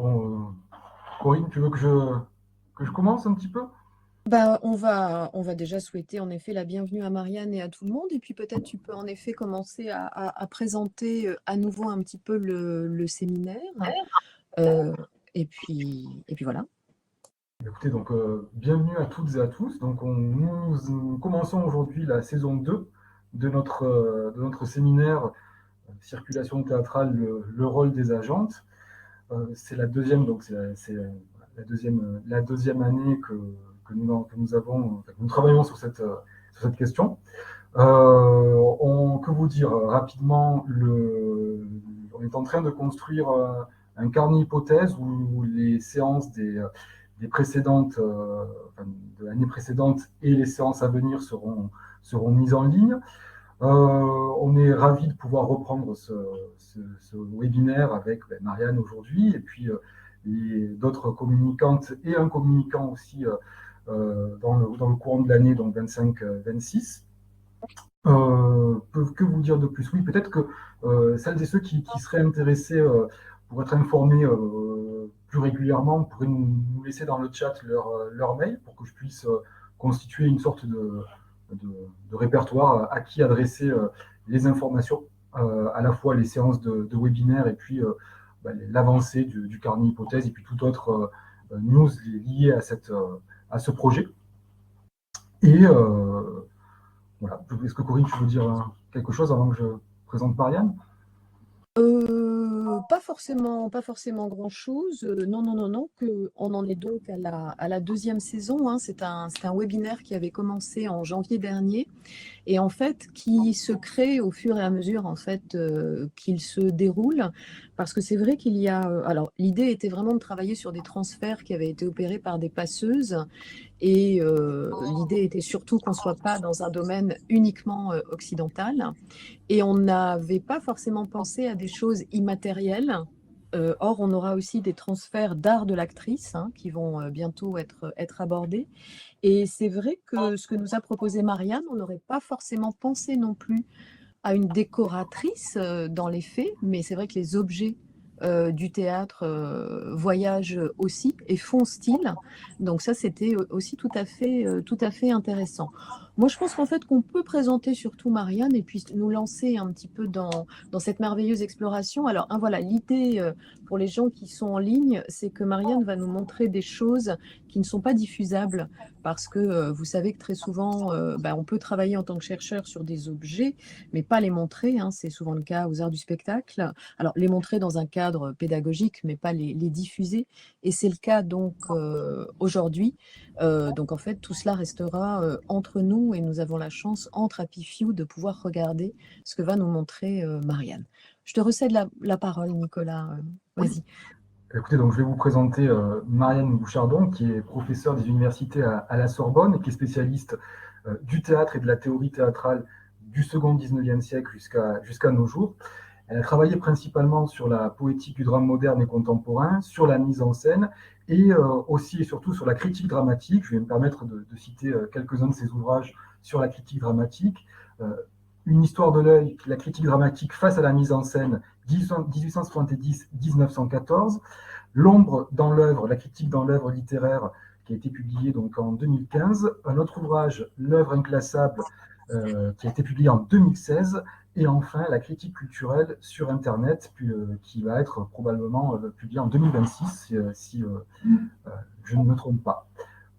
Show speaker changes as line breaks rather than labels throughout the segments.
On- Corinne, tu veux que je commence un petit peu?
Bah, on va déjà souhaiter en effet la bienvenue à Marianne et à tout le monde. Et puis peut-être tu peux en effet commencer à présenter à nouveau un petit peu le séminaire. Euh, et puis voilà.
Écoutez, donc bienvenue à toutes et à tous. Donc nous commençons aujourd'hui la saison 2 de notre séminaire Circulation théâtrale, le rôle des agentes. C'est la deuxième, donc la deuxième année que nous avons, enfin, que nous travaillons sur cette question. Que vous dire rapidement, on est en train de construire un carnet hypothèse où les séances des précédentes, enfin, de l'année précédente et les séances à venir seront mises en ligne. On est ravis de pouvoir reprendre ce webinaire avec Marianne aujourd'hui et puis d'autres communicantes et un communicant aussi dans le courant de l'année, donc 25-26. Que vous dire de plus? Oui, peut-être que celles et ceux qui seraient intéressés pour être informés plus régulièrement pourraient nous laisser dans le chat leur mail pour que je puisse constituer une sorte de répertoire à qui adresser les informations, à la fois les séances de webinaire et puis l'avancée du carnet hypothèse et puis toute autre news liée à ce projet. Et voilà. Est-ce que Corinne, tu veux dire quelque chose avant que je présente Marianne?
Pas forcément grand-chose. Non, non, non, non, on en est donc à la deuxième saison, hein. C'est un webinaire qui avait commencé en janvier dernier et en fait qui se crée au fur et à mesure en fait qu'il se déroule, parce que c'est vrai qu'il y a alors l'idée était vraiment de travailler sur des transferts qui avaient été opérés par des passeuses, et l'idée était surtout qu'on ne soit pas dans un domaine uniquement occidental, et on n'avait pas forcément pensé à des choses immatérielles. Or, on aura aussi des transferts d'art de l'actrice, hein, qui vont bientôt être abordés. Et c'est vrai que ce que nous a proposé Marianne, on n'aurait pas forcément pensé non plus à une décoratrice dans les faits, mais c'est vrai que les objets du théâtre voyagent aussi et font style. Donc ça, c'était aussi tout à fait intéressant. Moi, je pense qu'en fait, qu'on peut présenter surtout Marianne et puis nous lancer un petit peu dans cette merveilleuse exploration. Alors, voilà, l'idée pour les gens qui sont en ligne, c'est que Marianne va nous montrer des choses qui ne sont pas diffusables, parce que vous savez que très souvent, on peut travailler en tant que chercheur sur des objets, mais pas les montrer, hein. C'est souvent le cas aux arts du spectacle. Alors, les montrer dans un cadre pédagogique, mais pas les diffuser. Et c'est le cas donc aujourd'hui. Donc, en fait, tout cela restera entre nous, et nous avons la chance, entre Happy Few, de pouvoir regarder ce que va nous montrer Marianne. Je te recède la parole, Nicolas.
Oui.
Vas-y.
Écoutez, donc je vais vous présenter Marianne Bouchardon, qui est professeure des universités à la Sorbonne et qui est spécialiste du théâtre et de la théorie théâtrale du second 19e siècle jusqu'à nos jours. Elle a travaillé principalement sur la poétique du drame moderne et contemporain, sur la mise en scène et aussi et surtout sur la critique dramatique. Je vais me permettre de citer quelques-uns de ses ouvrages sur la critique dramatique. Euh, une histoire de l'œil, la critique dramatique face à la mise en scène, 1870-1914. L'ombre dans l'œuvre, la critique dans l'œuvre littéraire, qui a été publié donc en 2015. Un autre ouvrage, L'œuvre inclassable, qui a été publié en 2016. Et enfin, la critique culturelle sur Internet, qui va être probablement publiée en 2026, si je ne me trompe pas.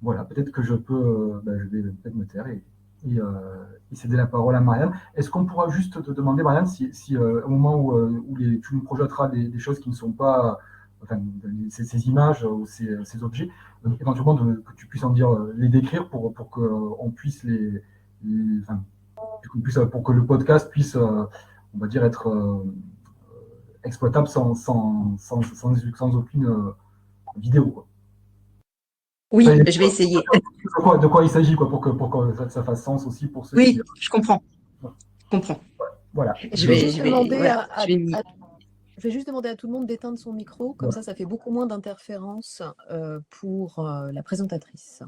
Voilà, peut-être que je vais peut-être me taire et céder la parole à Marianne. Est-ce qu'on pourra juste te demander, Marianne, si au moment où tu nous projetteras des choses qui ne sont pas, enfin, ces images ou ces objets, éventuellement que tu puisses en dire, les décrire pour qu'on puisse enfin, pour que le podcast puisse, on va dire, être exploitable sans aucune vidéo, quoi. Enfin,
Oui, je vais essayer.
de quoi il s'agit, quoi, pour que ça fasse sens aussi pour ceux qui.
Oui, je comprends. Je comprends.
Voilà.
Je vais juste demander
Voilà,
je vais juste demander à tout le monde d'éteindre son micro, comme ça fait beaucoup moins d'interférences pour la présentatrice.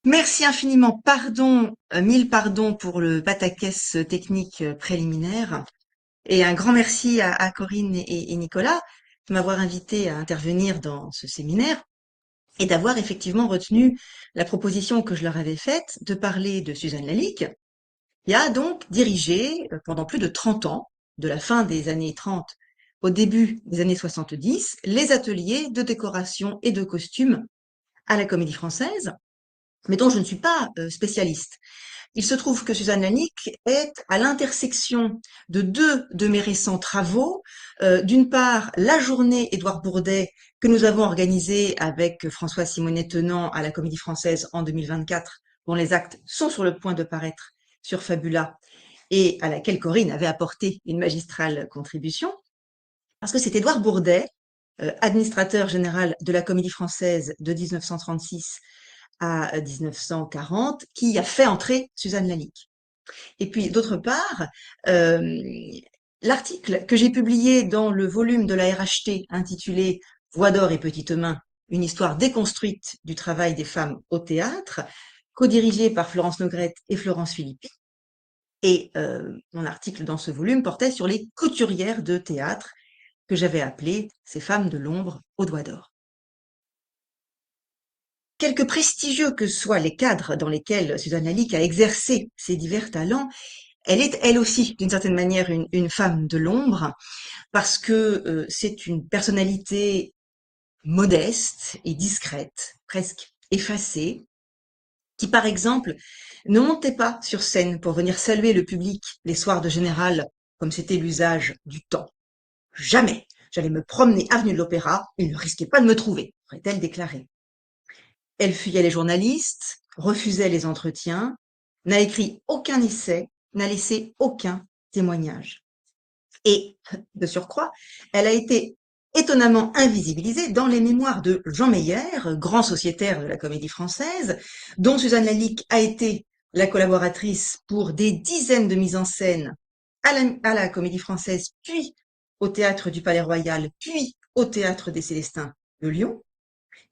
Merci infiniment. Pardon, mille pardons pour le pataquès technique préliminaire. Et un grand merci à Corinne et Nicolas de m'avoir invité à intervenir dans ce séminaire et d'avoir effectivement retenu la proposition que je leur avais faite de parler de Suzanne Lalique, qui a donc dirigé pendant plus de 30 ans, de la fin des années 30 au début des années 70, les ateliers de décoration et de costumes à la Comédie Française, mais dont je ne suis pas spécialiste. Il se trouve que Suzanne Lalique est à l'intersection de deux de mes récents travaux. D'une part, la journée Édouard Bourdet que nous avons organisée avec François Simonet-Tenant à la Comédie Française en 2024, dont les actes sont sur le point de paraître sur Fabula et à laquelle Corinne avait apporté une magistrale contribution, parce que c'est Édouard Bourdet, administrateur général de la Comédie Française de 1936 à 1940, qui a fait entrer Suzanne Lalique. Et puis, d'autre part, l'article que j'ai publié dans le volume de la RHT intitulé Voix d'or et petites mains, une histoire déconstruite du travail des femmes au théâtre, co-dirigé par Florence Nogrette et Florence Philippi. Et mon article dans ce volume portait sur les couturières de théâtre que j'avais appelées ces femmes de l'ombre aux doigts d'or. Quelque prestigieux que soient les cadres dans lesquels Suzanne Lalique a exercé ses divers talents, elle est elle aussi d'une certaine manière une femme de l'ombre parce que c'est une personnalité modeste et discrète, presque effacée, qui par exemple ne montait pas sur scène pour venir saluer le public les soirs de général comme c'était l'usage du temps. Jamais j'allais me promener avenue de l'Opéra, il ne risquait pas de me trouver, aurait-elle déclaré. Elle fuyait les journalistes, refusait les entretiens, n'a écrit aucun essai, n'a laissé aucun témoignage. Et, de surcroît, elle a été étonnamment invisibilisée dans les mémoires de Jean Meyer, grand sociétaire de la Comédie Française, dont Suzanne Lalique a été la collaboratrice pour des dizaines de mises en scène à la Comédie Française, puis au Théâtre du Palais Royal, puis au Théâtre des Célestins de Lyon,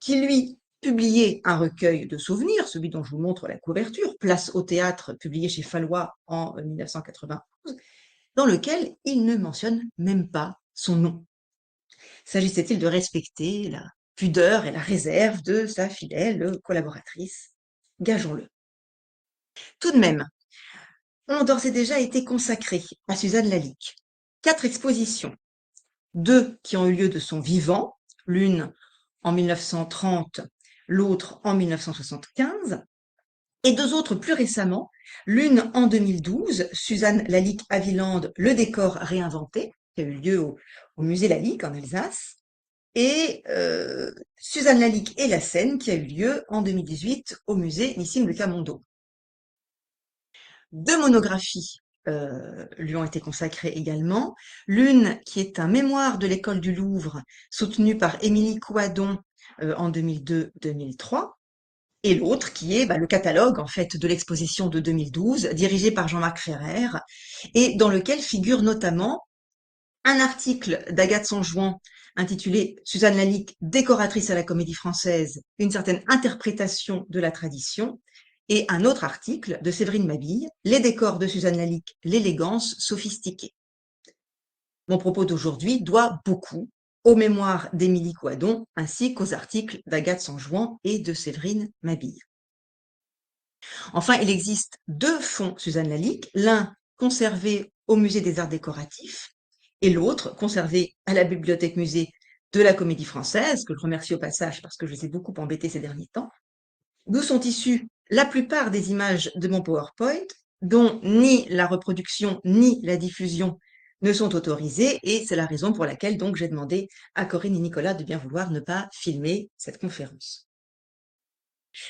qui lui publiait un recueil de souvenirs, celui dont je vous montre la couverture, Place au théâtre, publié chez Fallois en 1991, dans lequel il ne mentionne même pas son nom. S'agissait-il de respecter la pudeur et la réserve de sa fidèle collaboratrice? Gageons-le. Tout de même, ont d'ores et déjà été consacrées à Suzanne Lalique 4 expositions, 2 qui ont eu lieu de son vivant, l'une en 1930, l'autre en 1975, et 2 autres plus récemment, l'une en 2012, Suzanne Lalique à Villande, le décor réinventé, qui a eu lieu au musée Lalique en Alsace, et Suzanne Lalique et la scène, qui a eu lieu en 2018 au musée Nissim Lucas Mondo. 2 monographies lui ont été consacrées également, l'une qui est un mémoire de l'école du Louvre, soutenu par Émilie Couadon en 2002-2003, et l'autre qui est le catalogue en fait de l'exposition de 2012, dirigé par Jean-Marc Ferrer, et dans lequel figure notamment un article d'Agathe Sanjouan intitulé Suzanne Lalique, décoratrice à la Comédie Française, une certaine interprétation de la tradition, et un autre article de Séverine Mabille, Les décors de Suzanne Lalique, l'élégance sophistiquée. Mon propos d'aujourd'hui doit beaucoup aux mémoires d'Émilie Couadon ainsi qu'aux articles d'Agathe Sanjouan et de Séverine Mabille. Enfin, il existe 2 fonds Suzanne Lalique, l'un conservé au Musée des Arts Décoratifs et l'autre conservé à la Bibliothèque-Musée de la Comédie Française, que je remercie au passage parce que je les ai beaucoup embêtés ces derniers temps, d'où sont issues la plupart des images de mon PowerPoint, dont ni la reproduction ni la diffusion ne sont autorisées, et c'est la raison pour laquelle donc j'ai demandé à Corinne et Nicolas de bien vouloir ne pas filmer cette conférence.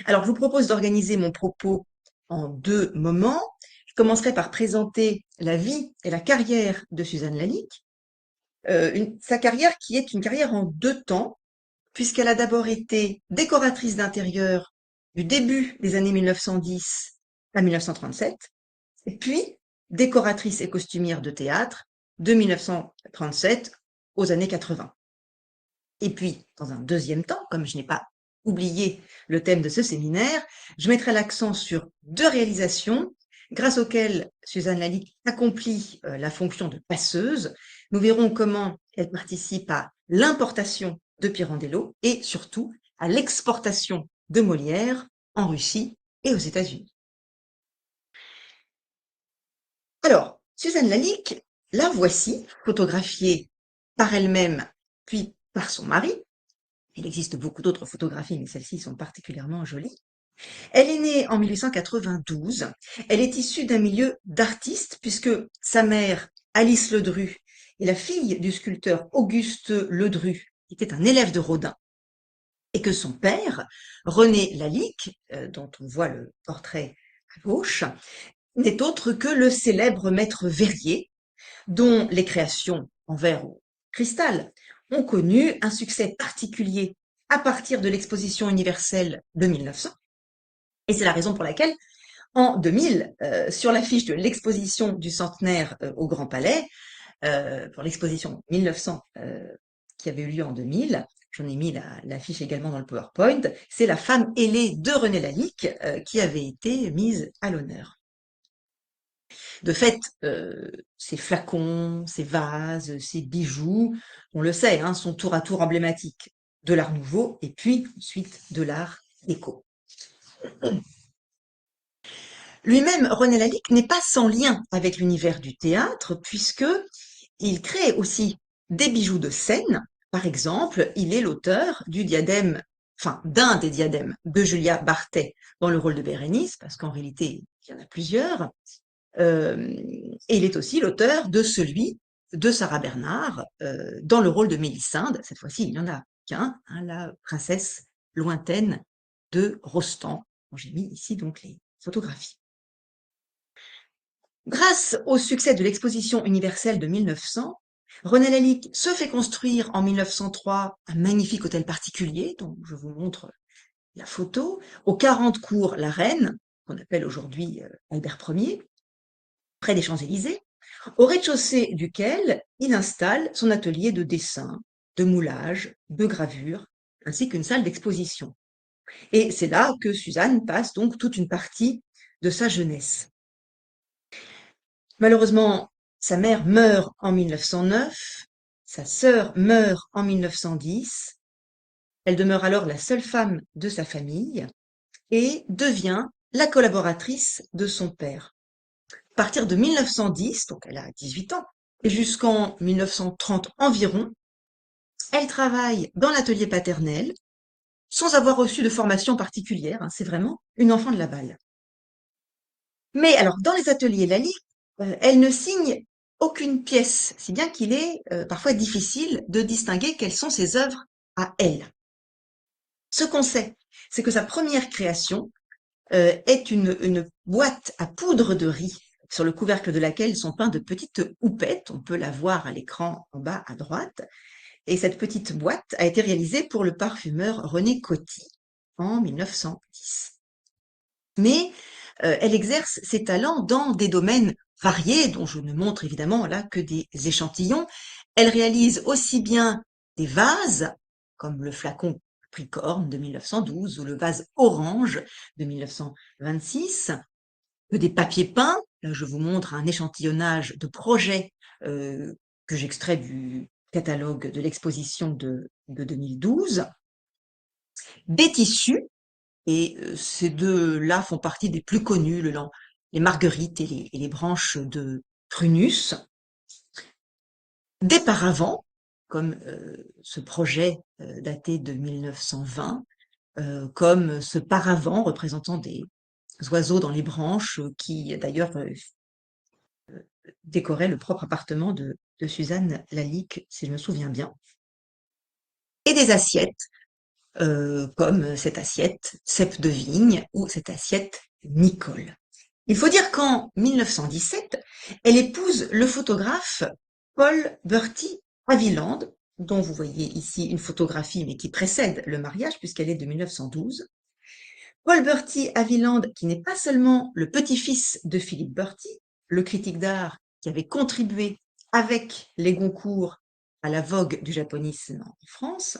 Alors, je vous propose d'organiser mon propos en 2 moments. Je commencerai par présenter la vie et la carrière de Suzanne Lalique, sa carrière qui est une carrière en 2 temps, puisqu'elle a d'abord été décoratrice d'intérieur du début des années 1910 à 1937, et puis décoratrice et costumière de théâtre de 1937 aux années 80. Et puis, dans un deuxième temps, comme je n'ai pas oublié le thème de ce séminaire, je mettrai l'accent sur 2 réalisations grâce auquel Suzanne Lalique accomplit la fonction de passeuse. Nous verrons comment elle participe à l'importation de Pirandello et surtout à l'exportation de Molière en Russie et aux États-Unis. Alors, Suzanne Lalique, la voici, photographiée par elle-même, puis par son mari. Il existe beaucoup d'autres photographies, mais celles-ci sont particulièrement jolies. Elle est née en 1892. Elle est issue d'un milieu d'artistes, puisque sa mère, Alice Ledru, est la fille du sculpteur Auguste Ledru, qui était un élève de Rodin, et que son père, René Lalique, dont on voit le portrait à gauche, n'est autre que le célèbre maître verrier, dont les créations en verre ou cristal ont connu un succès particulier à partir de l'exposition universelle de 1900. Et c'est la raison pour laquelle, en 2000, sur l'affiche de l'exposition du centenaire au Grand Palais, pour l'exposition 1900 qui avait eu lieu en 2000, j'en ai mis l'affiche également dans le PowerPoint, c'est la femme ailée de René Lalique qui avait été mise à l'honneur. De fait, ces flacons, ces vases, ces bijoux, on le sait, hein, sont tour à tour emblématiques de l'art nouveau et puis ensuite de l'art déco. Lui-même, René Lalique n'est pas sans lien avec l'univers du théâtre puisque il crée aussi des bijoux de scène. Par exemple, il est l'auteur du diadème, enfin d'un des diadèmes de Julia Bartet dans le rôle de Bérénice, parce qu'en réalité, il y en a plusieurs. Et il est aussi l'auteur de celui de Sarah Bernard dans le rôle de Mélisinde. Cette fois-ci, il n'y en a qu'un, hein, la princesse lointaine de Rostand. J'ai mis ici donc les photographies. Grâce au succès de l'exposition universelle de 1900, René Lalique se fait construire en 1903 un magnifique hôtel particulier, dont je vous montre la photo, au 40 cours La Reine, qu'on appelle aujourd'hui Albert Ier, près des Champs-Élysées, au rez-de-chaussée duquel il installe son atelier de dessin, de moulage, de gravure, ainsi qu'une salle d'exposition. Et c'est là que Suzanne passe donc toute une partie de sa jeunesse. Malheureusement, sa mère meurt en 1909, sa sœur meurt en 1910. Elle demeure alors la seule femme de sa famille et devient la collaboratrice de son père. À partir de 1910, donc elle a 18 ans, et jusqu'en 1930 environ, elle travaille dans l'atelier paternel sans avoir reçu de formation particulière. C'est vraiment une enfant de la balle. Mais alors, dans les ateliers Lalique, elle ne signe aucune pièce, si bien qu'il est parfois difficile de distinguer quelles sont ses œuvres à elle. Ce qu'on sait, c'est que sa première création est une boîte à poudre de riz, sur le couvercle de laquelle sont peints de petites houppettes. On peut la voir à l'écran en bas à droite. Et cette petite boîte a été réalisée pour le parfumeur René Coty en 1910. Mais elle exerce ses talents dans des domaines variés, dont je ne montre évidemment là que des échantillons. Elle réalise aussi bien des vases, comme le flacon Capricorne de 1912 ou le vase Orange de 1926, que des papiers peints. Là, je vous montre un échantillonnage de projets que j'extrais du catalogue de l'exposition de 2012. Des tissus, et ces deux-là font partie des plus connus, les marguerites et les branches de prunus. Des paravents, comme ce projet daté de 1920, comme ce paravent représentant des oiseaux dans les branches, qui d'ailleurs décorait le propre appartement de Suzanne Lalique, si je me souviens bien. Et des assiettes, comme cette assiette cèpe de vigne ou cette assiette Nicole. Il faut dire qu'en 1917, elle épouse le photographe Paul Bertie Haviland, dont vous voyez ici une photographie, mais qui précède le mariage, puisqu'elle est de 1912. Paul Bertie Haviland, qui n'est pas seulement le petit-fils de Philippe Bertie, le critique d'art qui avait contribué avec les Goncourt à la vogue du japonisme en France,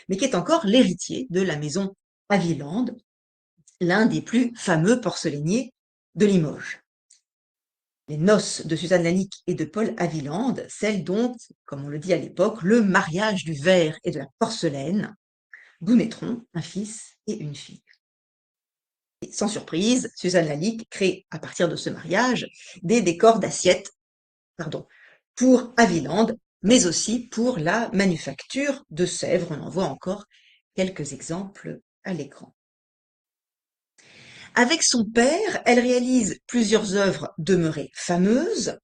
mais qui est encore l'héritier de la maison Haviland, l'un des plus fameux porcelainiers de Limoges. les noces de Suzanne Lalique et de Paul Haviland, celle dont, comme on le dit à l'époque, le mariage du verre et de la porcelaine, d'où naîtront un fils et une fille. Et sans surprise, Suzanne Lalique crée à partir de ce mariage des décors d'assiettes, pour Haviland, mais aussi pour la manufacture de Sèvres. On en voit encore quelques exemples à l'écran. Avec son père, elle réalise plusieurs œuvres demeurées fameuses.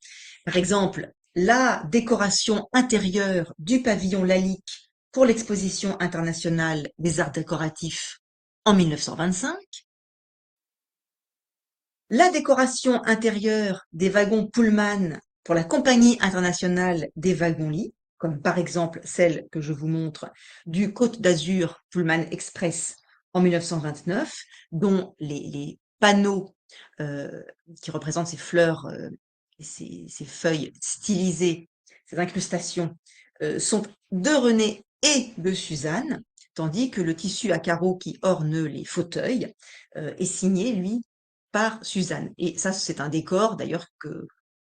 Par exemple, la décoration intérieure du pavillon Lalique pour l'exposition internationale des arts décoratifs en 1925. La décoration intérieure des wagons Pullman pour la Compagnie internationale des wagons-lits, comme par exemple celle que je vous montre du Côte d'Azur Pullman Express en 1929, dont les panneaux qui représentent ces fleurs et ces feuilles stylisées, ces incrustations, sont de René et de Suzanne, tandis que le tissu à carreaux qui orne les fauteuils est signé, lui, par Suzanne. Et ça, c'est un décor d'ailleurs que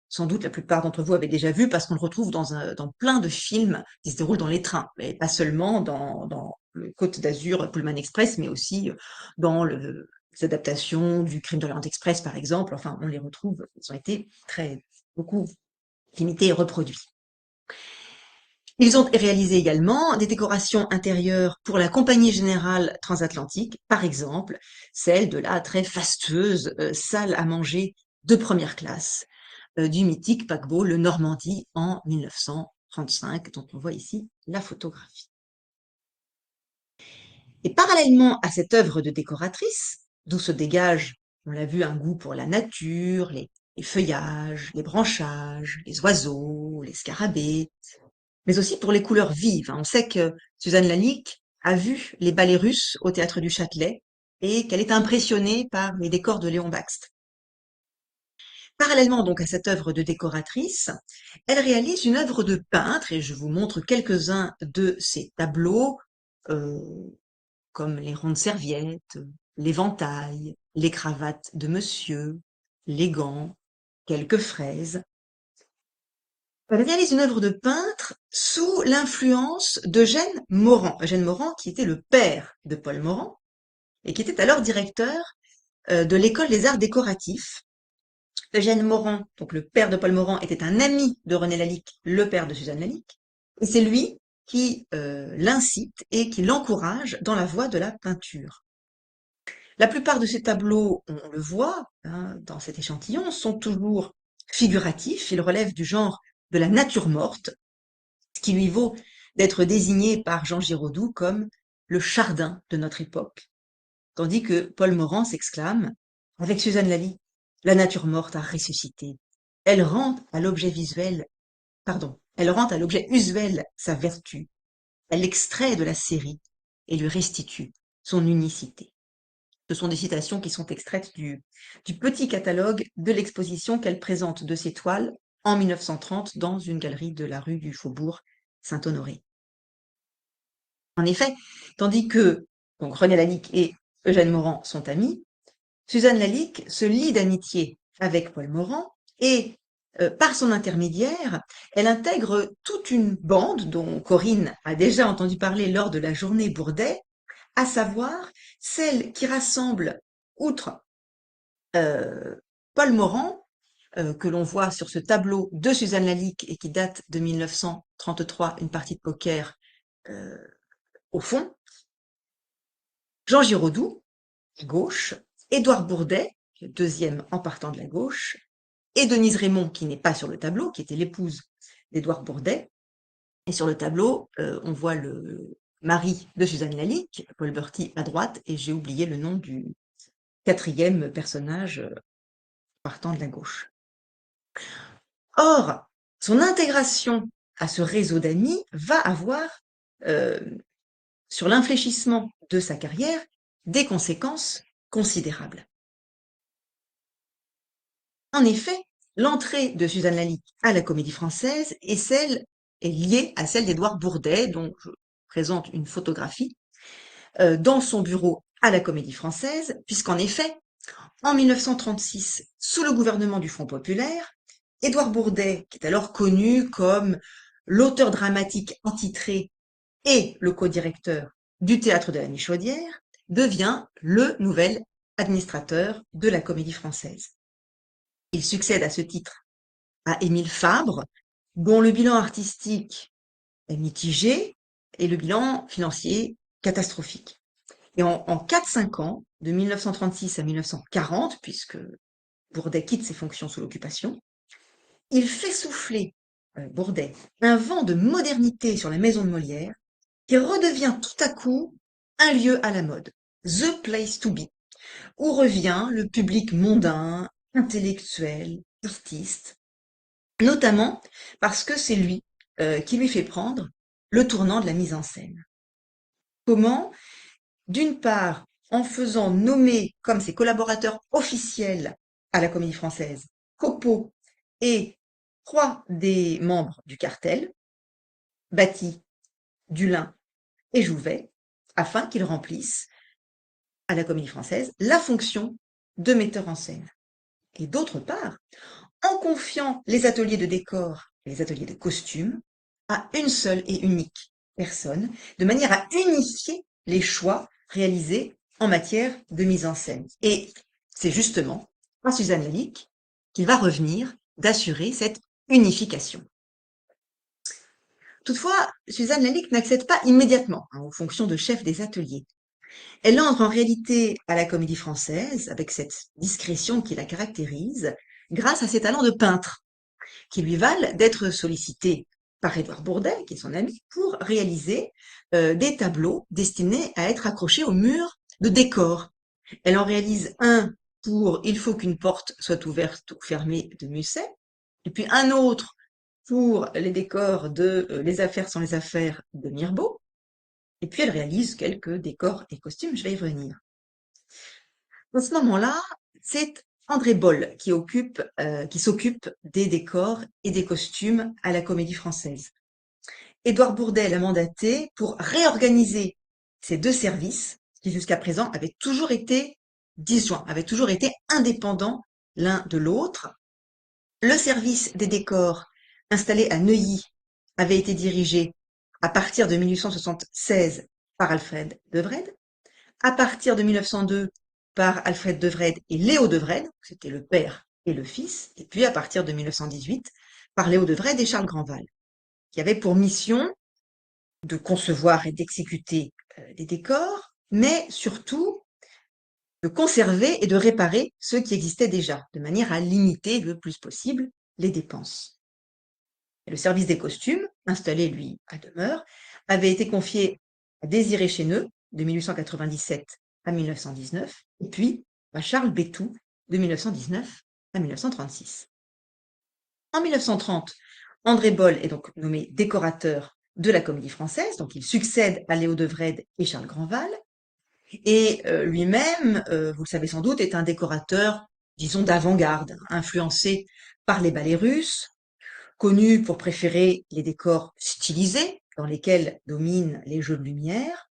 sans doute la plupart d'entre vous avez déjà vu parce qu'on le retrouve dans plein de films qui se déroulent dans les trains, mais pas seulement dans le Côte d'Azur Pullman Express, mais aussi dans les adaptations du Crime de l'Orient Express, par exemple. Enfin, on les retrouve, ils ont été beaucoup imités et reproduits. Ils ont réalisé également des décorations intérieures pour la Compagnie générale transatlantique, par exemple celle de la très fastueuse salle à manger de première classe du mythique paquebot le Normandie en 1935, dont on voit ici la photographie. Et parallèlement à cette œuvre de décoratrice, d'où se dégage, on l'a vu, un goût pour la nature, les feuillages, les branchages, les oiseaux, les scarabées, mais aussi pour les couleurs vives. On sait que Suzanne Lalique a vu les ballets russes au théâtre du Châtelet et qu'elle est impressionnée par les décors de Léon Bakst. Parallèlement donc à cette œuvre de décoratrice, elle réalise une œuvre de peintre et je vous montre quelques-uns de ses tableaux, euh, comme les rondes serviettes, l'éventail, les cravates de monsieur, les gants, quelques fraises. Elle réalise une œuvre de peintre sous l'influence d'Eugène Morand. Eugène Morand qui était le père de Paul Morand et qui était alors directeur de l'école des arts décoratifs. Eugène Morand, donc le père de Paul Morand, était un ami de René Lalique, le père de Suzanne Lalique, et c'est lui qui l'incite et qui l'encourage dans la voie de la peinture. La plupart de ces tableaux, on le voit dans cet échantillon, sont toujours figuratifs, ils relèvent du genre de la nature morte, ce qui lui vaut d'être désigné par Jean Giraudoux comme le Chardin de notre époque, tandis que Paul Morand s'exclame « Avec Suzanne Lalique, la nature morte a ressuscité. Elle rend à l'objet usuel sa vertu. Elle l'extrait de la série et lui restitue son unicité. » Ce sont des citations qui sont extraites du petit catalogue de l'exposition qu'elle présente de ses toiles en 1930 dans une galerie de la rue du Faubourg Saint-Honoré. En effet, tandis que donc René Lalique et Eugène Morand sont amis, Suzanne Lalique se lie d'amitié avec Paul Morand et par son intermédiaire, elle intègre toute une bande dont Corinne a déjà entendu parler lors de la journée Bourdet, à savoir celle qui rassemble, outre Paul Morand, que l'on voit sur ce tableau de Suzanne Lalique et qui date de 1933, une partie de poker au fond, Jean Giraudoux, à gauche, Édouard Bourdet, deuxième en partant de la gauche, et Denise Raymond, qui n'est pas sur le tableau, qui était l'épouse d'Édouard Bourdet. Et sur le tableau, on voit le mari de Suzanne Lalique, Paul Berty, à droite, et j'ai oublié le nom du quatrième personnage partant de la gauche. Or, son intégration à ce réseau d'amis va avoir, sur l'infléchissement de sa carrière, des conséquences considérables. En effet, l'entrée de Suzanne Lalique à la Comédie Française est liée à celle d'Édouard Bourdet, dont je présente une photographie, dans son bureau à la Comédie Française, puisqu'en effet, en 1936, sous le gouvernement du Front populaire, Édouard Bourdet, qui est alors connu comme l'auteur dramatique attitré et le co-directeur du théâtre de la Michaudière, devient le nouvel administrateur de la Comédie Française. Il succède à ce titre à Émile Fabre, dont le bilan artistique est mitigé et le bilan financier catastrophique. Et en 4-5 ans, de 1936 à 1940, puisque Bourdet quitte ses fonctions sous l'occupation, il fait souffler, Bourdet, un vent de modernité sur la maison de Molière qui redevient tout à coup un lieu à la mode, the place to be, où revient le public mondain, intellectuel, artiste, notamment parce que c'est lui qui lui fait prendre le tournant de la mise en scène. Comment? D'une part, en faisant nommer comme ses collaborateurs officiels à la Comédie Française Copeau et 3 des membres du cartel, Batty, Dulin et Jouvet, afin qu'ils remplissent à la Comédie Française la fonction de metteur en scène. Et d'autre part, en confiant les ateliers de décor et les ateliers de costumes à une seule et unique personne, de manière à unifier les choix réalisés en matière de mise en scène. Et c'est justement à Suzanne Lalique qu'il va revenir d'assurer cette unification. Toutefois, Suzanne Lalique n'accède pas immédiatement aux fonctions de chef des ateliers. Elle entre en réalité à la Comédie Française, avec cette discrétion qui la caractérise, grâce à ses talents de peintre, qui lui valent d'être sollicitée par Édouard Bourdet, qui est son ami, pour réaliser des tableaux destinés à être accrochés au mur de décor. Elle en réalise un pour Il faut qu'une porte soit ouverte ou fermée de Musset, et puis un autre pour les décors de Les affaires sont les affaires de Mirbeau, et puis elle réalise quelques décors et costumes, je vais y revenir. À ce moment-là, c'est André Boll qui s'occupe des décors et des costumes à la Comédie Française. Édouard Bourdet l'a mandaté pour réorganiser ces 2 services qui jusqu'à présent avaient toujours été disjoints, avaient toujours été indépendants l'un de l'autre. Le service des décors installé à Neuilly avait été dirigé à partir de 1876 par Alfred Devred, à partir de 1902 par Alfred Devred et Léo Devred, c'était le père et le fils, et puis à partir de 1918 par Léo Devred et Charles Grandval, qui avaient pour mission de concevoir et d'exécuter des décors, mais surtout de conserver et de réparer ceux qui existaient déjà, de manière à limiter le plus possible les dépenses. Et le service des costumes, installé lui à demeure, avait été confié à Désiré Chéneux de 1897 à 1919, et puis à Charles Bétou de 1919 à 1936. En 1930, André Boll est donc nommé décorateur de la Comédie Française, donc il succède à Léo Devred et Charles Grandval, et lui-même, vous le savez sans doute, est un décorateur, disons, d'avant-garde, influencé par les ballets russes, connu pour préférer les décors stylisés, dans lesquels dominent les jeux de lumière.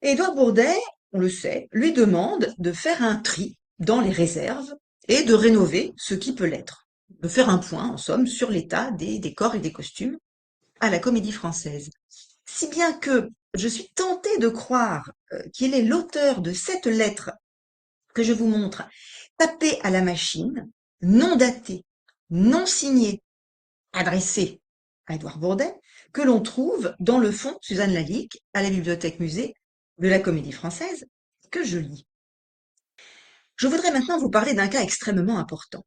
Et Édouard Bourdet, on le sait, lui demande de faire un tri dans les réserves et de rénover ce qui peut l'être, de faire un point, en somme, sur l'état des décors et des costumes à la Comédie Française. Si bien que je suis tentée de croire qu'il est l'auteur de cette lettre que je vous montre, tapée à la machine, non datée, non signée, adressée à Édouard Bourdet, que l'on trouve dans le fonds Suzanne Lalique à la Bibliothèque-Musée de la Comédie Française, que je lis. Je voudrais maintenant vous parler d'un cas extrêmement important.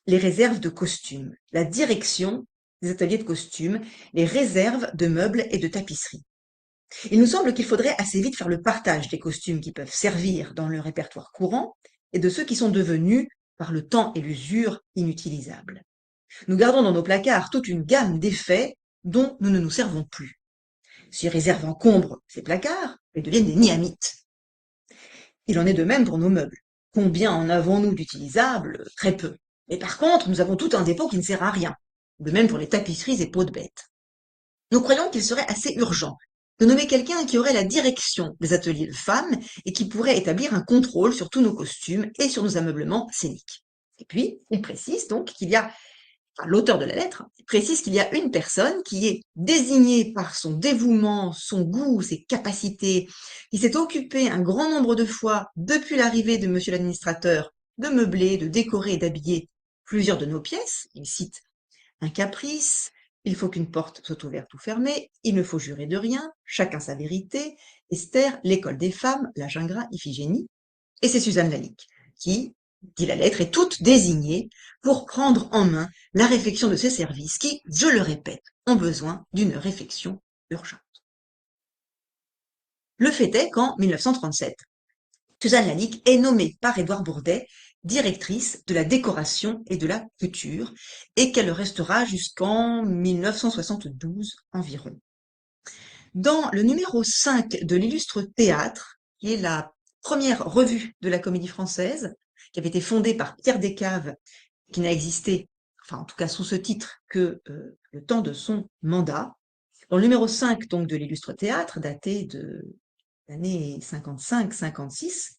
Les réserves de costumes, la direction des ateliers de costumes, les réserves de meubles et de tapisseries. Il nous semble qu'il faudrait assez vite faire le partage des costumes qui peuvent servir dans le répertoire courant et de ceux qui sont devenus, par le temps et l'usure, inutilisables. Nous gardons dans nos placards toute une gamme d'effets dont nous ne nous servons plus. Ces réserves encombrent ces placards et deviennent des niamites. Il en est de même pour nos meubles. Combien en avons-nous d'utilisables? Très peu. Mais par contre, nous avons tout un dépôt qui ne sert à rien. De même pour les tapisseries et peaux de bêtes. Nous croyons qu'il serait assez urgent de nommer quelqu'un qui aurait la direction des ateliers de femmes et qui pourrait établir un contrôle sur tous nos costumes et sur nos ameublements scéniques. Et puis, il précise donc qu'il y a, enfin, l'auteur de la lettre précise qu'il y a une personne qui est désignée par son dévouement, son goût, ses capacités, qui s'est occupée un grand nombre de fois depuis l'arrivée de monsieur l'administrateur de meubler, de décorer et d'habiller plusieurs de nos pièces. Il cite un caprice, il faut qu'une porte soit ouverte ou fermée, il ne faut jurer de rien, chacun sa vérité, Esther, l'école des femmes, l'âge ingrat, Iphigénie, et c'est Suzanne Lalique qui, dit la lettre, est toute désignée pour prendre en main la réfection de ces services qui, je le répète, ont besoin d'une réfection urgente. Le fait est qu'en 1937, Suzanne Lalique est nommée par Édouard Bourdet directrice de la décoration et de la couture et qu'elle restera jusqu'en 1972 environ. Dans le numéro 5 de l'Illustre Théâtre, qui est la première revue de la Comédie Française, qui avait été fondée par Pierre Descaves, qui n'a existé, enfin en tout cas sous ce titre, que le temps de son mandat. Dans le numéro 5 donc de l'Illustre Théâtre, daté de l'année 55-56,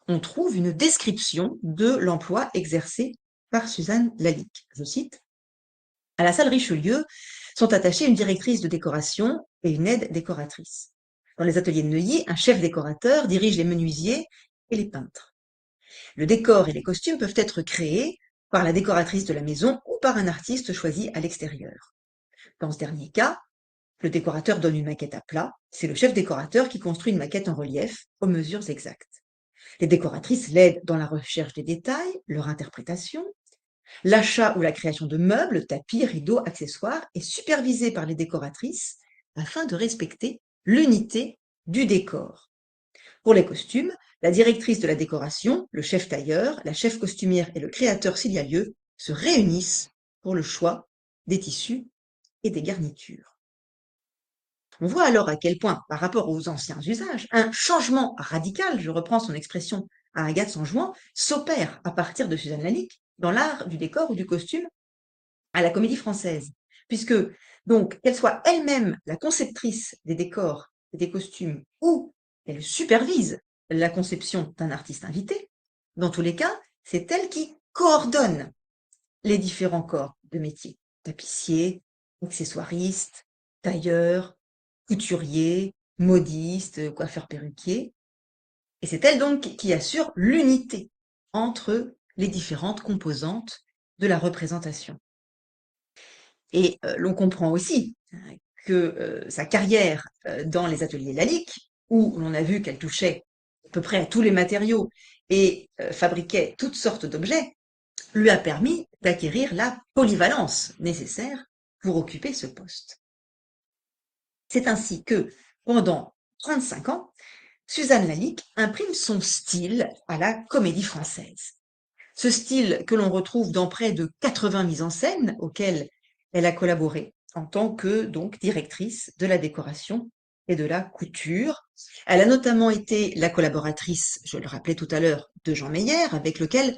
on trouve une description de l'emploi exercé par Suzanne Lalique. Je cite: à la salle Richelieu sont attachées une directrice de décoration et une aide décoratrice. Dans les ateliers de Neuilly, un chef décorateur dirige les menuisiers et les peintres. Le décor et les costumes peuvent être créés par la décoratrice de la maison ou par un artiste choisi à l'extérieur. Dans ce dernier cas, le décorateur donne une maquette à plat, c'est le chef décorateur qui construit une maquette en relief aux mesures exactes. Les décoratrices l'aident dans la recherche des détails, leur interprétation. L'achat ou la création de meubles, tapis, rideaux, accessoires est supervisé par les décoratrices afin de respecter l'unité du décor. Pour les costumes, la directrice de la décoration, le chef tailleur, la chef costumière et le créateur s'il y a lieu se réunissent pour le choix des tissus et des garnitures. On voit alors à quel point, par rapport aux anciens usages, un changement radical, je reprends son expression à Agathe Sanjouan, s'opère à partir de Suzanne Lalique dans l'art du décor ou du costume à la Comédie Française. Puisque, donc, qu'elle soit elle-même la conceptrice des décors et des costumes ou qu'elle supervise la conception d'un artiste invité, dans tous les cas, c'est elle qui coordonne les différents corps de métier. Tapissier, accessoiriste, tailleur, couturier, modiste, coiffeur perruquier. Et c'est elle donc qui assure l'unité entre les différentes composantes de la représentation. Et l'on comprend aussi que sa carrière dans les ateliers Lalique, où l'on a vu qu'elle touchait à peu près à tous les matériaux et fabriquait toutes sortes d'objets, lui a permis d'acquérir la polyvalence nécessaire pour occuper ce poste. C'est ainsi que, pendant 35 ans, Suzanne Lalique imprime son style à la Comédie Française. Ce style que l'on retrouve dans près de 80 mises en scène auxquelles elle a collaboré en tant que donc directrice de la décoration et de la couture. Elle a notamment été la collaboratrice, je le rappelais tout à l'heure, de Jean Meyer, avec lequel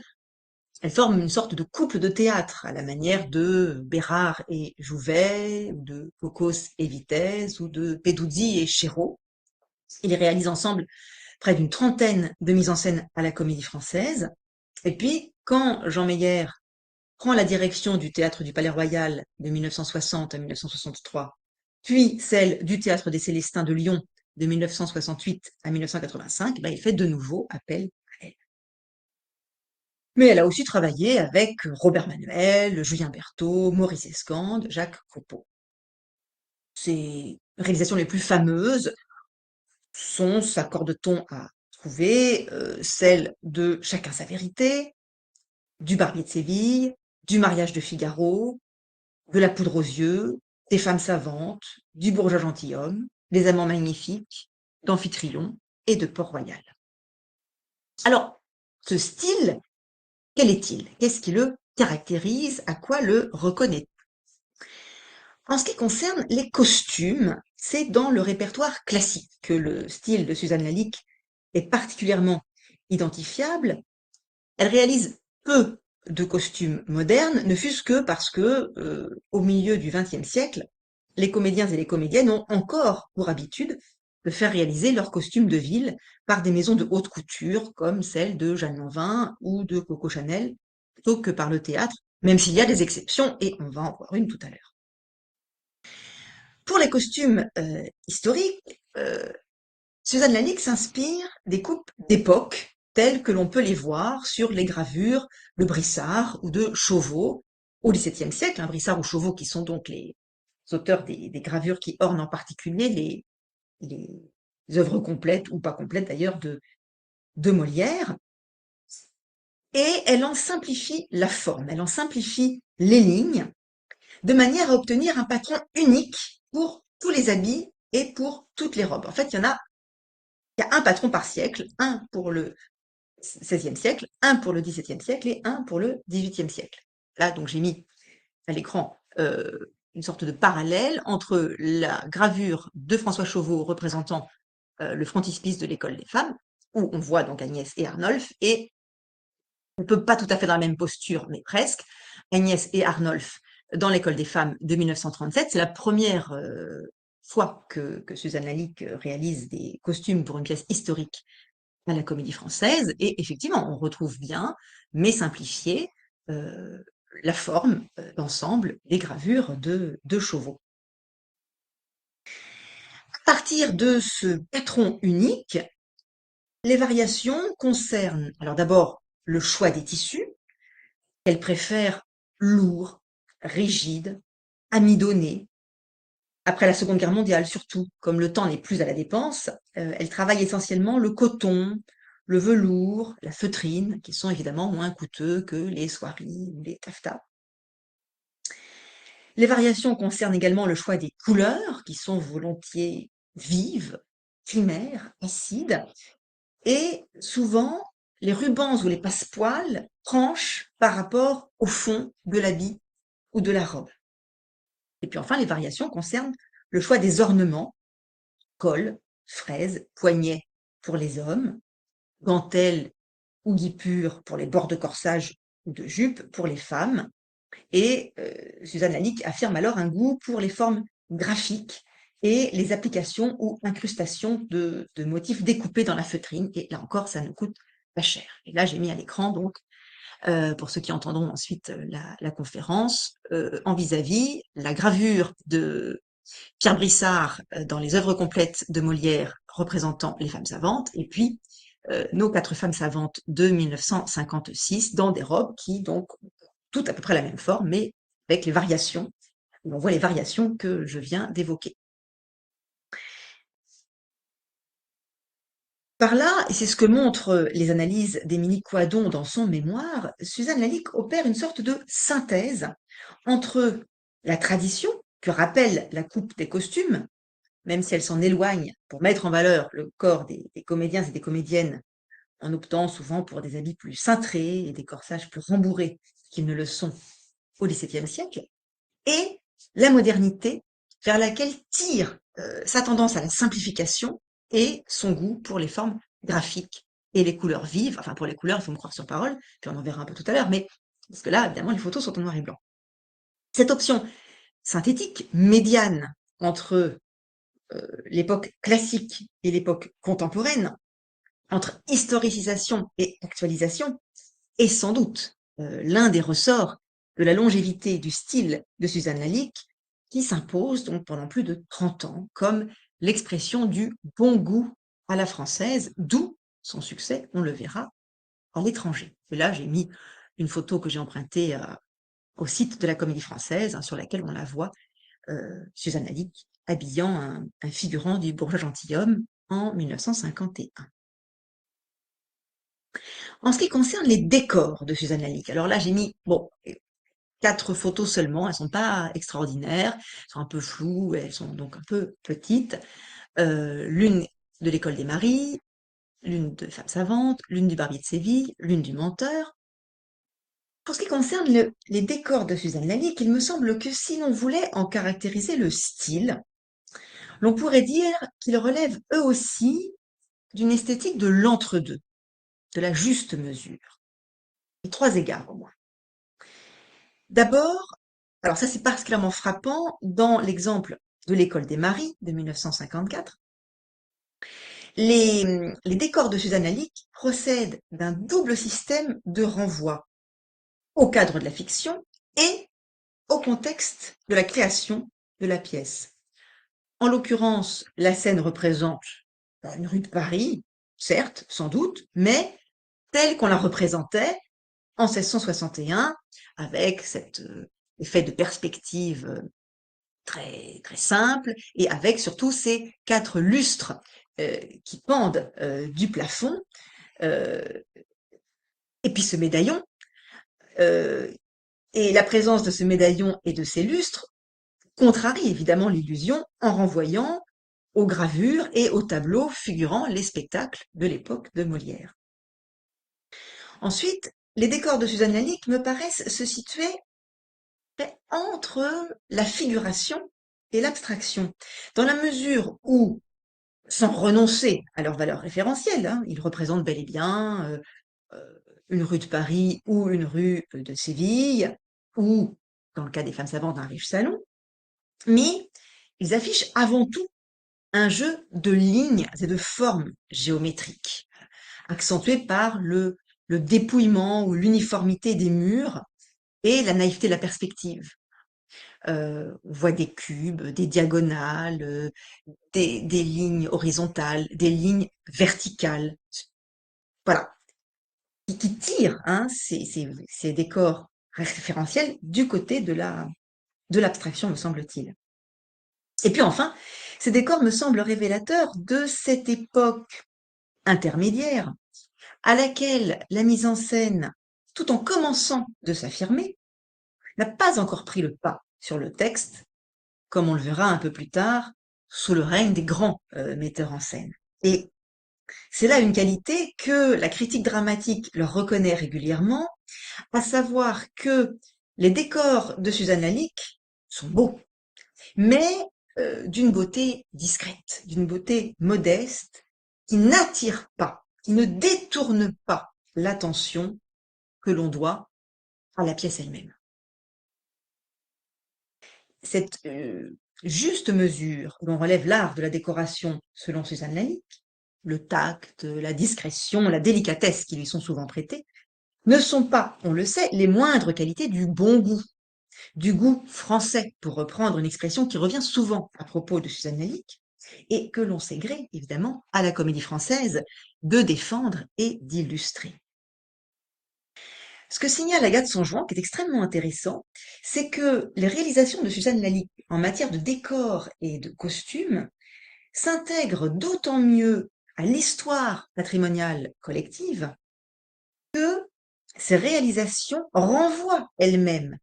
elle forme une sorte de couple de théâtre à la manière de Bérard et Jouvet, ou de Cocos et Vitesse, ou de Peduzzi et Chéreau. Ils réalisent ensemble près d'une trentaine de mises en scène à la Comédie Française. Et puis, quand Jean Meyer prend la direction du Théâtre du Palais-Royal de 1960 à 1963, puis celle du Théâtre des Célestins de Lyon de 1968 à 1985, il fait de nouveau appel à elle. Mais elle a aussi travaillé avec Robert Manuel, Julien Berthaud, Maurice Escande, Jacques Copeau. Ses réalisations les plus fameuses sont, s'accorde-t-on à trouver, celles de Chacun sa vérité, du Barbier de Séville, du Mariage de Figaro, de La poudre aux yeux, des Femmes savantes, du Bourgeois gentilhomme, des Amants magnifiques, d'Amphitryon et de Port-Royal. Alors, ce style, quel est-il? Qu'est-ce qui le caractérise? À quoi le reconnaît-on? En ce qui concerne les costumes, c'est dans le répertoire classique que le style de Suzanne Lalique est particulièrement identifiable. Elle réalise peu de costumes modernes, ne fût-ce que parce que, au milieu du XXe siècle, les comédiens et les comédiennes ont encore pour habitude de faire réaliser leurs costumes de ville par des maisons de haute couture comme celle de Jeanne Lanvin ou de Coco Chanel, plutôt que par le théâtre, même s'il y a des exceptions, et on va en voir une tout à l'heure. Pour les costumes historiques, Suzanne Lalique s'inspire des coupes d'époque telles que l'on peut les voir sur les gravures de Brissart ou de Chauveau au XVIIe siècle, hein, Brissart ou Chauveau qui sont donc les auteurs des gravures qui ornent en particulier les œuvres complètes ou pas complètes d'ailleurs de Molière. Et elle en simplifie la forme, elle en simplifie les lignes, de manière à obtenir un patron unique pour tous les habits et pour toutes les robes. En fait, il y a un patron par siècle, un pour le XVIe siècle, un pour le XVIIe siècle et un pour le XVIIIe siècle. Là, donc, j'ai mis à l'écran une sorte de parallèle entre la gravure de François Chauveau représentant le frontispice de l'école des femmes, où on voit donc Agnès et Arnolphe, et on peut pas tout à fait dans la même posture, mais presque. Agnès et Arnolphe dans l'école des femmes de 1937, c'est la première fois que Suzanne Lalique réalise des costumes pour une pièce historique à la Comédie Française, et effectivement, on retrouve bien, mais simplifié, la forme d'ensemble des gravures de Chauveau. À partir de ce patron unique, les variations concernent alors d'abord le choix des tissus, qu'elle préfère lourds, rigides, amidonnés. Après la Seconde Guerre mondiale surtout, comme le temps n'est plus à la dépense, elle travaille essentiellement le coton, le velours, la feutrine, qui sont évidemment moins coûteux que les soieries ou les taffetas. Les variations concernent également le choix des couleurs, qui sont volontiers vives, primaires, acides, et souvent les rubans ou les passepoils tranchent par rapport au fond de l'habit ou de la robe. Et puis enfin, les variations concernent le choix des ornements, col, fraise, poignets pour les hommes, dentelle ou guipure pour les bords de corsage ou de jupe pour les femmes. Et Suzanne Lalique affirme alors un goût pour les formes graphiques et les applications ou incrustations de motifs découpés dans la feutrine. Et là encore, ça ne coûte pas cher. Et là, j'ai mis à l'écran, donc, pour ceux qui entendront ensuite la conférence, en vis-à-vis, la gravure de Pierre Brissard dans les œuvres complètes de Molière représentant les femmes savantes, et puis nos 4 femmes savantes de 1956 dans des robes qui donc toutes à peu près la même forme, mais avec les variations, on voit les variations que je viens d'évoquer. Par là, et c'est ce que montrent les analyses d'Émilie Coadon dans son mémoire, Suzanne Lalique opère une sorte de synthèse entre la tradition que rappelle la coupe des costumes, même si elle s'en éloigne pour mettre en valeur le corps des comédiens et des comédiennes en optant souvent pour des habits plus cintrés et des corsages plus rembourrés qu'ils ne le sont au XVIIe siècle, et la modernité vers laquelle tire sa tendance à la simplification et son goût pour les formes graphiques et les couleurs vives. Enfin, pour les couleurs, il faut me croire sur parole, puis on en verra un peu tout à l'heure, mais parce que là, évidemment, les photos sont en noir et blanc. Cette option synthétique, médiane entre l'époque classique et l'époque contemporaine, entre historicisation et actualisation, est sans doute l'un des ressorts de la longévité du style de Suzanne Lalique, qui s'impose donc pendant plus de 30 ans comme l'expression du bon goût à la française, d'où son succès, on le verra, à l'étranger. Et là, j'ai mis une photo que j'ai empruntée au site de la Comédie Française, hein, sur laquelle on la voit, Suzanne Lalique habillant un figurant du Bourgeois gentilhomme en 1951. En ce qui concerne les décors de Suzanne Lalique, alors là, j'ai mis, bon, 4 photos seulement, elles sont pas extraordinaires, elles sont un peu floues, elles sont donc un peu petites. L'une de l'école des Maris, l'une de Femmes savantes, l'une du Barbier de Séville, l'une du Menteur. Pour ce qui concerne les décors de Suzanne Lalique, il me semble que si l'on voulait en caractériser le style, l'on pourrait dire qu'ils relèvent eux aussi d'une esthétique de l'entre-deux, de la juste mesure. À 3 égards au moins. D'abord, alors ça c'est particulièrement frappant dans l'exemple de l'école des Maris de 1954. Les décors de Suzanne Lalique procèdent d'un double système de renvoi. au cadre de la fiction et au contexte de la création de la pièce. En l'occurrence, la scène représente une rue de Paris, certes, sans doute, mais telle qu'on la représentait en 1661, avec cet effet de perspective très, très simple, et avec surtout ces 4 lustres qui pendent du plafond, euh, et puis ce médaillon, euh, et la présence de ce médaillon et de ces lustres contrarie évidemment l'illusion en renvoyant aux gravures et aux tableaux figurant les spectacles de l'époque de Molière. Ensuite, les décors de Suzanne Lalique me paraissent se situer entre la figuration et l'abstraction, dans la mesure où, sans renoncer à leur valeur référentielle, hein, ils représentent bel et bien une rue de Paris ou une rue de Séville, ou, dans le cas des femmes savantes, un riche salon, mais ils affichent avant tout un jeu de lignes et de formes géométriques, accentué par le dépouillement ou l'uniformité des murs et la naïveté de la perspective. On voit des cubes, des diagonales, des lignes horizontales, des lignes verticales. Voilà, qui tirent hein, ces décors référentiels du côté de l'abstraction, me semble-t-il. Et puis enfin, ces décors me semblent révélateurs de cette époque intermédiaire à laquelle la mise en scène, tout en commençant de s'affirmer, n'a pas encore pris le pas sur le texte, comme on le verra un peu plus tard, sous le règne des grands metteurs en scène. Et c'est là une qualité que la critique dramatique leur reconnaît régulièrement, à savoir que les décors de Suzanne Lalique sont beaux, mais d'une beauté discrète, d'une beauté modeste, qui n'attire pas, qui ne détourne pas l'attention que l'on doit à la pièce elle-même. Cette juste mesure dont relève l'art de la décoration selon Suzanne Lalique, le tact, la discrétion, la délicatesse qui lui sont souvent prêtées, ne sont pas, on le sait, les moindres qualités du goût français, pour reprendre une expression qui revient souvent à propos de Suzanne Lalique, et que l'on sait gré, évidemment, à la Comédie Française de défendre et d'illustrer. Ce que signale Agathe Sanjuan, qui est extrêmement intéressant, c'est que les réalisations de Suzanne Lalique en matière de décor et de costumes s'intègrent d'autant mieux à l'histoire patrimoniale collective que ces réalisations renvoient elles-mêmes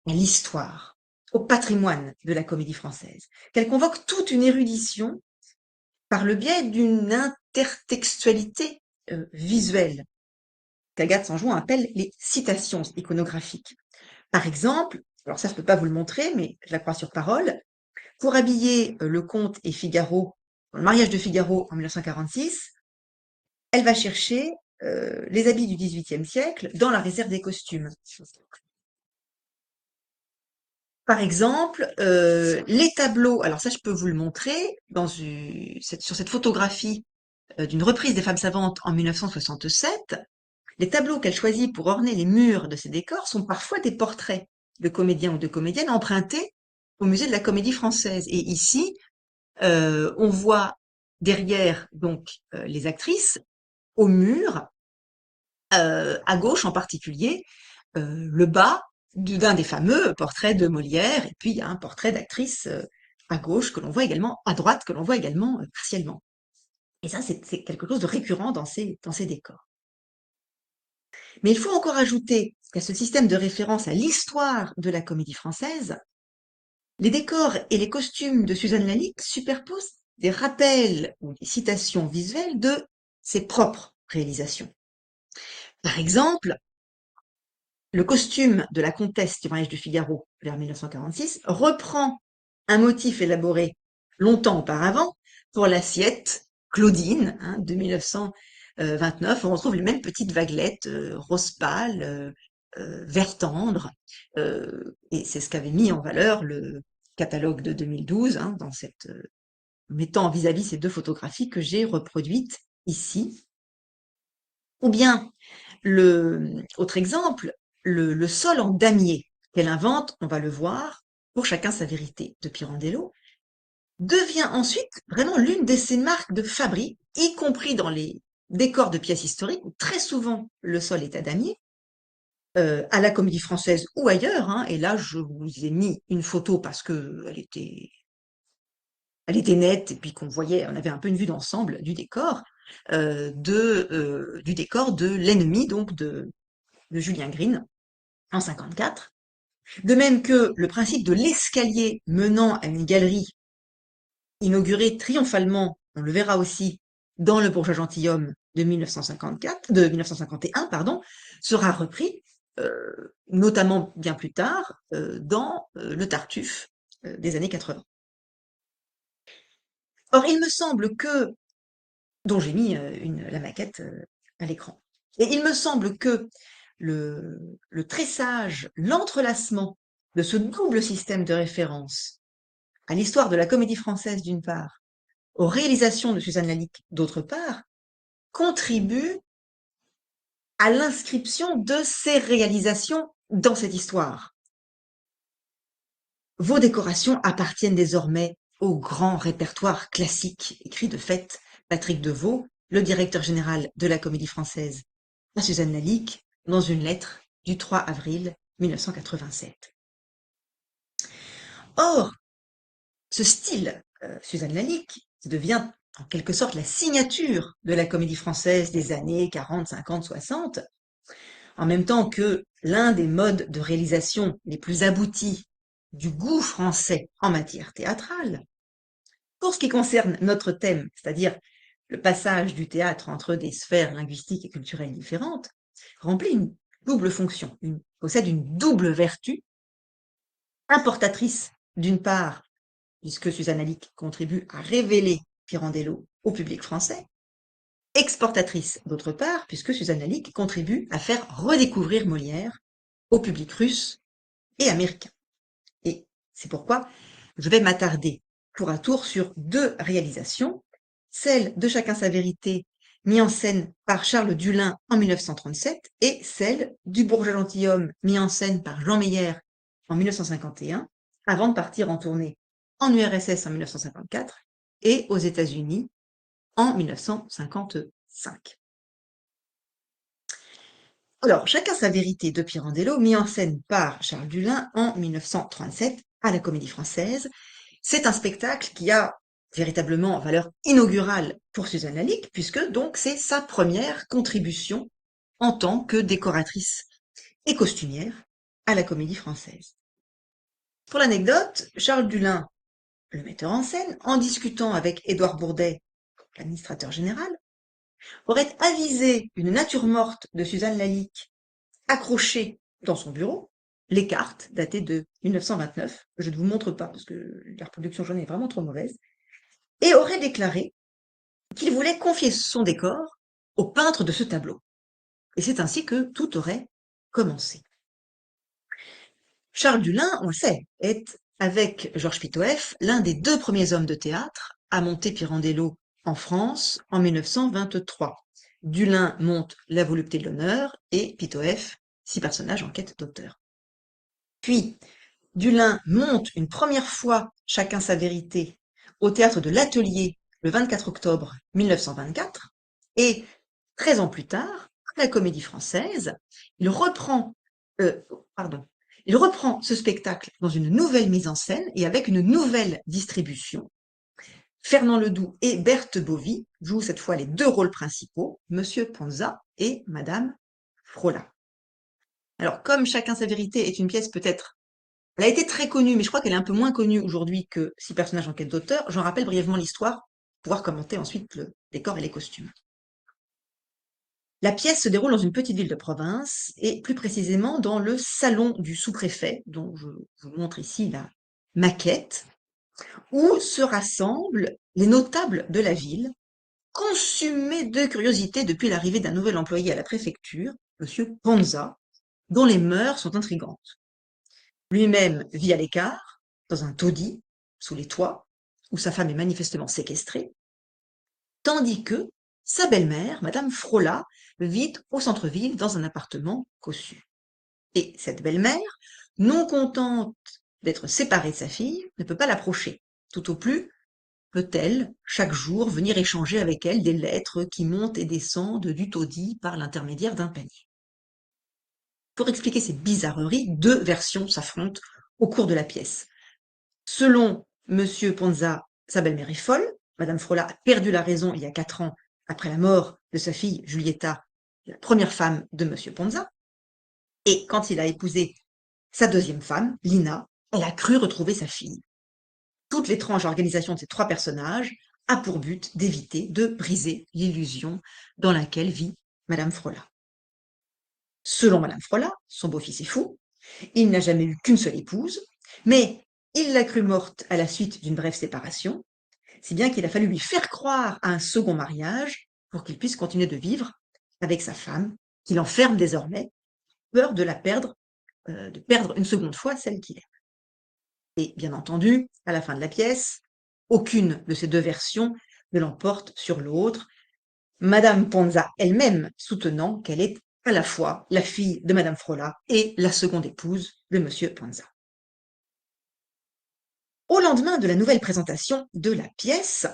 à l'histoire, au patrimoine de la Comédie Française, qu'elles convoquent toute une érudition par le biais d'une intertextualité visuelle, qu'Agathe Sanjuan appelle les citations iconographiques. Par exemple, alors ça je peux pas vous le montrer, mais je la crois sur parole, pour habiller le comte et Figaro, dans le mariage de Figaro en 1946, elle va chercher les habits du XVIIIe siècle dans la réserve des costumes. Par exemple, les tableaux, alors ça je peux vous le montrer, sur cette photographie d'une reprise des Femmes savantes en 1967, les tableaux qu'elle choisit pour orner les murs de ces décors sont parfois des portraits de comédiens ou de comédiennes empruntés au musée de la Comédie Française. Et ici, on voit derrière donc les actrices au mur, à gauche en particulier, le bas d'un des fameux portraits de Molière, et puis il y a un portrait d'actrice à gauche que l'on voit également, à droite que l'on voit également partiellement. Et ça, c'est quelque chose de récurrent dans ces décors. Mais il faut encore ajouter qu'à ce système de référence à l'histoire de la Comédie Française, les décors et les costumes de Suzanne Lalique superposent des rappels ou des citations visuelles de ses propres réalisations. Par exemple, le costume de la comtesse du mariage de Figaro vers 1946 reprend un motif élaboré longtemps auparavant pour l'assiette Claudine de 1929. On retrouve les mêmes petites vaguelettes rose pâle, vert tendre, et c'est ce qu'avait mis en valeur le catalogue de 2012 mettant vis-à-vis ces deux photographies que j'ai reproduites ici. Ou bien, autre exemple, le sol en damier qu'elle invente, on va le voir, pour chacun sa vérité de Pirandello, devient ensuite vraiment l'une de ses marques de fabrique, y compris dans les décors de pièces historiques, où très souvent le sol est à damier, à la Comédie Française ou ailleurs, hein. Et là, je vous ai mis une photo parce que elle était nette et puis qu'on voyait, on avait un peu une vue d'ensemble du décor, du décor de L'Ennemi, donc de Julien Green, en 54. De même que le principe de l'escalier menant à une galerie inaugurée triomphalement, on le verra aussi dans Le Bourgeois gentilhomme de 1951, pardon, sera repris, notamment bien plus tard, dans Le Tartuffe des années 80. Or, il me semble que, dont j'ai mis la maquette à l'écran, et il me semble que le tressage, l'entrelacement de ce double système de référence à l'histoire de la Comédie Française d'une part, aux réalisations de Suzanne Lalique d'autre part, contribue à l'inscription de ces réalisations dans cette histoire. Vos décorations appartiennent désormais au grand répertoire classique, écrit de fait Patrick Deveau, le directeur général de la Comédie Française, à Suzanne Lalique, dans une lettre du 3 avril 1987. Or, ce style, Suzanne Lalique, qui devient en quelque sorte la signature de la Comédie Française des années 40, 50, 60, en même temps que l'un des modes de réalisation les plus aboutis du goût français en matière théâtrale. Pour ce qui concerne notre thème, c'est-à-dire le passage du théâtre entre des sphères linguistiques et culturelles différentes, remplit une double fonction, possède une double vertu, importatrice d'une part, puisque Suzanne Lalique contribue à révéler Pirandello au public français, exportatrice d'autre part, puisque Suzanne Lalique contribue à faire redécouvrir Molière au public russe et américain. Et c'est pourquoi je vais m'attarder tour à tour sur deux réalisations, celle de Chacun sa vérité, mise en scène par Charles Dulin en 1937, et celle du Bourgeois gentilhomme, mis en scène par Jean Meyer en 1951, avant de partir en tournée en URSS en 1954 et aux États-Unis en 1955. Alors, Chacun sa vérité de Pirandello, mis en scène par Charles Dulin en 1937 à la Comédie Française. C'est un spectacle qui a véritablement valeur inaugurale pour Suzanne Lalique, puisque donc c'est sa première contribution en tant que décoratrice et costumière à la Comédie Française. Pour l'anecdote, Charles Dulin, le metteur en scène, en discutant avec Édouard Bourdet, l'administrateur général, aurait avisé une nature morte de Suzanne Lalique accrochée dans son bureau, les cartes datées de 1929, je ne vous montre pas parce que la reproduction jaune est vraiment trop mauvaise, et aurait déclaré qu'il voulait confier son décor au peintre de ce tableau. Et c'est ainsi que tout aurait commencé. Charles Dulin, on le sait, est, avec Georges Pitoëff, l'un des deux premiers hommes de théâtre à monter Pirandello en France en 1923. Dulin monte La volupté de l'honneur et Pitoëff, 6 personnages en quête d'auteur. Puis, Dulin monte une première fois Chacun sa vérité au théâtre de l'Atelier le 24 octobre 1924 et 13 ans plus tard, à la Comédie Française, il reprend, il reprend ce spectacle dans une nouvelle mise en scène et avec une nouvelle distribution. Fernand Ledoux et Berthe Bovy jouent cette fois les deux rôles principaux, Monsieur Panza et Madame Frola. Alors, comme Chacun sa vérité est une pièce peut-être, elle a été très connue, mais je crois qu'elle est un peu moins connue aujourd'hui que 6 personnages en quête d'auteur, j'en rappelle brièvement l'histoire, pour pouvoir commenter ensuite le décor et les costumes. La pièce se déroule dans une petite ville de province, et plus précisément dans le salon du sous-préfet, dont je vous montre ici la maquette, où se rassemblent les notables de la ville, consumés de curiosité depuis l'arrivée d'un nouvel employé à la préfecture, Monsieur Panza, dont les mœurs sont intrigantes. Lui-même vit à l'écart, dans un taudis, sous les toits, où sa femme est manifestement séquestrée, tandis que sa belle-mère, Madame Frola, vit au centre-ville dans un appartement cossu. Et cette belle-mère, non contente d'être séparée de sa fille, ne peut pas l'approcher. Tout au plus peut-elle, chaque jour, venir échanger avec elle des lettres qui montent et descendent du taudis par l'intermédiaire d'un panier. Pour expliquer ces bizarreries, deux versions s'affrontent au cours de la pièce. Selon Monsieur Ponza, sa belle-mère est folle. Madame Frola a perdu la raison il y a 4 ans après la mort de sa fille Giulietta, la première femme de Monsieur Ponza. Et quand il a épousé sa deuxième femme, Lina, elle a cru retrouver sa fille. Toute l'étrange organisation de ces trois personnages a pour but d'éviter de briser l'illusion dans laquelle vit Madame Frola. Selon Madame Frola, son beau-fils est fou, il n'a jamais eu qu'une seule épouse, mais il l'a crue morte à la suite d'une brève séparation, si bien qu'il a fallu lui faire croire à un second mariage pour qu'il puisse continuer de vivre avec sa femme, qu'il enferme désormais, peur de la perdre, de perdre une seconde fois celle qu'il aime. Et bien entendu, à la fin de la pièce, aucune de ces deux versions ne l'emporte sur l'autre, Madame Ponza elle-même soutenant qu'elle est à la fois la fille de Madame Frola et la seconde épouse de Monsieur Ponza. Au lendemain de la nouvelle présentation de la pièce,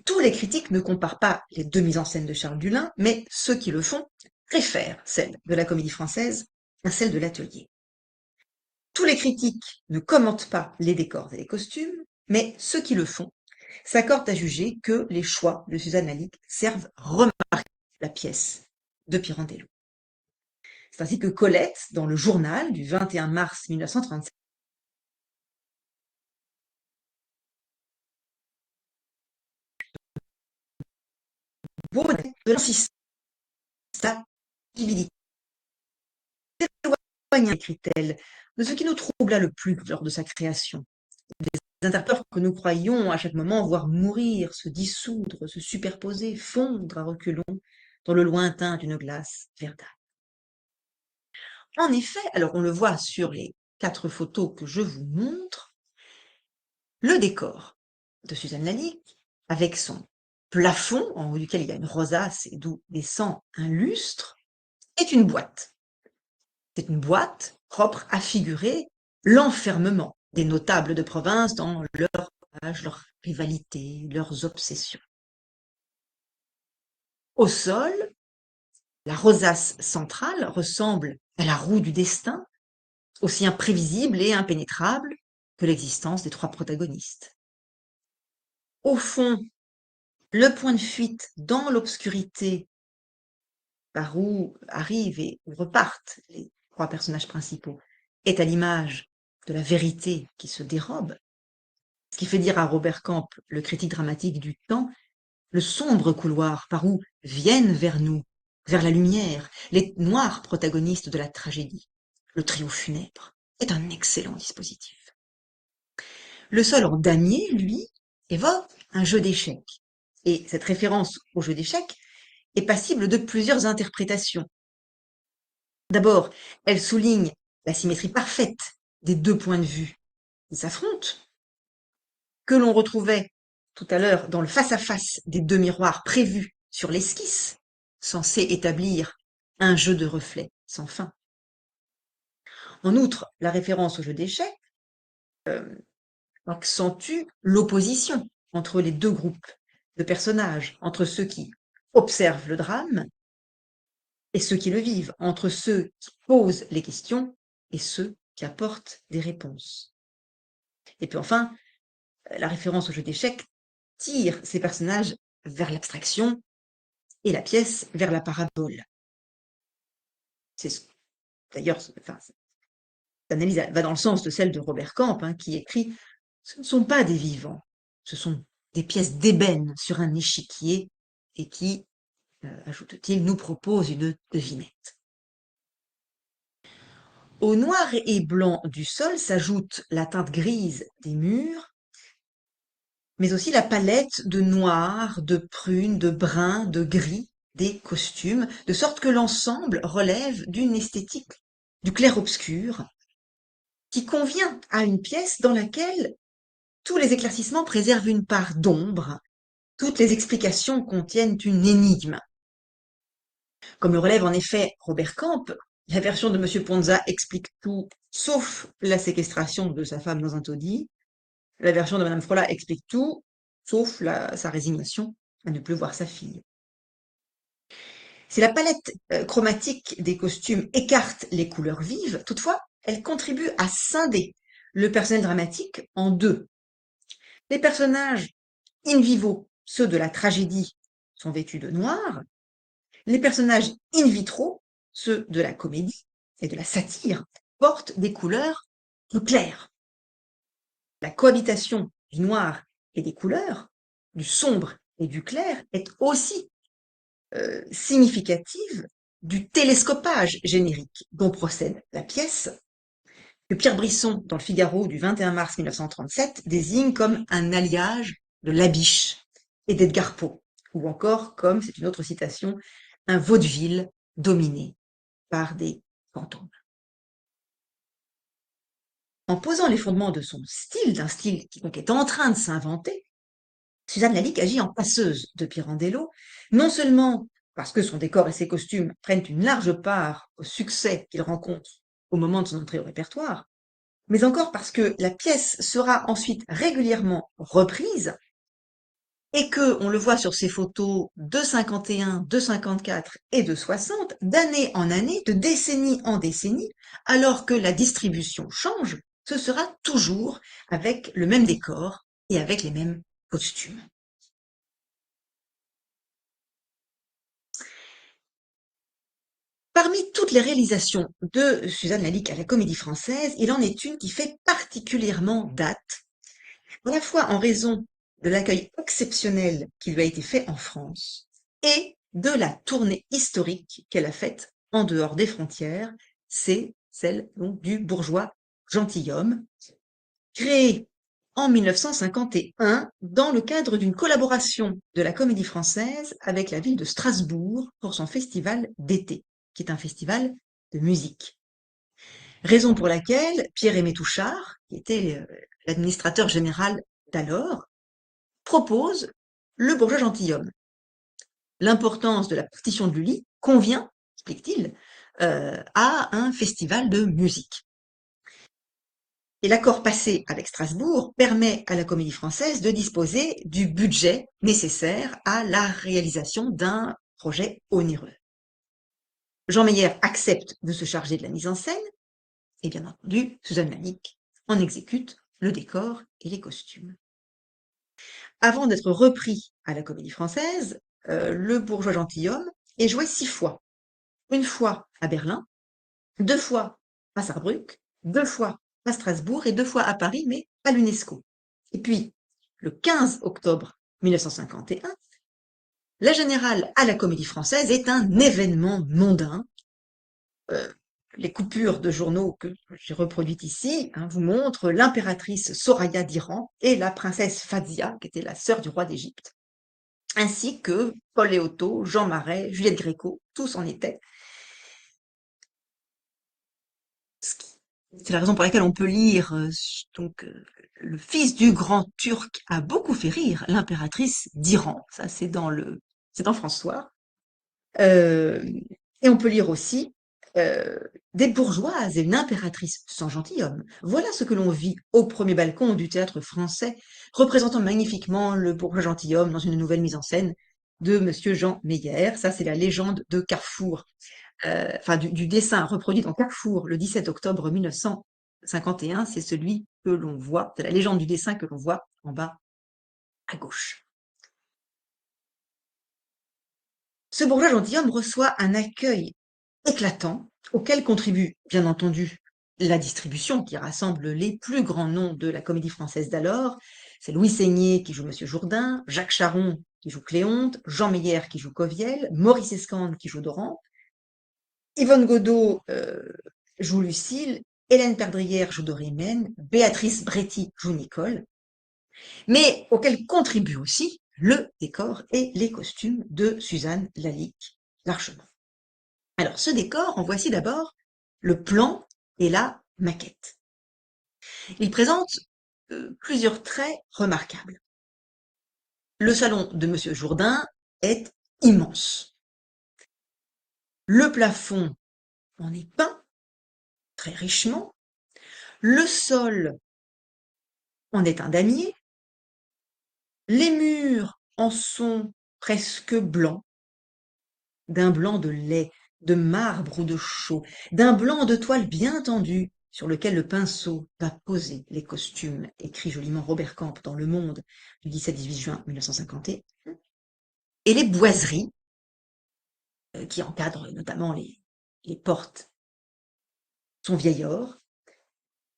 tous les critiques ne comparent pas les deux mises en scène de Charles Dulin, mais ceux qui le font préfèrent celle de la Comédie Française à celle de l'Atelier. Tous les critiques ne commentent pas les décors et les costumes, mais ceux qui le font s'accordent à juger que les choix de Suzanne Lalique servent remarquablement la pièce de Pirandello. C'est ainsi que Colette, dans le journal du 21 mars 1937, de l'insistance, écrit-elle, de ce qui nous troubla le plus lors de sa création. Des interprètes que nous croyions à chaque moment voir mourir, se dissoudre, se superposer, fondre à reculons dans le lointain d'une glace verdâtre. En effet, alors on le voit sur les 4 photos que je vous montre, le décor de Suzanne Lalique, avec son plafond en haut duquel il y a une rosace et d'où descend un lustre, est une boîte. C'est une boîte propre à figurer l'enfermement des notables de province dans leur rage, leur rivalité, leurs obsessions. Au sol, la rosace centrale ressemble à la roue du destin, aussi imprévisible et impénétrable que l'existence des 3 protagonistes. Au fond, le point de fuite dans l'obscurité par où arrivent et où repartent les 3 personnages principaux est à l'image de la vérité qui se dérobe, ce qui fait dire à Robert Camp, le critique dramatique du temps, le sombre couloir par où viennent vers nous, vers la lumière, les noirs protagonistes de la tragédie. Le trio funèbre est un excellent dispositif. Le sol en damier, lui, évoque un jeu d'échecs. Et cette référence au jeu d'échecs est passible de plusieurs interprétations. D'abord, elle souligne la symétrie parfaite des 2 points de vue qui s'affrontent, que l'on retrouvait tout à l'heure dans le face-à-face des 2 miroirs prévus sur l'esquisse, censé établir un jeu de reflets sans fin. En outre, la référence au jeu d'échecs accentue l'opposition entre les 2 groupes de personnages, entre ceux qui observent le drame et ceux qui le vivent, entre ceux qui posent les questions et ceux qui apportent des réponses. Et puis enfin, la référence au jeu d'échecs tire ces personnages vers l'abstraction et la pièce vers la parabole. D'ailleurs, enfin, cette analyse va dans le sens de celle de Robert Camp, hein, qui écrit « Ce ne sont pas des vivants, ce sont des pièces d'ébène sur un échiquier et qui, ajoute-t-il, nous propose une devinette. » Au noir et blanc du sol s'ajoute la teinte grise des murs, mais aussi la palette de noir, de prune, de brun, de gris des costumes, de sorte que l'ensemble relève d'une esthétique du clair-obscur qui convient à une pièce dans laquelle tous les éclaircissements préservent une part d'ombre, toutes les explications contiennent une énigme. Comme le relève en effet Robert Camp, La version de Monsieur Ponza explique tout, sauf la séquestration de sa femme dans un taudis. La version de Madame Frola explique tout, sauf sa résignation à ne plus voir sa fille. Si la palette chromatique des costumes écarte les couleurs vives, toutefois, elle contribue à scinder le personnel dramatique en deux. Les personnages in vivo, ceux de la tragédie, sont vêtus de noir. Les personnages in vitro, ceux de la comédie et de la satire, portent des couleurs plus claires. La cohabitation du noir et des couleurs, du sombre et du clair, est aussi significative du télescopage générique dont procède la pièce, que Pierre Brisson, dans le Figaro du 21 mars 1937, désigne comme un alliage de Labiche et d'Edgar Poe, ou encore comme, c'est une autre citation, un vaudeville dominé par des fantômes. En posant les fondements de son style, d'un style qui donc est en train de s'inventer, Suzanne Lalique agit en passeuse de Pirandello, non seulement parce que son décor et ses costumes prennent une large part au succès qu'il rencontre au moment de son entrée au répertoire, mais encore parce que la pièce sera ensuite régulièrement reprise et que, on le voit sur ces photos de 51, de 54 et de 60, d'année en année, de décennie en décennie, alors que la distribution change, ce sera toujours avec le même décor et avec les mêmes costumes. Parmi toutes les réalisations de Suzanne Lalique à la Comédie Française, il en est une qui fait particulièrement date, à la fois en raison de l'accueil exceptionnel qui lui a été fait en France et de la tournée historique qu'elle a faite en dehors des frontières, c'est celle donc du Bourgeois gentilhomme, créé en 1951 dans le cadre d'une collaboration de la Comédie Française avec la ville de Strasbourg pour son festival d'été, qui est un festival de musique. Raison pour laquelle Pierre-Aimé Touchard, qui était l'administrateur général d'alors, propose le Bourgeois gentilhomme. L'importance de la partition de Lully convient, explique-t-il, à un festival de musique. Et l'accord passé avec Strasbourg permet à la Comédie Française de disposer du budget nécessaire à la réalisation d'un projet onéreux. Jean Meyer accepte de se charger de la mise en scène, et bien entendu, Suzanne Lalique en exécute le décor et les costumes. Avant d'être repris à la Comédie Française, le Bourgeois gentilhomme est joué 6 fois. Une fois à Berlin, 2 fois à Sarrebruck, 2 fois à Strasbourg et 2 fois à Paris, mais à l'UNESCO. Et puis, le 15 octobre 1951, la Générale à la Comédie Française est un événement mondain. Les coupures de journaux que j'ai reproduites ici vous montrent l'impératrice Soraya d'Iran et la princesse Fadzia, qui était la sœur du roi d'Égypte, ainsi que Paul Léoto, Jean Marais, Juliette Gréco, tous en étaient. C'est la raison pour laquelle on peut lire le fils du grand Turc a beaucoup fait rire l'impératrice d'Iran. Ça, c'est dans François. Et on peut lire aussi des bourgeoises et une impératrice sans gentilhomme. Voilà ce que l'on vit au premier balcon du théâtre français, représentant magnifiquement le bourgeois gentilhomme dans une nouvelle mise en scène de Monsieur Jean Meyer. Ça, c'est la légende de Carrefour, du dessin reproduit dans Carrefour le 17 octobre 1951. C'est celui que l'on voit, c'est la légende du dessin que l'on voit en bas à gauche. Ce bourgeois gentilhomme reçoit un accueil éclatant, auquel contribue bien entendu la distribution qui rassemble les plus grands noms de la comédie française d'alors. C'est Louis Seigné qui joue Monsieur Jourdain, Jacques Charon qui joue Cléonte, Jean Meyer qui joue Coviel, Maurice Escande qui joue Doran, Yvonne Godeau joue Lucille, Hélène Perdrière joue Dorimène, Béatrice Bréty joue Nicole, mais auquel contribue aussi le décor et les costumes de Suzanne Lalique largement. Alors, ce décor, en voici d'abord le plan et la maquette. Il présente plusieurs traits remarquables. Le salon de Monsieur Jourdain est immense. Le plafond en est peint très richement. Le sol en est un damier. Les murs en sont presque blancs, d'un blanc de lait, de marbre ou de chaux, d'un blanc de toile bien tendu, sur lequel le pinceau va poser les costumes, écrit joliment Robert Camp dans Le Monde du 17-18 juin 1951. Et les boiseries, qui encadrent notamment les portes, sont vieil or.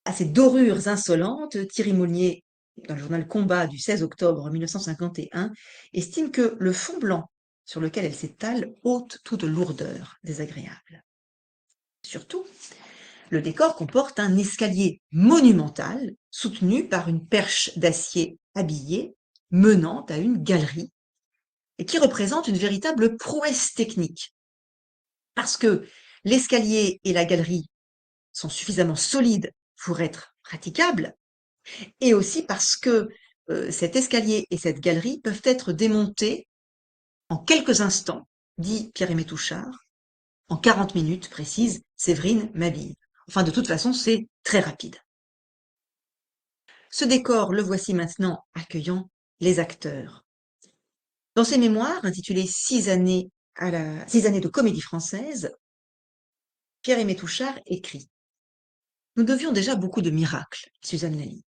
À ces dorures insolentes, Thierry Monnier, dans le journal Combat du 16 octobre 1951, estime que le fond blanc sur lequel elle s'étale ôte toute lourdeur désagréable. Surtout, le décor comporte un escalier monumental soutenu par une perche d'acier habillée menant à une galerie et qui représente une véritable prouesse technique. Parce que l'escalier et la galerie sont suffisamment solides pour être praticables, et aussi parce que cet escalier et cette galerie peuvent être démontés en quelques instants, dit Pierre-Aimé Touchard, en 40 minutes, précise Séverine Mabille. Enfin, de toute façon, c'est très rapide. Ce décor, le voici maintenant accueillant les acteurs. Dans ses mémoires, intitulées 6 années de comédie française, Pierre-Aimé Touchard écrit: Nous devions déjà beaucoup de miracles à Suzanne Lally.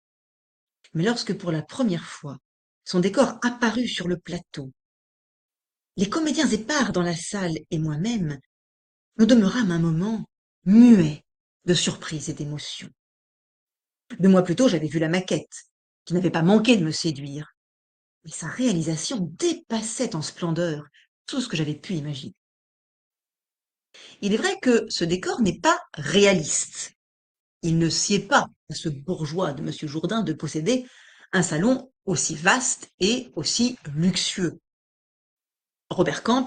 Mais lorsque pour la première fois, son décor apparut sur le plateau, les comédiens épars dans la salle et moi-même, nous demeurâmes un moment muets de surprise et d'émotion. 2 mois plus tôt, j'avais vu la maquette, qui n'avait pas manqué de me séduire, mais sa réalisation dépassait en splendeur tout ce que j'avais pu imaginer. Il est vrai que ce décor n'est pas réaliste. Il ne sied pas à ce bourgeois de M. Jourdain de posséder un salon aussi vaste et aussi luxueux. Robert Camp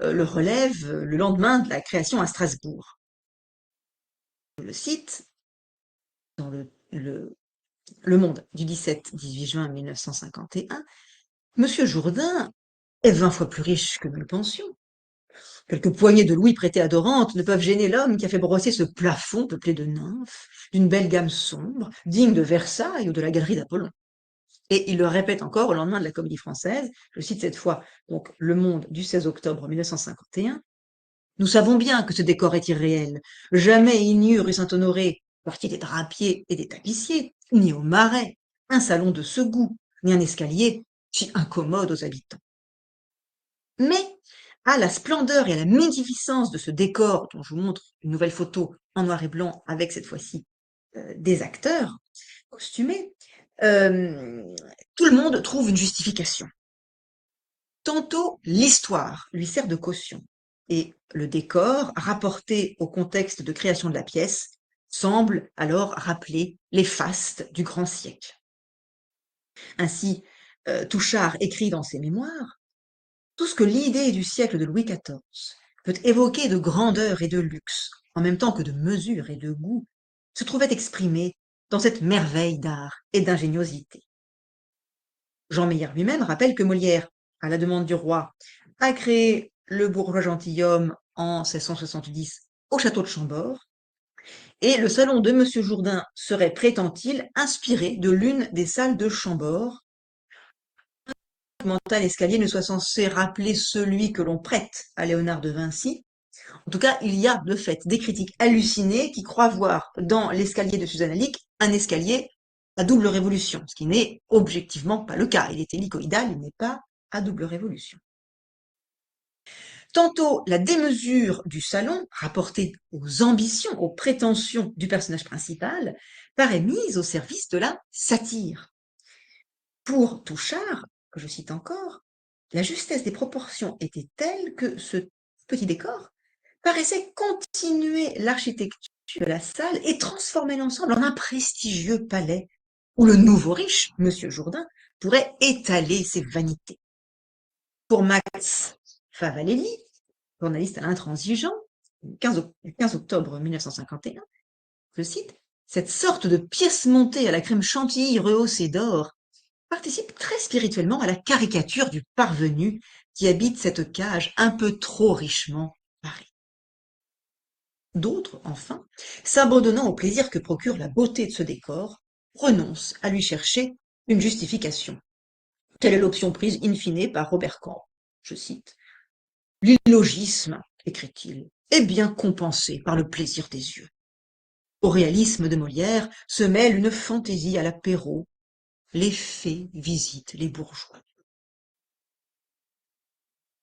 le relève le lendemain de la création à Strasbourg. Je le cite dans le Monde du 17-18 juin 1951. Monsieur Jourdain est 20 fois plus riche que nous le pensions. Quelques poignées de louis prêtés à Dorante ne peuvent gêner l'homme qui a fait brosser ce plafond peuplé de nymphes, d'une belle gamme sombre, digne de Versailles ou de la galerie d'Apollon. Et il le répète encore au lendemain de la Comédie Française, je cite cette fois donc Le Monde du 16 octobre 1951. Nous savons bien que ce décor est irréel. Jamais il n'y eut rue Saint-Honoré, quartier des drapiers et des tapissiers, ni au Marais, un salon de ce goût, ni un escalier si incommode aux habitants. Mais à la splendeur et à la magnificence de ce décor, dont je vous montre une nouvelle photo en noir et blanc avec cette fois-ci des acteurs costumés, tout le monde trouve une justification. Tantôt, l'histoire lui sert de caution, et le décor, rapporté au contexte de création de la pièce, semble alors rappeler les fastes du grand siècle. Ainsi, Touchard écrit dans ses mémoires: Tout ce que l'idée du siècle de Louis XIV peut évoquer de grandeur et de luxe, en même temps que de mesure et de goût, se trouvait exprimé dans cette merveille d'art et d'ingéniosité. Jean Meyer lui-même rappelle que Molière, à la demande du roi, a créé le bourgeois gentilhomme en 1670 au château de Chambord, et le salon de Monsieur Jourdain serait, prétend-il, inspiré de l'une des salles de Chambord. Mental escalier ne soit censé rappeler celui que l'on prête à Léonard de Vinci. En tout cas, il y a de fait des critiques hallucinées qui croient voir dans l'escalier de Suzanne Alix un escalier à double révolution, ce qui n'est objectivement pas le cas. Il est hélicoïdal, il n'est pas à double révolution. Tantôt, la démesure du salon, rapportée aux ambitions, aux prétentions du personnage principal, paraît mise au service de la satire. Pour Touchard, que je cite encore, la justesse des proportions était telle que ce petit décor paraissait continuer l'architecture de la salle et transformer l'ensemble en un prestigieux palais où le nouveau riche, Monsieur Jourdain, pourrait étaler ses vanités. Pour Max Favalelli, journaliste à l'Intransigeant, le 15 octobre 1951, je cite, cette sorte de pièce montée à la crème chantilly rehaussée d'or participe très spirituellement à la caricature du parvenu qui habite cette cage un peu trop richement parée. D'autres, enfin, s'abandonnant au plaisir que procure la beauté de ce décor, renoncent à lui chercher une justification. Telle est l'option prise in fine par Robert Camp. Je cite: l'illogisme, écrit-il, est bien compensé par le plaisir des yeux. Au réalisme de Molière se mêle une fantaisie à la Perrault. Les fées visitent les bourgeois.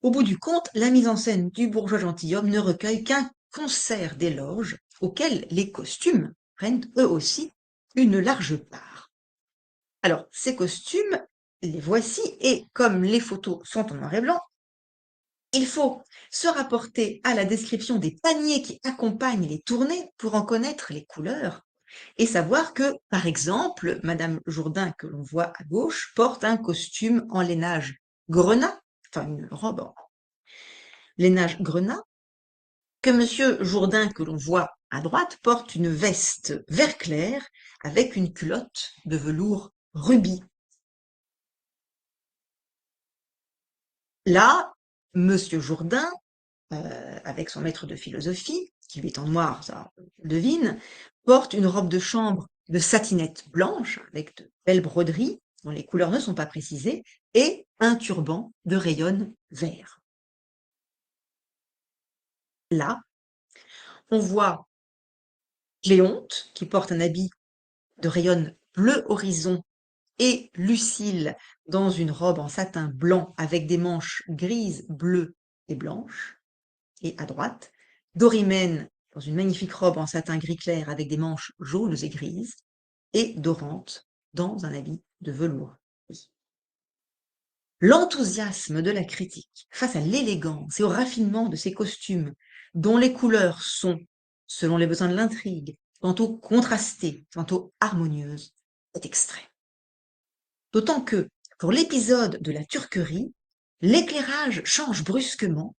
Au bout du compte, la mise en scène du bourgeois gentilhomme ne recueille qu'un concert d'éloges auxquels les costumes prennent eux aussi une large part. Alors, ces costumes, les voici, et comme les photos sont en noir et blanc, il faut se rapporter à la description des paniers qui accompagnent les tournées pour en connaître les couleurs et savoir que, par exemple, Madame Jourdain, que l'on voit à gauche, porte un costume en lainage grenat, enfin une robe en lainage grenat, que Monsieur Jourdain, que l'on voit à droite, porte une veste vert clair avec une culotte de velours rubis. Là, Monsieur Jourdain, avec son maître de philosophie, qui lui est en noir, ça on le devine, porte une robe de chambre de satinette blanche avec de belles broderies dont les couleurs ne sont pas précisées et un turban de rayonne vert. Là, on voit Cléonte qui porte un habit de rayonne bleu horizon et Lucille dans une robe en satin blanc avec des manches grises, bleues et blanches. Et à droite, Dorimène dans une magnifique robe en satin gris clair avec des manches jaunes et grises, et Dorante dans un habit de velours gris. L'enthousiasme de la critique face à l'élégance et au raffinement de ces costumes, dont les couleurs sont, selon les besoins de l'intrigue, tantôt contrastées, tantôt harmonieuses, est extrême. D'autant que, pour l'épisode de la Turquerie, l'éclairage change brusquement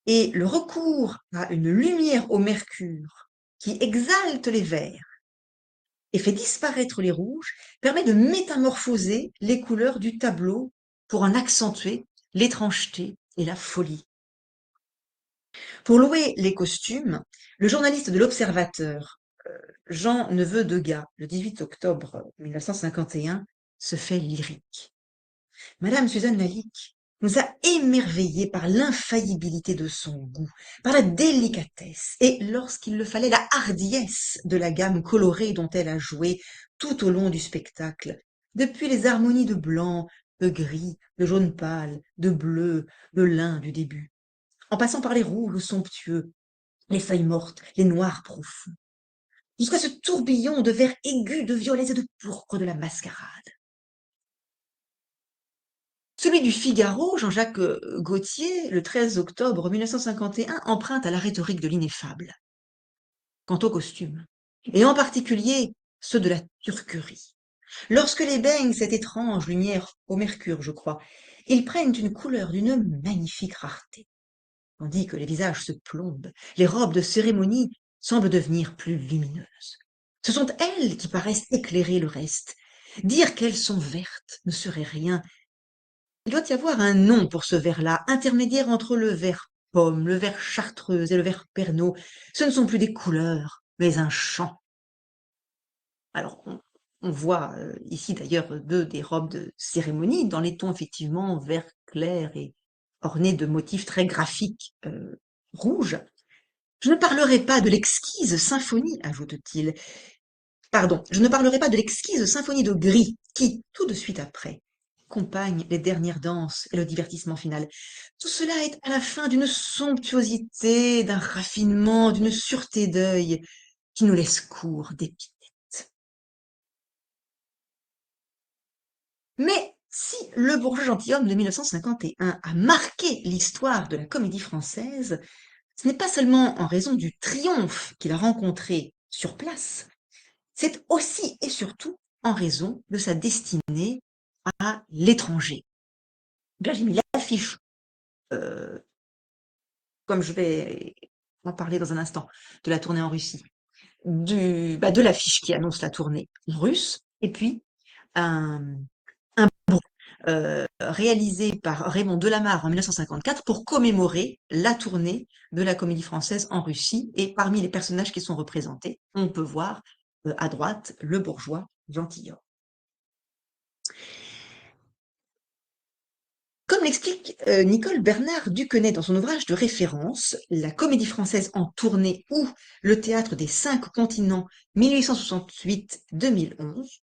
et le recours à une lumière au mercure qui exalte les verts et fait disparaître les rouges permet de métamorphoser les couleurs du tableau pour en accentuer l'étrangeté et la folie. Pour louer les costumes, le journaliste de l'Observateur, Jean Neveu Degas, le 18 octobre 1951, se fait lyrique. Madame Suzanne Lalique nous a émerveillés par l'infaillibilité de son goût, par la délicatesse et, lorsqu'il le fallait, la hardiesse de la gamme colorée dont elle a joué tout au long du spectacle, depuis les harmonies de blanc, de gris, de jaune pâle, de bleu, de lin du début, en passant par les rouges somptueux, les feuilles mortes, les noirs profonds, jusqu'à ce tourbillon de verts aigus, de violets et de pourpre de la mascarade. Celui du Figaro, Jean-Jacques Gaultier, le 13 octobre 1951, emprunte à la rhétorique de l'ineffable. Quant aux costumes, et en particulier ceux de la Turquerie, lorsque les baigne cette étrange lumière au mercure, je crois, ils prennent une couleur d'une magnifique rareté, tandis que les visages se plombent, les robes de cérémonie semblent devenir plus lumineuses. Ce sont elles qui paraissent éclairer le reste. Dire qu'elles sont vertes ne serait rien. Il doit y avoir un nom pour ce vert-là, intermédiaire entre le vert pomme, le vert chartreuse et le vert pernod. Ce ne sont plus des couleurs, mais un chant. Alors, on voit ici d'ailleurs des robes de cérémonie dans les tons effectivement vert clair et ornés de motifs très graphiques rouges. Je ne parlerai pas de l'exquise symphonie, ajoute-t-il. Pardon, je ne parlerai pas de l'exquise symphonie de gris qui, tout de suite après, accompagne les dernières danses et le divertissement final. Tout cela est à la fin d'une somptuosité, d'un raffinement, d'une sûreté d'œil qui nous laisse court d'épithètes. Mais si Le bourgeois gentilhomme de 1951 a marqué l'histoire de la comédie française, ce n'est pas seulement en raison du triomphe qu'il a rencontré sur place, c'est aussi et surtout en raison de sa destinée à l'étranger. Bien, j'ai mis l'affiche, comme je vais en parler dans un instant, de la tournée en Russie, de l'affiche qui annonce la tournée russe, et puis un réalisé par Raymond Delamarre en 1954 pour commémorer la tournée de la Comédie Française en Russie. Et parmi les personnages qui sont représentés, on peut voir à droite le bourgeois gentilhomme. Comme l'explique Nicole Bernard Duquenet dans son ouvrage de référence, La Comédie Française en tournée ou Le théâtre des 5 continents 1868-2011,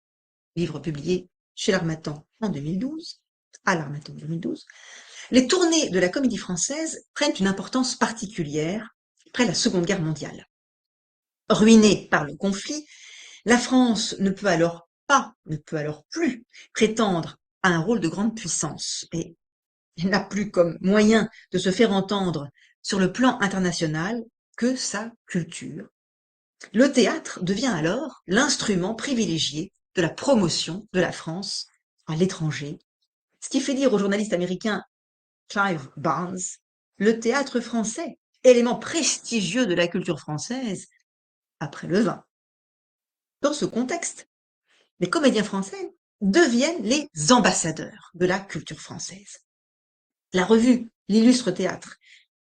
livre publié chez l'Harmattan en 2012, à l'Harmattan 2012, les tournées de la Comédie Française prennent une importance particulière après la Seconde Guerre mondiale. Ruinée par le conflit, la France ne peut alors plus prétendre à un rôle de grande puissance et elle n'a plus comme moyen de se faire entendre sur le plan international que sa culture. Le théâtre devient alors l'instrument privilégié de la promotion de la France à l'étranger, ce qui fait dire au journaliste américain Clive Barnes, le théâtre français, élément prestigieux de la culture française, après le vin. Dans ce contexte, les comédiens français deviennent les ambassadeurs de la culture française. La revue L'Illustre Théâtre,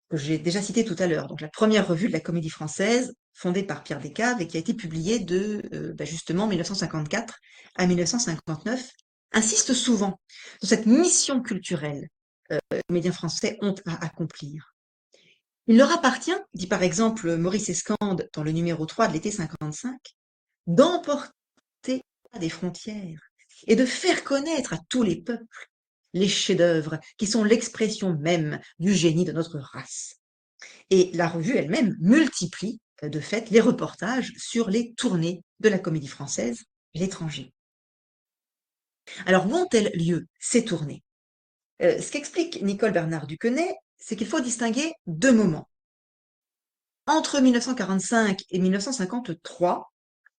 que j'ai déjà citée tout à l'heure, donc la première revue de la comédie française, fondée par Pierre Descaves et qui a été publiée de justement 1954 à 1959, insiste souvent sur cette mission culturelle que les comédiens français ont à accomplir. Il leur appartient, dit par exemple Maurice Escande dans le numéro 3 de l'été 55, d'emporter des frontières et de faire connaître à tous les peuples les chefs-d'œuvre qui sont l'expression même du génie de notre race. Et la revue elle-même multiplie de fait les reportages sur les tournées de la comédie française à l'étranger. Alors, où ont-elles lieu, ces tournées? Ce qu'explique Nicole Bernard Duquenet, c'est qu'il faut distinguer deux moments. Entre 1945 et 1953,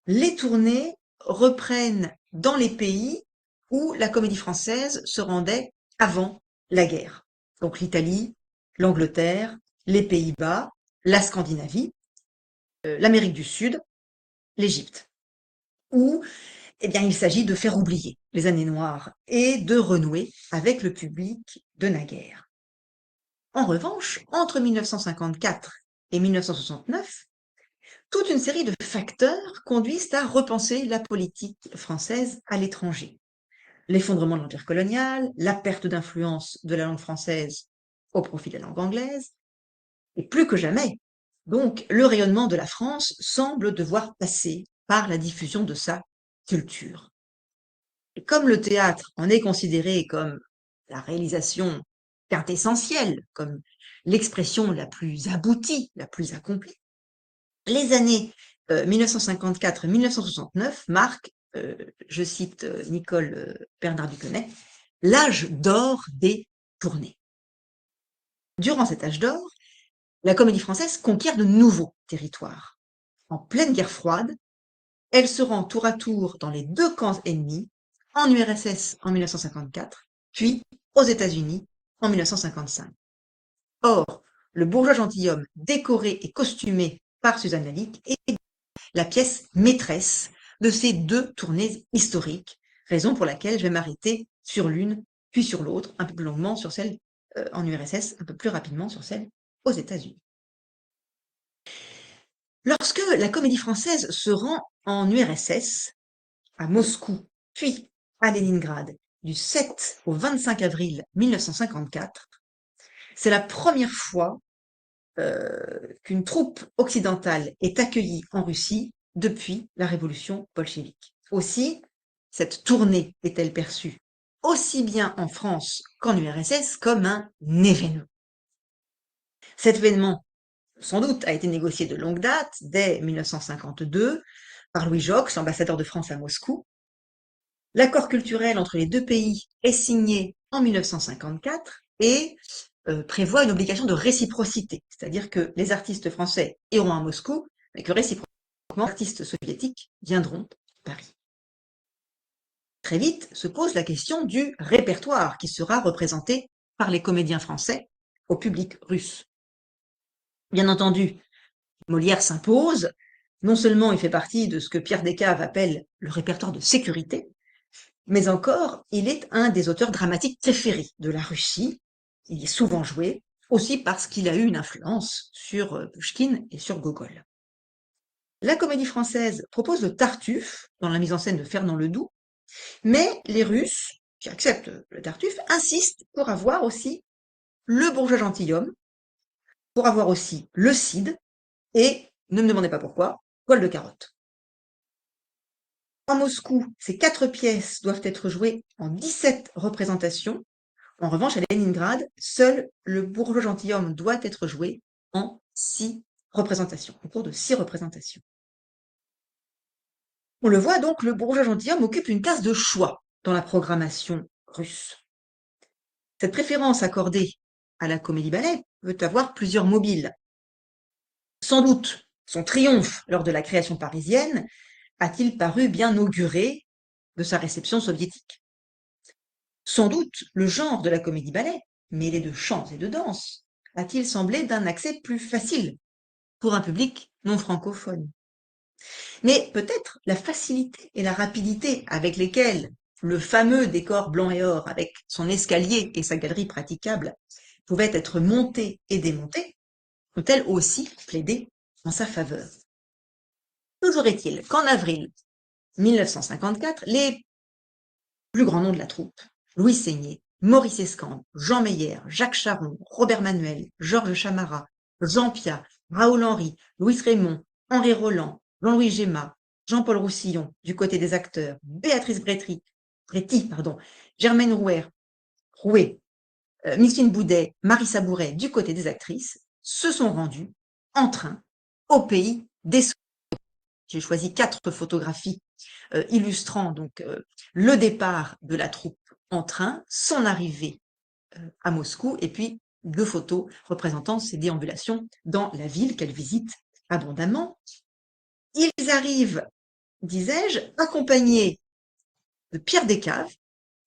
les tournées reprennent dans les pays où la comédie française se rendait avant la guerre. Donc l'Italie, l'Angleterre, les Pays-Bas, la Scandinavie, l'Amérique du Sud, l'Égypte, où il s'agit de faire oublier les années noires et de renouer avec le public de naguère. En revanche, entre 1954 et 1969, toute une série de facteurs conduisent à repenser la politique française à l'étranger. L'effondrement de l'empire colonial, la perte d'influence de la langue française au profit de la langue anglaise, et plus que jamais, donc, le rayonnement de la France semble devoir passer par la diffusion de sa culture. Et comme le théâtre en est considéré comme la réalisation quintessentielle, comme l'expression la plus aboutie, la plus accomplie, les années 1954-1969 marquent, je cite Nicole Bernard Duquenet, l'âge d'or des tournées. Durant cet âge d'or, la comédie française conquiert de nouveaux territoires. En pleine guerre froide, elle se rend tour à tour dans les deux camps ennemis, en URSS en 1954, puis aux États-Unis en 1955. Or, le bourgeois gentilhomme décoré et costumé par Suzanne Lalique est la pièce maîtresse de ces deux tournées historiques, raison pour laquelle je vais m'arrêter sur l'une, puis sur l'autre, un peu plus longuement sur celle en URSS, un peu plus rapidement sur celle aux États-Unis. Lorsque la comédie française se rend en URSS, à Moscou, puis à Leningrad, du 7 au 25 avril 1954, c'est la première fois qu'une troupe occidentale est accueillie en Russie depuis la révolution bolchévique. Aussi, cette tournée est-elle perçue aussi bien en France qu'en URSS comme un événement. Cet événement, sans doute, a été négocié de longue date, dès 1952, par Louis Jox, ambassadeur de France à Moscou. L'accord culturel entre les deux pays est signé en 1954 et prévoit une obligation de réciprocité, c'est-à-dire que les artistes français iront à Moscou, mais que réciproquement, les artistes soviétiques viendront à Paris. Très vite se pose la question du répertoire qui sera représenté par les comédiens français au public russe. Bien entendu, Molière s'impose. Non seulement il fait partie de ce que Pierre Descaves appelle le répertoire de sécurité, mais encore, il est un des auteurs dramatiques préférés de la Russie. Il est souvent joué, aussi parce qu'il a eu une influence sur Pouchkine et sur Gogol. La Comédie Française propose le Tartuffe dans la mise en scène de Fernand Ledoux, mais les Russes, qui acceptent le Tartuffe, insistent pour avoir aussi le bourgeois gentilhomme, pour avoir aussi le Cid, et, ne me demandez pas pourquoi, Paul de Carotte. À Moscou, ces 4 pièces doivent être jouées en 17 représentations. En revanche, à Leningrad, seul le bourgeois gentilhomme doit être joué en 6 représentations, au cours de 6 représentations. On le voit donc, le bourgeois gentilhomme occupe une place de choix dans la programmation russe. Cette préférence accordée à la comédie-ballet peut avoir plusieurs mobiles. Sans doute, son triomphe lors de la création parisienne a-t-il paru bien auguré de sa réception soviétique. Sans doute, le genre de la comédie-ballet, mêlé de chants et de danse, a-t-il semblé d'un accès plus facile pour un public non francophone. Mais peut-être la facilité et la rapidité avec lesquelles le fameux décor blanc et or, avec son escalier et sa galerie praticable, pouvait être monté et démonté, ont-elles aussi plaidé en sa faveur. Toujours est-il qu'en avril 1954, les plus grands noms de la troupe, Louis Seigné, Maurice Escande, Jean Meyer, Jacques Charon, Robert Manuel, Georges Chamara, Jean Piat, Raoul Henry, Louis Raymond, Henri Roland, Jean-Louis Géma, Jean-Paul Roussillon du côté des acteurs, Béatrice Bréty, Germaine Rouet, Micheline Boudet, Marie Sabouret du côté des actrices, se sont rendus en train au pays des Souvenirs. J'ai choisi 4 photographies illustrant donc le départ de la troupe en train, son arrivée à Moscou, et puis 2 photos représentant ses déambulations dans la ville qu'elle visite abondamment. Ils arrivent, disais-je, accompagnés de Pierre Descaves,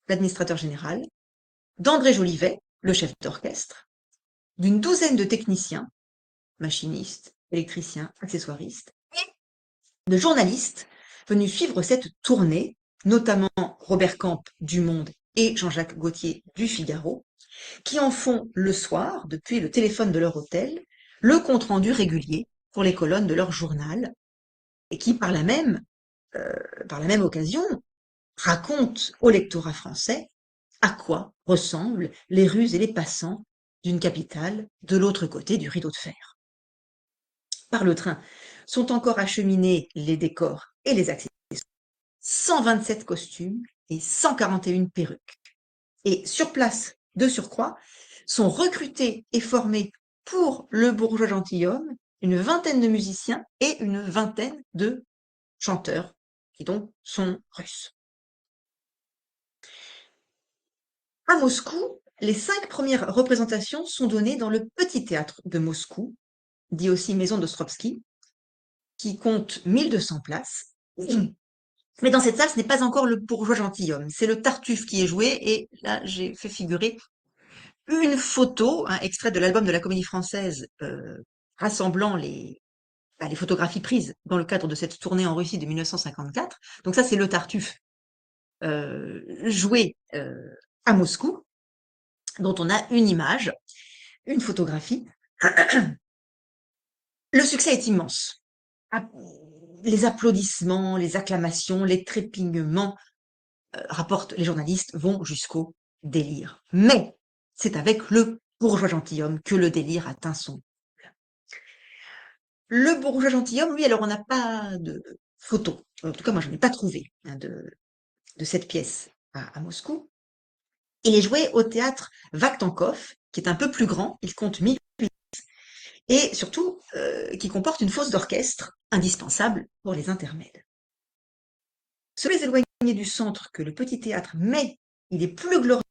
l'administrateur général, d'André Jolivet, le chef d'orchestre, d'une douzaine de techniciens, machinistes, électriciens, accessoiristes, et de journalistes venus suivre cette tournée, notamment Robert Camp du Monde et Jean-Jacques Gaultier du Figaro, qui en font le soir, depuis le téléphone de leur hôtel, le compte-rendu régulier pour les colonnes de leur journal, et qui, par la même occasion, racontent au lectorat français à quoi ressemblent les rues et les passants d'une capitale de l'autre côté du rideau de fer. Par le train sont encore acheminés les décors et les accessoires, 127 costumes et 141 perruques. Et sur place, de surcroît, sont recrutés et formés pour le bourgeois gentilhomme une vingtaine de musiciens et une vingtaine de chanteurs, qui donc sont russes. À Moscou, les 5 premières représentations sont données dans le Petit Théâtre de Moscou, dit aussi Maison d'Ostrovsky, qui compte 1200 places. Mais dans cette salle, ce n'est pas encore le bourgeois gentilhomme, c'est le Tartuffe qui est joué, et là, j'ai fait figurer une photo, un extrait de l'album de la Comédie Française, rassemblant les photographies prises dans le cadre de cette tournée en Russie de 1954. Donc ça, c'est le Tartuffe joué à Moscou, dont on a une image, une photographie. Le succès est immense. Les applaudissements, les acclamations, les trépignements, rapportent les journalistes, vont jusqu'au délire. Mais c'est avec le bourgeois gentilhomme que le délire atteint son. Le bourgeois gentilhomme, lui, alors on n'a pas de photo. En tout cas, moi, je n'en ai pas trouvé de cette pièce à Moscou. Il est joué au théâtre Vakhtenkov, qui est un peu plus grand, il compte 1000 et surtout qui comporte une fosse d'orchestre indispensable pour les intermèdes. Celui éloigné du centre que le petit théâtre, mais il est plus glorieux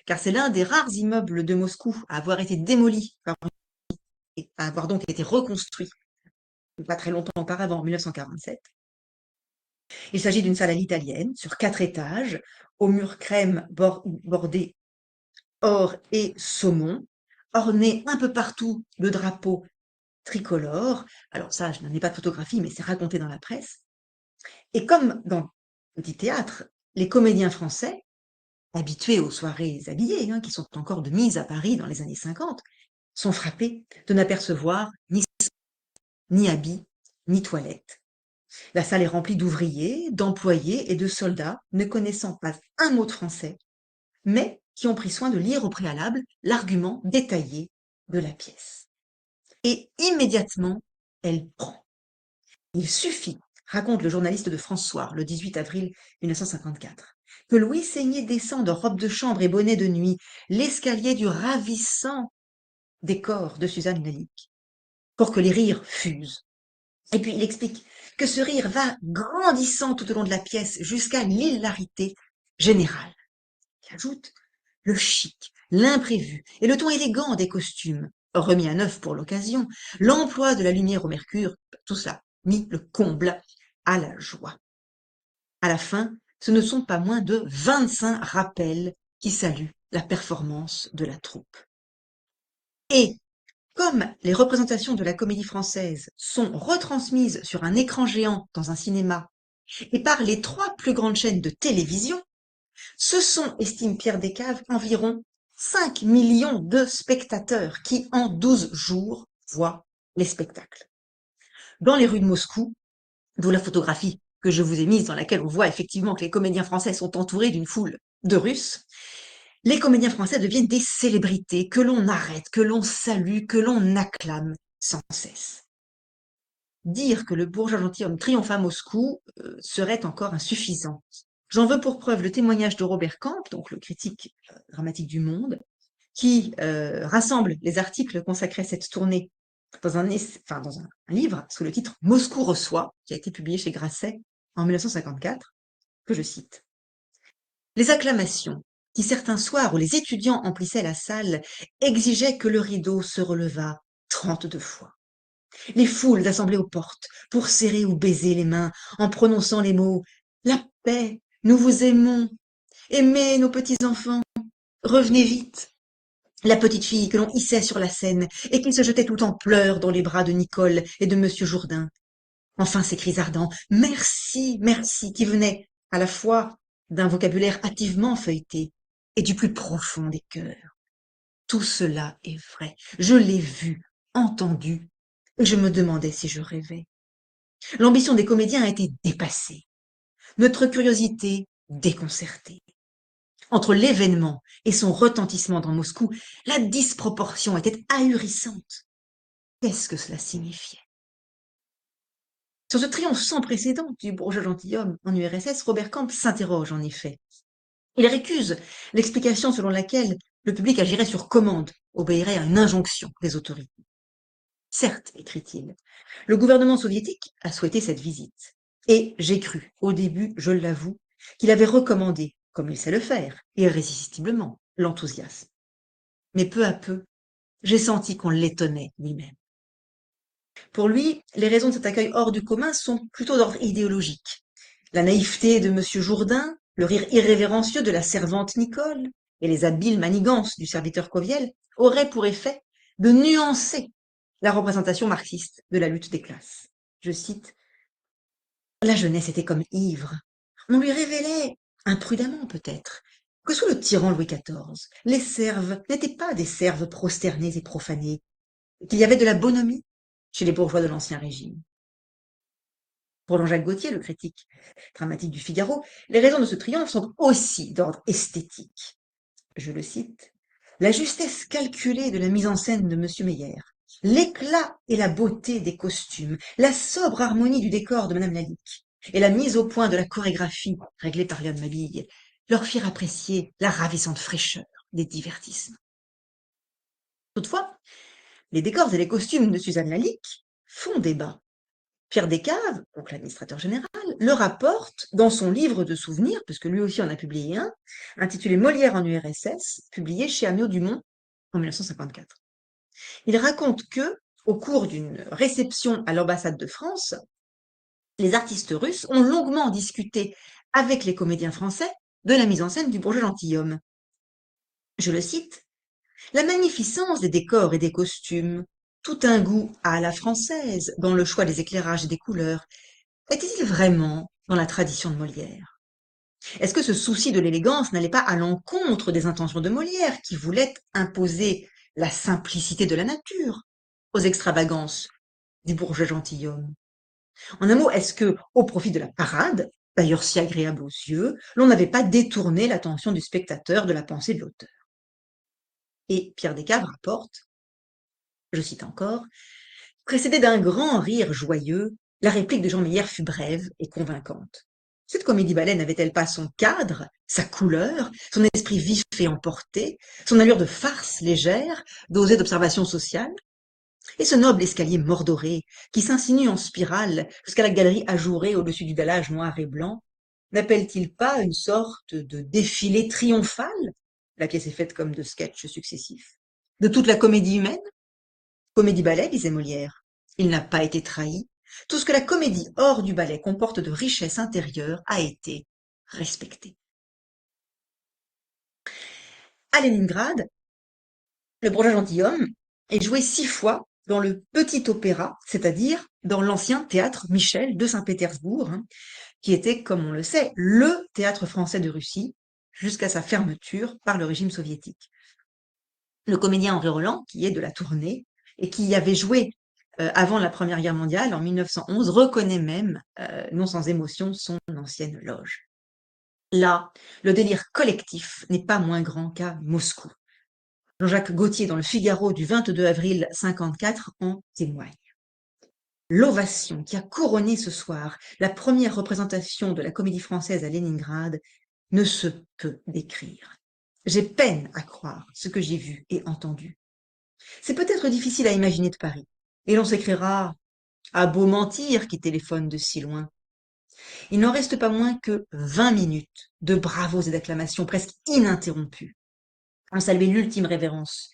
car c'est l'un des rares immeubles de Moscou à avoir été démoli et à avoir donc été reconstruit pas très longtemps auparavant, en 1947. Il s'agit d'une salle à l'italienne, sur 4 étages, aux murs crème bordés or et saumon, ornés un peu partout de drapeaux tricolores. Alors ça, je n'en ai pas de photographie, mais c'est raconté dans la presse. Et comme dans le petit théâtre, les comédiens français, habitués aux soirées habillées, qui sont encore de mise à Paris dans les années 50, sont frappés de n'apercevoir ni habits, ni toilettes. La salle est remplie d'ouvriers, d'employés et de soldats ne connaissant pas un mot de français, mais qui ont pris soin de lire au préalable l'argument détaillé de la pièce. Et immédiatement, elle prend. Il suffit, raconte le journaliste de François le 18 avril 1954, que Louis Seigné descende en robe de chambre et bonnet de nuit l'escalier du ravissant décor de Suzanne Lalique, pour que les rires fusent. Et puis il explique que ce rire va grandissant tout au long de la pièce jusqu'à l'hilarité générale. Il ajoute le chic, l'imprévu et le ton élégant des costumes, remis à neuf pour l'occasion, l'emploi de la lumière au mercure, tout cela mit le comble à la joie. À la fin, ce ne sont pas moins de 25 rappels qui saluent la performance de la troupe. Et comme les représentations de la Comédie Française sont retransmises sur un écran géant dans un cinéma et par les 3 plus grandes chaînes de télévision, ce sont, estime Pierre Descaves, environ 5 millions de spectateurs qui, en 12 jours, voient les spectacles. Dans les rues de Moscou, d'où la photographie que je vous ai mise dans laquelle on voit effectivement que les comédiens français sont entourés d'une foule de Russes, les comédiens français deviennent des célébrités que l'on arrête, que l'on salue, que l'on acclame sans cesse. Dire que le bourgeois gentilhomme triomphe à Moscou serait encore insuffisant. J'en veux pour preuve le témoignage de Robert Camp, donc le critique dramatique du Monde, qui rassemble les articles consacrés à cette tournée dans un livre sous le titre Moscou reçoit, qui a été publié chez Grasset en 1954, que je cite. Les acclamations, qui certains soirs où les étudiants emplissaient la salle, exigeaient que le rideau se relevât 32 fois. Les foules assemblées aux portes pour serrer ou baiser les mains en prononçant les mots « La paix, nous vous aimons, aimez nos petits-enfants, revenez vite ». La petite fille que l'on hissait sur la scène et qui se jetait tout en pleurs dans les bras de Nicole et de Monsieur Jourdain. Enfin ces cris ardents « Merci, merci » qui venaient à la fois d'un vocabulaire hâtivement feuilleté et du plus profond des cœurs. Tout cela est vrai. Je l'ai vu, entendu, et je me demandais si je rêvais. L'ambition des comédiens a été dépassée. Notre curiosité déconcertée. Entre l'événement et son retentissement dans Moscou, la disproportion était ahurissante. Qu'est-ce que cela signifiait? Sur ce triomphe sans précédent du bourgeois gentilhomme en URSS, Robert Camp s'interroge en effet. Il récuse l'explication selon laquelle le public agirait sur commande, obéirait à une injonction des autorités. Certes, écrit-il, le gouvernement soviétique a souhaité cette visite. Et j'ai cru, au début, je l'avoue, qu'il avait recommandé, comme il sait le faire, irrésistiblement, l'enthousiasme. Mais peu à peu, j'ai senti qu'on l'étonnait lui-même. Pour lui, les raisons de cet accueil hors du commun sont plutôt d'ordre idéologique. La naïveté de M. Jourdain, le rire irrévérencieux de la servante Nicole et les habiles manigances du serviteur Coviel auraient pour effet de nuancer la représentation marxiste de la lutte des classes. Je cite, « La jeunesse était comme ivre. On lui révélait, imprudemment peut-être, que sous le tyran Louis XIV, les serves n'étaient pas des serves prosternées et profanées, qu'il y avait de la bonhomie chez les bourgeois de l'Ancien Régime. » Pour Jean-Jacques Gaultier, le critique dramatique du Figaro, les raisons de ce triomphe sont aussi d'ordre esthétique. Je le cite, « La justesse calculée de la mise en scène de M. Meyer, l'éclat et la beauté des costumes, la sobre harmonie du décor de Mme Lalique et la mise au point de la chorégraphie réglée par Yann Mabille leur firent apprécier la ravissante fraîcheur des divertissements. » Toutefois, les décors et les costumes de Suzanne Lalique font débat. Pierre Descaves, donc l'administrateur général, le rapporte dans son livre de souvenirs, puisque lui aussi en a publié un, intitulé Molière en URSS, publié chez Amiot Dumont en 1954. Il raconte que, au cours d'une réception à l'ambassade de France, les artistes russes ont longuement discuté avec les comédiens français de la mise en scène du bourgeois gentilhomme. Je le cite, « La magnificence des décors et des costumes, tout un goût à la française dans le choix des éclairages et des couleurs, était-il vraiment dans la tradition de Molière ? Est-ce que ce souci de l'élégance n'allait pas à l'encontre des intentions de Molière, qui voulait imposer la simplicité de la nature aux extravagances du bourgeois gentilhomme? En un mot, est-ce que, au profit de la parade, d'ailleurs si agréable aux yeux, l'on n'avait pas détourné l'attention du spectateur de la pensée de l'auteur? Et Pierre Descaves rapporte, je cite encore, précédée d'un grand rire joyeux, la réplique de Jean Meyer fut brève et convaincante. Cette comédie-ballet n'avait-elle pas son cadre, sa couleur, son esprit vif et emporté, son allure de farce légère, dosée d'observation sociale? Et ce noble escalier mordoré, qui s'insinue en spirale jusqu'à la galerie ajourée au-dessus du dallage noir et blanc, n'appelle-t-il pas une sorte de défilé triomphal? La pièce est faite comme de sketchs successifs. De toute la comédie humaine? Comédie-ballet, disait Molière. Il n'a pas été trahi. Tout ce que la comédie hors du ballet comporte de richesse intérieure a été respecté. À Leningrad, le bourgeois gentilhomme est joué 6 fois dans le Petit Opéra, c'est-à-dire dans l'ancien théâtre Michel de Saint-Pétersbourg, qui était, comme on le sait, le théâtre français de Russie, jusqu'à sa fermeture par le régime soviétique. Le comédien Henri Roland, qui est de la tournée, et qui y avait joué avant la Première Guerre mondiale, en 1911, reconnaît même, non sans émotion, son ancienne loge. Là, le délire collectif n'est pas moins grand qu'à Moscou. Jean-Jacques Gaultier, dans le Figaro du 22 avril 54, en témoigne. L'ovation qui a couronné ce soir la première représentation de la comédie française à Leningrad ne se peut décrire. J'ai peine à croire ce que j'ai vu et entendu. C'est peut-être difficile à imaginer de Paris, et l'on s'écrira « à beau mentir qui téléphone de si loin ». Il n'en reste pas moins que 20 minutes de bravos et d'acclamations presque ininterrompues. On saluait l'ultime révérence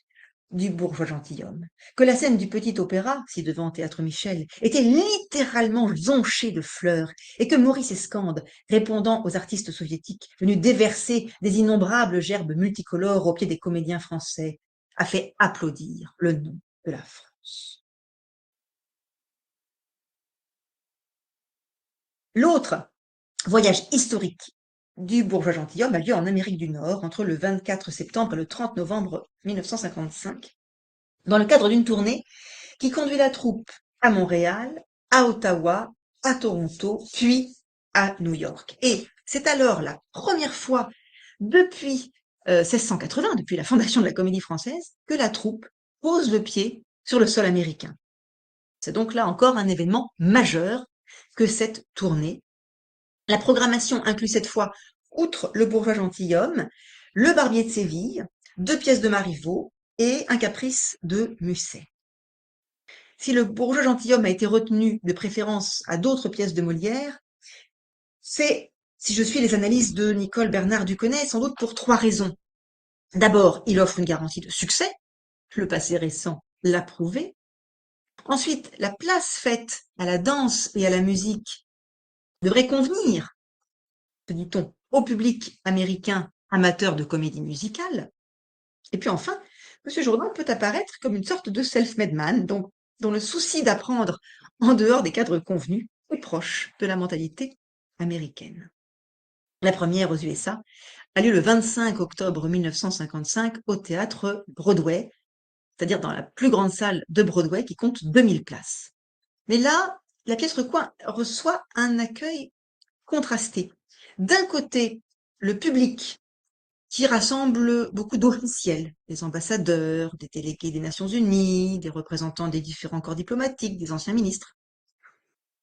du bourgeois gentilhomme, que la scène du Petit Opéra, ci-devant Théâtre Michel, était littéralement jonchée de fleurs, et que Maurice Escande, répondant aux artistes soviétiques, venus déverser des innombrables gerbes multicolores aux pieds des comédiens français, a fait applaudir le nom de la France. L'autre voyage historique du bourgeois gentilhomme a lieu en Amérique du Nord entre le 24 septembre et le 30 novembre 1955, dans le cadre d'une tournée qui conduit la troupe à Montréal, à Ottawa, à Toronto, puis à New York. Et c'est alors la première fois depuis 1680, depuis la fondation de la Comédie Française, que la troupe pose le pied sur le sol américain. C'est donc là encore un événement majeur que cette tournée. La programmation inclut cette fois, outre le bourgeois gentilhomme, le Barbier de Séville, 2 pièces de Marivaux et un caprice de Musset. Si le bourgeois gentilhomme a été retenu de préférence à d'autres pièces de Molière, c'est, si je suis les analyses de Nicole Bernard Duconnet, sans doute pour 3 raisons. D'abord, il offre une garantie de succès, le passé récent l'a prouvé. Ensuite, la place faite à la danse et à la musique devrait convenir, se dit-on, au public américain amateur de comédie musicale. Et puis enfin, M. Jourdain peut apparaître comme une sorte de self-made man, dont le souci d'apprendre en dehors des cadres convenus est proche de la mentalité américaine. La première aux USA a lieu le 25 octobre 1955 au théâtre Broadway, c'est-à-dire dans la plus grande salle de Broadway qui compte 2000 places. Mais là, la pièce reçoit un accueil contrasté. D'un côté, le public qui rassemble beaucoup d'officiels, des ambassadeurs, des délégués des Nations Unies, des représentants des différents corps diplomatiques, des anciens ministres,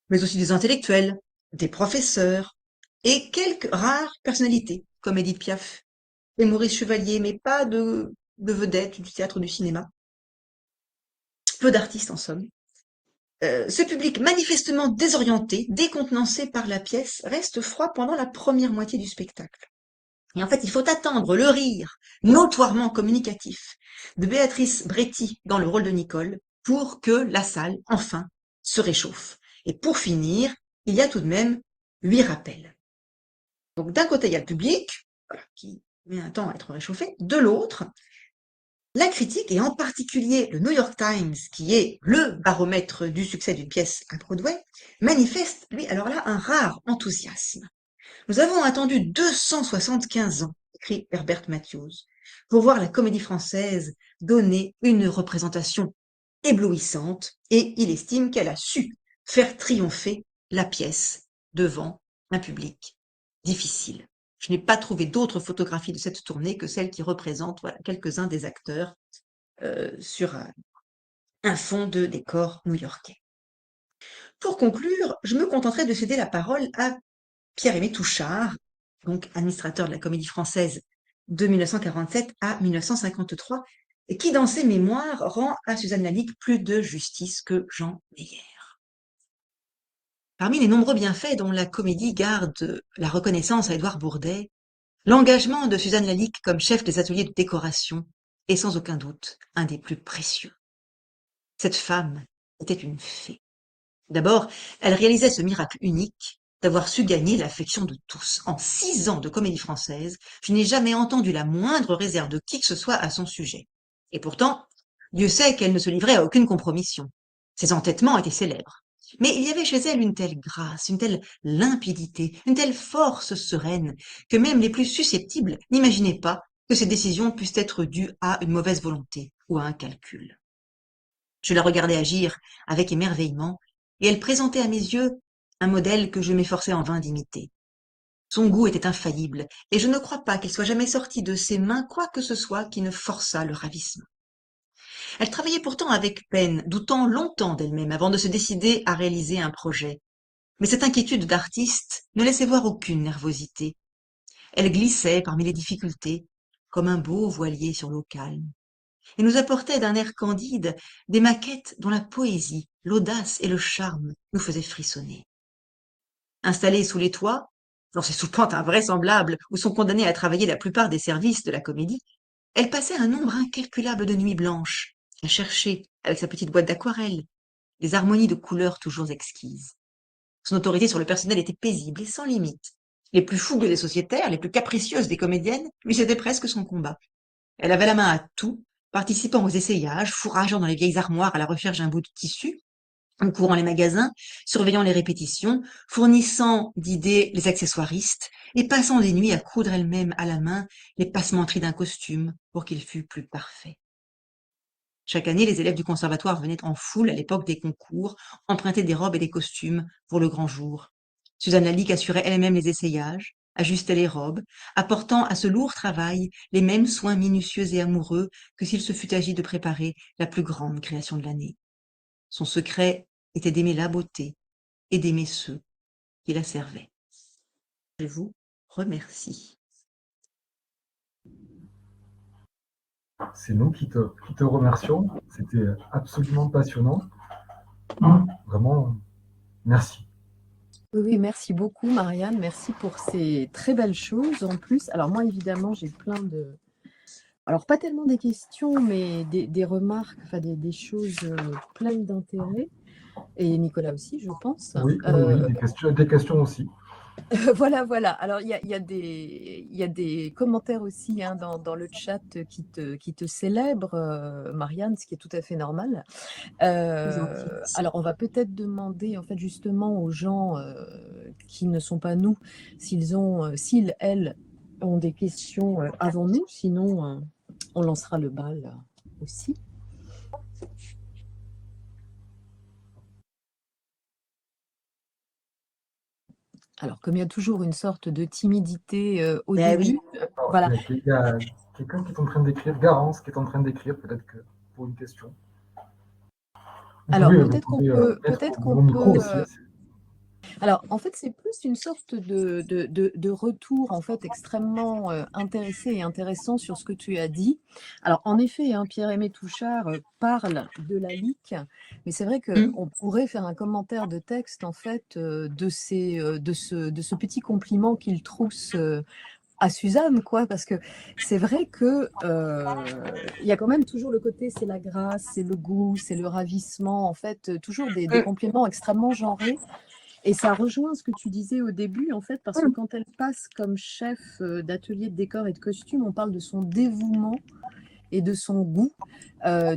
mais aussi des intellectuels, des professeurs, et quelques rares personnalités, comme Édith Piaf et Maurice Chevalier, mais pas de vedettes du théâtre ou du cinéma. Peu d'artistes en somme. Ce public manifestement désorienté, décontenancé par la pièce, reste froid pendant la première moitié du spectacle. Et en fait, il faut attendre le rire, notoirement communicatif, de Béatrice Bréty dans le rôle de Nicole, pour que la salle, enfin, se réchauffe. Et pour finir, il y a tout de même 8 rappels. Donc d'un côté, il y a le public, voilà, qui met un temps à être réchauffé. De l'autre, la critique, et en particulier le New York Times, qui est le baromètre du succès d'une pièce à Broadway, manifeste, lui, alors là, un rare enthousiasme. Nous avons attendu 275 ans, écrit Herbert Matthews, pour voir la Comédie Française donner une représentation éblouissante, et il estime qu'elle a su faire triompher la pièce devant un public difficile. Je n'ai pas trouvé d'autres photographies de cette tournée que celle qui représente quelques-uns des acteurs sur un fond de décor new-yorkais. Pour conclure, je me contenterai de céder la parole à Pierre-Aimé Touchard, donc administrateur de la Comédie Française de 1947 à 1953, et qui, dans ses mémoires, rend à Suzanne Lalique plus de justice que Jean Meyer. Parmi les nombreux bienfaits dont la comédie garde la reconnaissance à Édouard Bourdet, l'engagement de Suzanne Lalique comme chef des ateliers de décoration est sans aucun doute un des plus précieux. Cette femme était une fée. D'abord, elle réalisait ce miracle unique d'avoir su gagner l'affection de tous. En 6 ans de comédie française, je n'ai jamais entendu la moindre réserve de qui que ce soit à son sujet. Et pourtant, Dieu sait qu'elle ne se livrait à aucune compromission. Ses entêtements étaient célèbres. Mais il y avait chez elle une telle grâce, une telle limpidité, une telle force sereine, que même les plus susceptibles n'imaginaient pas que ces décisions puissent être dues à une mauvaise volonté ou à un calcul. Je la regardais agir avec émerveillement, et elle présentait à mes yeux un modèle que je m'efforçais en vain d'imiter. Son goût était infaillible, et je ne crois pas qu'il soit jamais sorti de ses mains quoi que ce soit qui ne forçât le ravissement. Elle travaillait pourtant avec peine, doutant longtemps d'elle-même avant de se décider à réaliser un projet. Mais cette inquiétude d'artiste ne laissait voir aucune nervosité. Elle glissait parmi les difficultés, comme un beau voilier sur l'eau calme, et nous apportait d'un air candide des maquettes dont la poésie, l'audace et le charme nous faisaient frissonner. Installée sous les toits, dans ces soupentes invraisemblables où sont condamnés à travailler la plupart des services de la comédie, elle passait un nombre incalculable de nuits blanches, à chercher, avec sa petite boîte d'aquarelle, des harmonies de couleurs toujours exquises. Son autorité sur le personnel était paisible et sans limite. Les plus fougueux des sociétaires, les plus capricieuses des comédiennes, lui cédaient presque son combat. Elle avait la main à tout, participant aux essayages, fourrageant dans les vieilles armoires à la recherche d'un bout de tissu, courant les magasins, surveillant les répétitions, fournissant d'idées les accessoiristes et passant des nuits à coudre elle-même à la main les passementeries d'un costume pour qu'il fût plus parfait. Chaque année, les élèves du conservatoire venaient en foule à l'époque des concours, emprunter des robes et des costumes pour le grand jour. Suzanne Lalique assurait elle-même les essayages, ajustait les robes, apportant à ce lourd travail les mêmes soins minutieux et amoureux que s'il se fût agi de préparer la plus grande création de l'année. Son secret était d'aimer la beauté et d'aimer ceux qui la servaient. Je vous remercie.
C'est nous qui te remercions. C'était absolument passionnant. Vraiment, merci.
Oui, merci beaucoup, Marianne. Merci pour ces très belles choses en plus. Alors moi, évidemment, j'ai plein de... Alors, pas tellement des questions, mais des remarques, enfin des choses pleines d'intérêt. Et Nicolas aussi, je pense.
Oui, oui, des questions aussi.
Voilà, voilà. Alors, il y a des commentaires aussi hein, dans le chat qui te célèbrent, Marianne, ce qui est tout à fait normal. Alors, on va peut-être demander, en fait, justement, aux gens qui ne sont pas nous, s'ils, elles, ont des questions avant nous. Sinon, on lancera le bal aussi. Alors, comme il y a toujours une sorte de timidité au début,
Alors,
voilà.
il y a quelqu'un qui est en train d'écrire, Garance, qui est en train d'écrire, peut-être que pour une question.
Alors, peut-être qu'on peut... Alors, en fait, c'est plus une sorte de retour, en fait, extrêmement intéressé et intéressant sur ce que tu as dit. Alors, en effet, hein, Pierre-Aimé Touchard parle de Lalique, mais c'est vrai qu'on pourrait faire un commentaire de texte, en fait, de ce petit compliment qu'il trousse à Suzanne, quoi, parce que c'est vrai que il y a quand même toujours le côté, c'est la grâce, c'est le goût, c'est le ravissement, en fait, toujours des compliments extrêmement genrés. Et ça rejoint ce que tu disais au début, en fait, parce que quand elle passe comme chef d'atelier de décor et de costume, on parle de son dévouement et de son goût,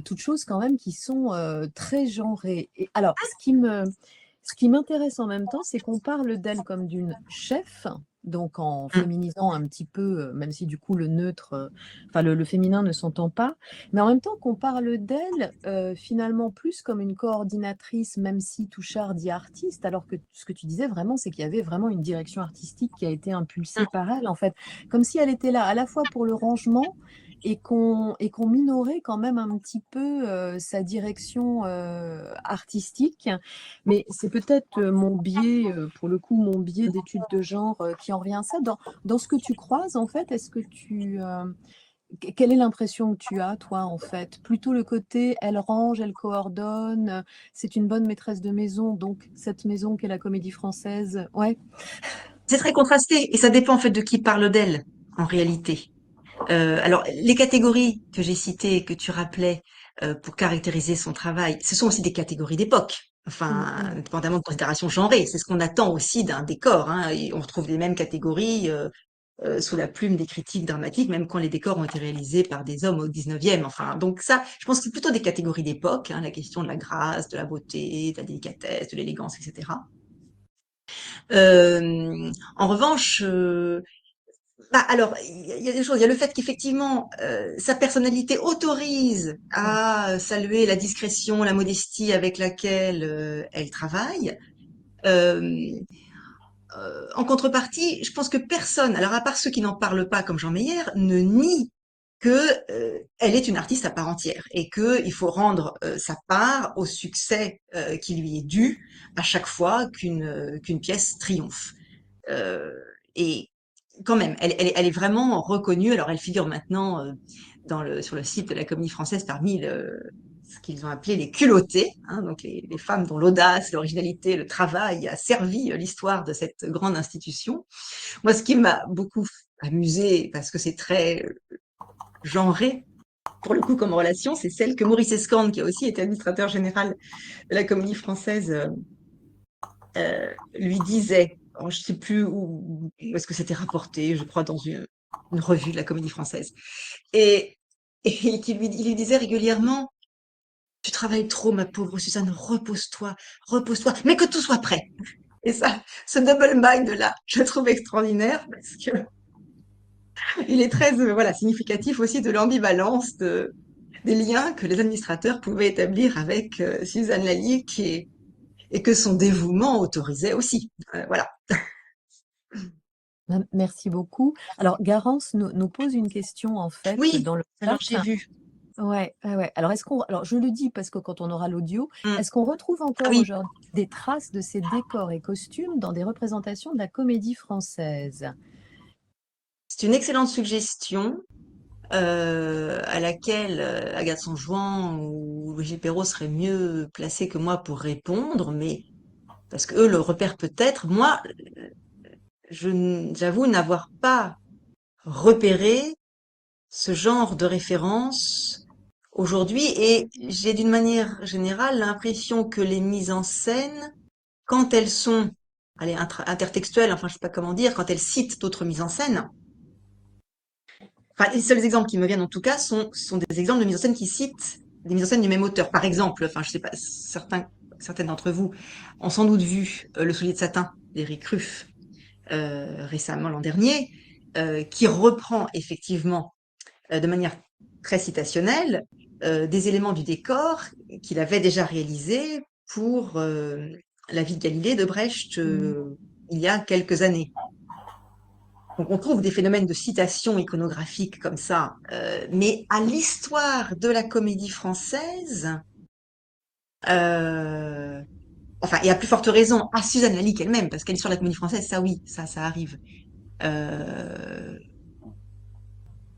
toutes choses quand même qui sont très genrées. Et alors, ce qui m'intéresse en même temps, c'est qu'on parle d'elle comme d'une chef, donc en
Mm.
féminisant un petit peu, même si du coup le neutre, enfin le féminin ne s'entend pas, mais en même temps qu'on parle d'elle finalement plus comme une coordinatrice, même si Touchard dit artiste, alors que ce que tu disais vraiment, c'est qu'il y avait vraiment une direction artistique qui a été impulsée par elle, en fait, comme si elle était là à la fois pour le rangement et qu'on minorait quand même un petit peu sa direction artistique. Mais c'est peut-être mon biais, pour le coup, mon biais d'études de genre qui en revient à ça. Dans ce que tu croises, en fait, quelle est l'impression que tu as, toi, en fait? Plutôt le côté, elle range, elle coordonne, c'est une bonne maîtresse de maison, donc cette maison qu'est la Comédie Française. Ouais.
C'est très contrasté et ça dépend en fait de qui parle d'elle en réalité. Alors, les catégories que j'ai citées et que tu rappelais pour caractériser son travail, ce sont aussi des catégories d'époque.
Mm,
Enfin,
mm.
indépendamment de considérations genrées, c'est ce qu'on attend aussi d'un décor. Hein. Et on retrouve les mêmes catégories sous la plume des critiques dramatiques, même quand les décors ont été réalisés par des hommes au 19e. Enfin, donc ça, je pense que c'est plutôt des catégories d'époque, hein, la question de la grâce, de la beauté, de la délicatesse, de l'élégance, etc. En revanche, bah, alors, il y a des choses. Il y a le fait qu'effectivement, sa personnalité autorise
Ouais.
à saluer la discrétion, la modestie avec laquelle elle travaille. Euh, En contrepartie, je pense que personne, alors à part ceux qui n'en parlent pas comme Jean Meyer, ne nie que elle est une artiste à part entière et que il faut rendre sa part au succès qui lui est dû à chaque fois qu'une pièce triomphe. Euh, et quand même, elle est vraiment reconnue. Alors, elle figure maintenant sur le site de la Comédie Française parmi ce qu'ils ont appelé les culottés, hein, donc les femmes dont l'audace, l'originalité, le travail a servi l'histoire de cette grande institution. Moi, ce qui m'a beaucoup amusé, parce que c'est très genré, pour le coup, comme relation, c'est celle que Maurice Escorne, qui a aussi été administrateur général de la Comédie Française, lui disait, alors je sais plus où est-ce que c'était rapporté, je crois dans une revue de la Comédie Française, et, il lui disait régulièrement, tu travailles trop, ma pauvre Suzanne, repose-toi, repose-toi, mais que tout soit prêt. Et ça, ce double mind là, je le trouve extraordinaire parce que il est très, voilà, significatif aussi de l'ambivalence des liens que les administrateurs pouvaient établir avec Suzanne Lalique et que son dévouement autorisait aussi. Voilà.
Merci beaucoup. Alors, Garance nous pose une question, en fait,
Oui,
dans le
alors j'ai
chat.
vu.
Ouais, ouais, ouais. Alors je le dis parce que quand on aura l'audio,
Mm.
est-ce qu'on retrouve
Ah
encore
oui,
aujourd'hui des traces de ces décors et costumes dans des représentations de la Comédie Française?
c'est une excellente suggestion à laquelle Agathe Sanjuan ou Brigitte Perrault seraient mieux placés que moi pour répondre, mais parce que eux le repèrent peut-être. Moi, j'avoue n'avoir pas repéré ce genre de référence aujourd'hui et j'ai d'une manière générale l'impression que les mises en scène, quand elles sont allez, intertextuelles, enfin je sais pas comment dire, quand elles citent d'autres mises en scène, enfin les seuls exemples qui me viennent en tout cas sont des exemples de mises en scène qui citent des mises en scène du même auteur. Par exemple, enfin je sais pas, certaines d'entre vous ont sans doute vu Le soulier de satin d'Éric Ruff récemment l'an dernier, qui reprend effectivement de manière très citationnelle des éléments du décor qu'il avait déjà réalisé pour La vie de Galilée de Brecht
Mm.
il y a quelques années. Donc on trouve des phénomènes de citation iconographique comme ça, mais à l'histoire de la comédie française, euh, enfin, et à plus forte raison à Suzanne Lalique elle-même, parce qu'à l'histoire de la comédie française, ça oui, ça arrive. Euh,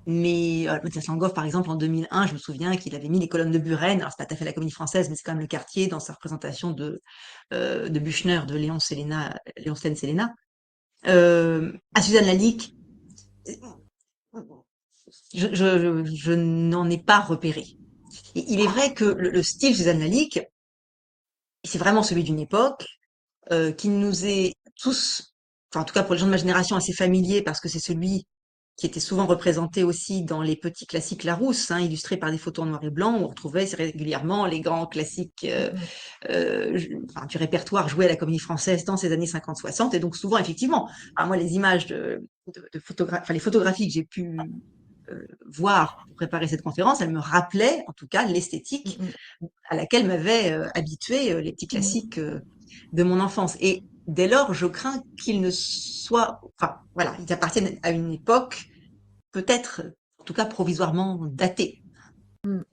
Mais Mathias Langhoff, par exemple, en 2001, je me souviens qu'il avait mis les colonnes de Buren. Alors, c'est pas tout à fait la Comédie Française, mais c'est quand même le quartier dans sa représentation de Büchner, de Léon Steen Selena. À Suzanne Lalique, je n'en ai pas repéré. Et il est vrai que le style Suzanne Lalique, c'est vraiment celui d'une époque qui nous est tous, enfin en tout cas pour les gens de ma génération, assez familier parce que c'est celui qui était souvent représenté aussi dans les petits classiques Larousse, hein, illustrés par des photos en noir et blanc, où on retrouvait régulièrement les grands classiques enfin, du répertoire joué à la Comédie Française dans ces années 50-60. Et donc souvent, effectivement, alors moi, les images enfin, les photographies que j'ai pu voir pour préparer cette conférence, elles me rappelaient en tout cas l'esthétique à laquelle m'avaient habitué les petits classiques de mon enfance. Et dès lors, je crains qu'ils ne soient, enfin voilà, ils appartiennent à une époque peut-être, en tout cas provisoirement datée.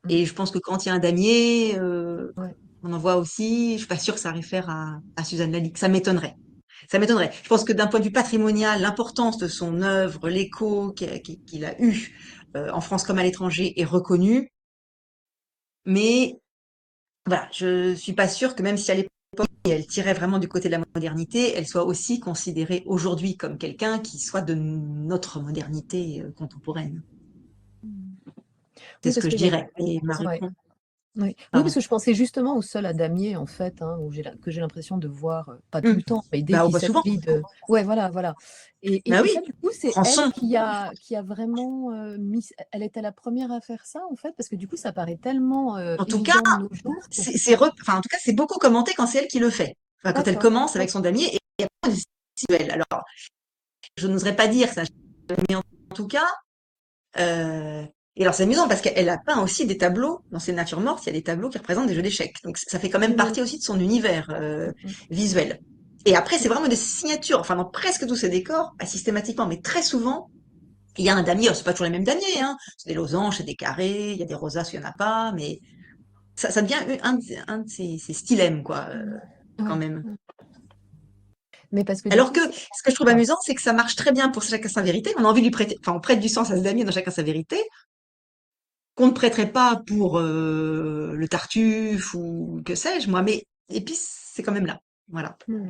Et je pense que quand il y a un damier,
Ouais.
on en voit aussi, je suis pas sûre que ça réfère à Suzanne Lalique, ça m'étonnerait. Ça m'étonnerait. Je pense que d'un point de vue patrimonial, l'importance de son œuvre, l'écho qu'il a eu en France comme à l'étranger est reconnu, mais voilà, je suis pas sûre que même si à l'époque elle tirait vraiment du côté de la modernité, elle soit aussi considérée aujourd'hui comme quelqu'un qui soit de notre modernité contemporaine. C'est
Oui,
ce
parce
que je
qu'il y a...
dirais. Et ma
Ouais.
réponse,
Oui. Oui, parce
pardon.
que je pensais justement au sol à damier, en fait, hein, que j'ai l'impression de voir, pas tout
Hmm.
le temps, mais dès
Bah, on
qu'il
voit souvent.
s'agit de... Ouais, voilà, voilà.
Bah
Et ça,
oui,
du coup, c'est elle
Rançon.
qui a vraiment mis... Elle était la première à faire ça, en fait, parce que du coup, ça paraît tellement
En tout cas,
évident de nos jours.
enfin, en tout cas, c'est beaucoup commenté quand c'est elle qui le fait. Enfin, quand elle
D'accord.
commence avec son damier et après, c'est visuel. Alors, je n'oserais pas dire ça, mais en tout cas, et alors c'est amusant parce qu'elle a peint aussi des tableaux dans ses natures mortes. Il y a des tableaux qui représentent des jeux d'échecs. Donc ça fait quand même
Oui, oui,
partie aussi de son univers
oui.
visuel. Et après, c'est vraiment des signatures. Enfin, dans presque tous ses décors, pas systématiquement, mais très souvent, il y a un damier. Alors, c'est pas toujours les mêmes damiers, hein. C'est des losanges, c'est des carrés. Il y a des rosaces, il y en a pas, mais ça devient un de ses stilèmes, quoi, quand
Ouais.
même.
Mais parce que du
Alors
coup,
que
c'est...
ce que je trouve
Pardon.
amusant, c'est que ça marche très bien pour chacun sa vérité. On a envie de lui prêter, enfin, on prête du sens à ce damier dans chacun sa vérité, qu'on ne prêterait pas pour le Tartuffe ou que sais-je, moi. Mais et puis c'est quand même là. Voilà.
Hmm.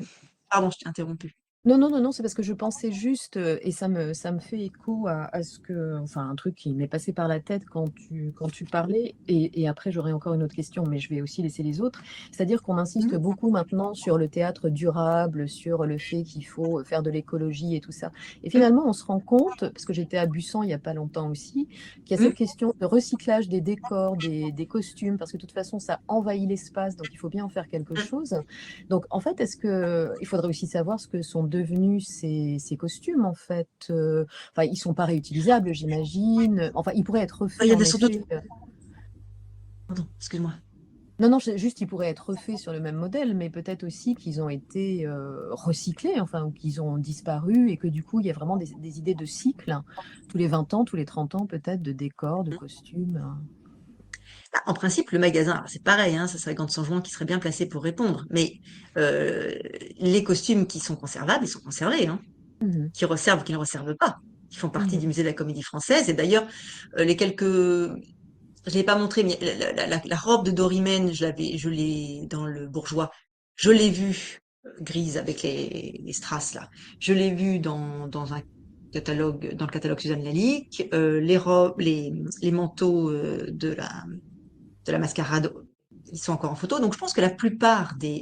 Pardon, je t'ai interrompu.
Non, non, non, non, c'est parce que je pensais juste, et ça me fait écho à ce que, enfin, un truc qui m'est passé par la tête quand tu parlais, et après j'aurai encore une autre question, mais je vais aussi laisser les autres. C'est-à-dire qu'on insiste
Mhm.
beaucoup maintenant sur le théâtre durable, sur le fait qu'il faut faire de l'écologie et tout ça. Et
Mhm.
finalement, on se rend compte, parce que j'étais à Busan il n'y a pas longtemps aussi, qu'il y a cette
Mhm.
question de recyclage des décors, des costumes, parce que de toute façon, ça envahit l'espace, donc il faut bien en faire quelque chose. Donc, en fait, il faudrait aussi savoir ce que sont devenus ces costumes, en fait. Enfin, ils sont pas réutilisables, j'imagine. Enfin, ils pourraient être
Il
refaits,
y a
en
sans doute.
effet.
Pardon, excuse-moi.
Non, non, juste, ils pourraient être refaits sur le même modèle, mais peut-être aussi qu'ils ont été recyclés, enfin, ou qu'ils ont disparu, et que du coup, il y a vraiment des idées de cycle, hein, tous les 20 ans, tous les 30 ans, peut-être, de décors, de costumes.
Bah, en principe, le magasin, alors c'est pareil, hein, ça serait Gant de San Juan qui serait bien placé pour répondre. Mais euh, les costumes qui sont conservables, ils sont conservés, hein,
Mhm,
qui reservent ou qui ne reservent pas, qui font partie du
mhm,
musée de la Comédie Française. Et d'ailleurs, les quelques, je l'ai pas montré, mais la robe de Dorimène, je l'ai dans le Bourgeois, je l'ai vue grise avec les strass là. Je l'ai vue dans un catalogue, dans le catalogue Suzanne Lalique. Les robes, les manteaux de la mascarade, ils sont encore en photo. Donc je pense que la plupart des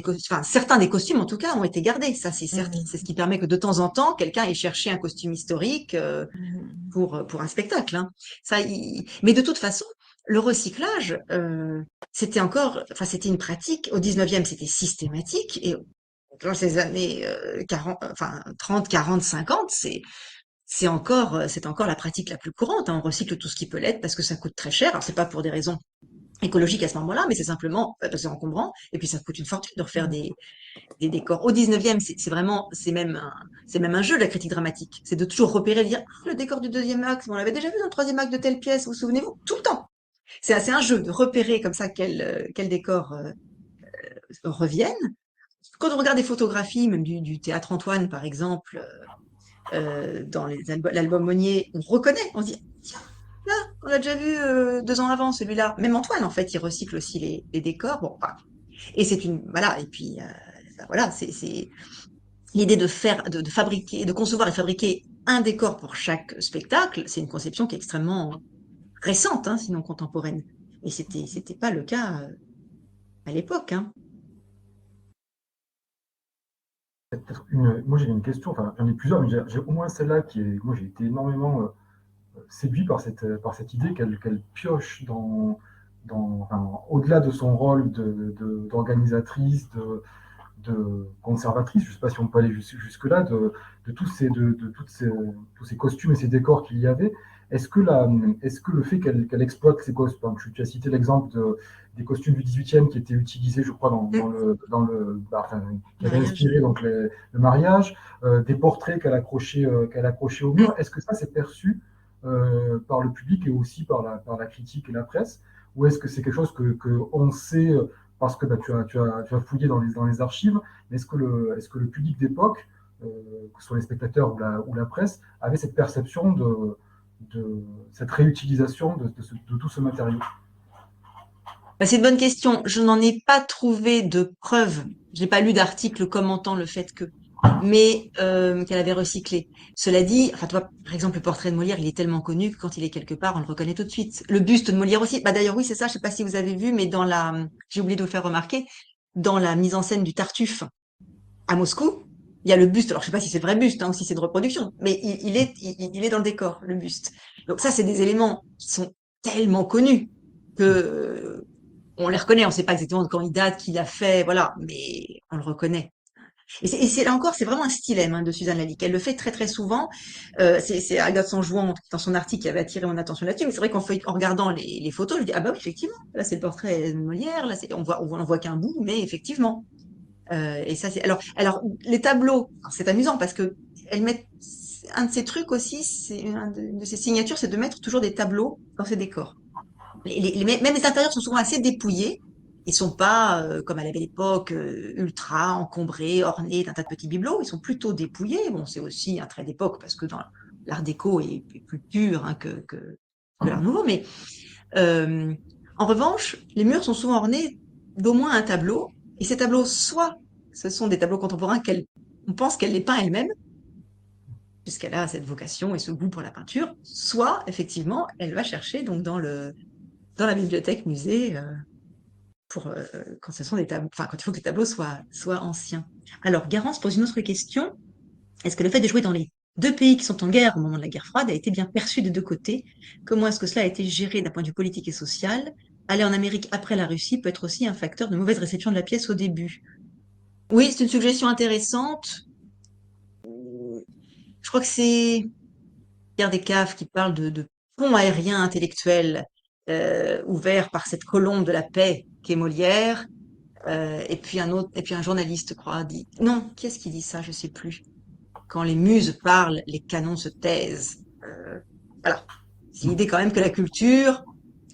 costumes, enfin certains des costumes en tout cas ont été gardés. Ça c'est certain.
mhm,
C'est ce qui permet que de temps en temps quelqu'un ait cherché un costume historique
mhm,
pour un spectacle. Hein. Mais de toute façon, le recyclage, c'était une pratique. Au 19e, c'était systématique et dans ces années 40, enfin 30, 40, 50, c'est encore la pratique la plus courante. Hein. On recycle tout ce qui peut l'être parce que ça coûte très cher. Alors c'est pas pour des raisons écologiques à ce moment-là, mais c'est simplement parce que c'est encombrant et puis ça coûte une fortune de refaire
mhm.
des décors. Au 19e, c'est même un jeu de la critique dramatique. C'est de toujours repérer, de dire ah, le décor du deuxième acte, on l'avait déjà vu dans le troisième acte de telle pièce, vous souvenez-vous? Tout le temps. C'est un jeu de repérer comme ça quel décor reviennent. Quand on regarde des photographies, même du théâtre Antoine par exemple, dans l'album Monnier, on reconnaît, on se dit tiens, là, on l'a déjà vu 2 ans avant celui-là. Même Antoine en fait, il recycle aussi les décors. Bon, enfin, et c'est une voilà et puis ben voilà, c'est l'idée de fabriquer, de concevoir et fabriquer un décor pour chaque spectacle, c'est une conception qui est extrêmement récente, hein, sinon contemporaine. Et c'était pas le cas à l'époque. Hein.
Moi j'ai une question, enfin j'en ai plusieurs, mais j'ai au moins celle-là qui est, moi j'ai été énormément séduit par cette idée qu'elle pioche enfin, au-delà de son rôle d'organisatrice, de conservatrice, je ne sais pas si on peut aller jusque-là, tous ces costumes et ces décors qu'il y avait. Est-ce que le fait qu'elle exploite ces costumes, tu as cité l'exemple des costumes du 18e qui étaient utilisés, je crois, enfin, qui avaient
Mariage.
inspiré donc, le mariage, des portraits qu'elle accrochait au
Mm.
mur, est-ce que ça c'est perçu par le public et aussi par la critique et la presse, ou est-ce que c'est quelque chose que on sait parce que bah, tu as fouillé dans les archives, mais est-ce que le public d'époque, que ce soit les spectateurs ou la presse, avait cette perception de cette réutilisation de tout ce matériau?
Bah, c'est une bonne question. Je n'en ai pas trouvé de preuves. J'ai pas lu d'article commentant le fait que, mais qu'elle avait recyclé. Cela dit, enfin, toi, par exemple, le portrait de Molière, il est tellement connu que quand il est quelque part, on le reconnaît tout de suite. Le buste de Molière aussi. Bah d'ailleurs, oui, c'est ça. Je sais pas si vous avez vu, mais j'ai oublié de vous le faire remarquer, dans la mise en scène du Tartuffe à Moscou, il y a le buste. Alors, je sais pas si c'est le vrai buste, hein, ou si c'est de reproduction, mais il est dans le décor, le buste. Donc ça, c'est des éléments qui sont tellement connus que on les reconnaît. On sait pas exactement de quand il date, qui l'a fait, voilà, mais on le reconnaît. Et là encore, c'est vraiment un stylème, hein, de Suzanne Lalique. Elle le fait très très souvent. C'est Agathe Sanjouan dans son article qui avait attiré mon attention là-dessus. Mais c'est vrai en regardant les photos, je dis ah bah oui, effectivement, là c'est le portrait de Molière, là on voit qu'un bout, mais effectivement. Et ça, alors, les tableaux, alors, c'est amusant parce que elle met, un de ses trucs aussi, c'est une de ses signatures, c'est de mettre toujours des tableaux dans ses décors. Même les intérieurs sont souvent assez dépouillés. Ils sont pas, comme à la belle époque, ultra encombrés, ornés d'un tas de petits bibelots. Ils sont plutôt dépouillés. Bon, c'est aussi un trait d'époque parce que dans l'art déco est plus pur, hein, que l'art nouveau. Mais euh, en revanche, les murs sont souvent ornés d'au moins un tableau. Et ces tableaux, soit ce sont des tableaux contemporains on pense qu'elle les peint elle-même, puisqu'elle a cette vocation et ce goût pour la peinture, soit effectivement, elle va chercher donc dans la bibliothèque musée pour quand ce sont des tableaux, enfin quand il faut que les tableaux soient anciens. Alors, Garance pose une autre question. Est-ce que le fait de jouer dans les deux pays qui sont en guerre au moment de la guerre froide a été bien perçu des deux côtés? Comment est-ce que cela a été géré d'un point de vue politique et social? Aller en Amérique après la Russie peut être aussi un facteur de mauvaise réception de la pièce au début. Oui, c'est une suggestion intéressante. Je crois que c'est Pierre Descaves qui parle de pont aérien intellectuel ouvert par cette colombe de la paix qu'est Molière. Et puis un journaliste, je crois, dit, non, qui est-ce qui dit ça? Je sais plus. Quand les muses parlent, les canons se taisent. Voilà. C'est l'idée quand même que la culture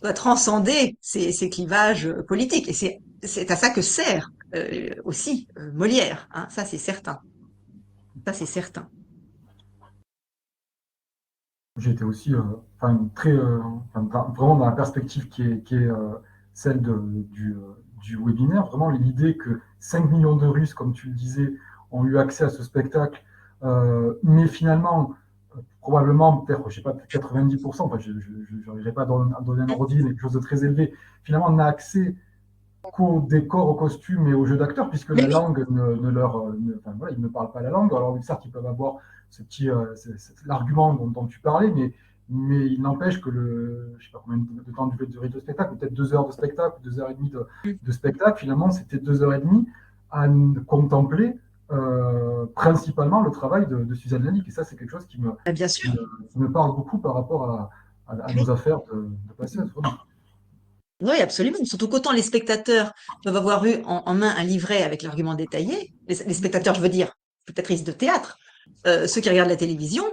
doit transcender ces clivages politiques. Et c'est à ça que sert aussi Molière, hein. Ça, c'est certain. Ça, c'est certain.
J'ai été aussi enfin, vraiment dans la perspective qui est celle du webinaire, vraiment l'idée que 5 millions de Russes, comme tu le disais, ont eu accès à ce spectacle, mais finalement, probablement, peut-être, je sais pas, peut-être 90%, enfin, je n'arriverai pas à donner un ordre d'idée, mais quelque chose de très élevé, finalement, on n'a accès qu'au décor, au costume et au jeu d'acteurs, puisque
Mais
la
oui,
langue enfin, voilà, ils ne parlent pas la langue. Alors, certes, ils peuvent avoir l'argument dont tu parlais, mais il n'empêche que je sais pas combien de temps durée de spectacle, peut-être 2 heures de spectacle, 2 heures et demie de spectacle, finalement, c'était 2 heures et demie à contempler principalement le travail de Suzanne Lanique. Et ça, c'est quelque chose
bah, bien sûr.
qui me parle beaucoup par rapport à nos
Oui,
affaires de passé. Vraiment.
oui, absolument. Surtout qu'autant les spectateurs peuvent avoir eu en main un livret avec l'argument détaillé, les spectateurs, je veux dire, spectatrices de théâtre, ceux qui regardent la télévision,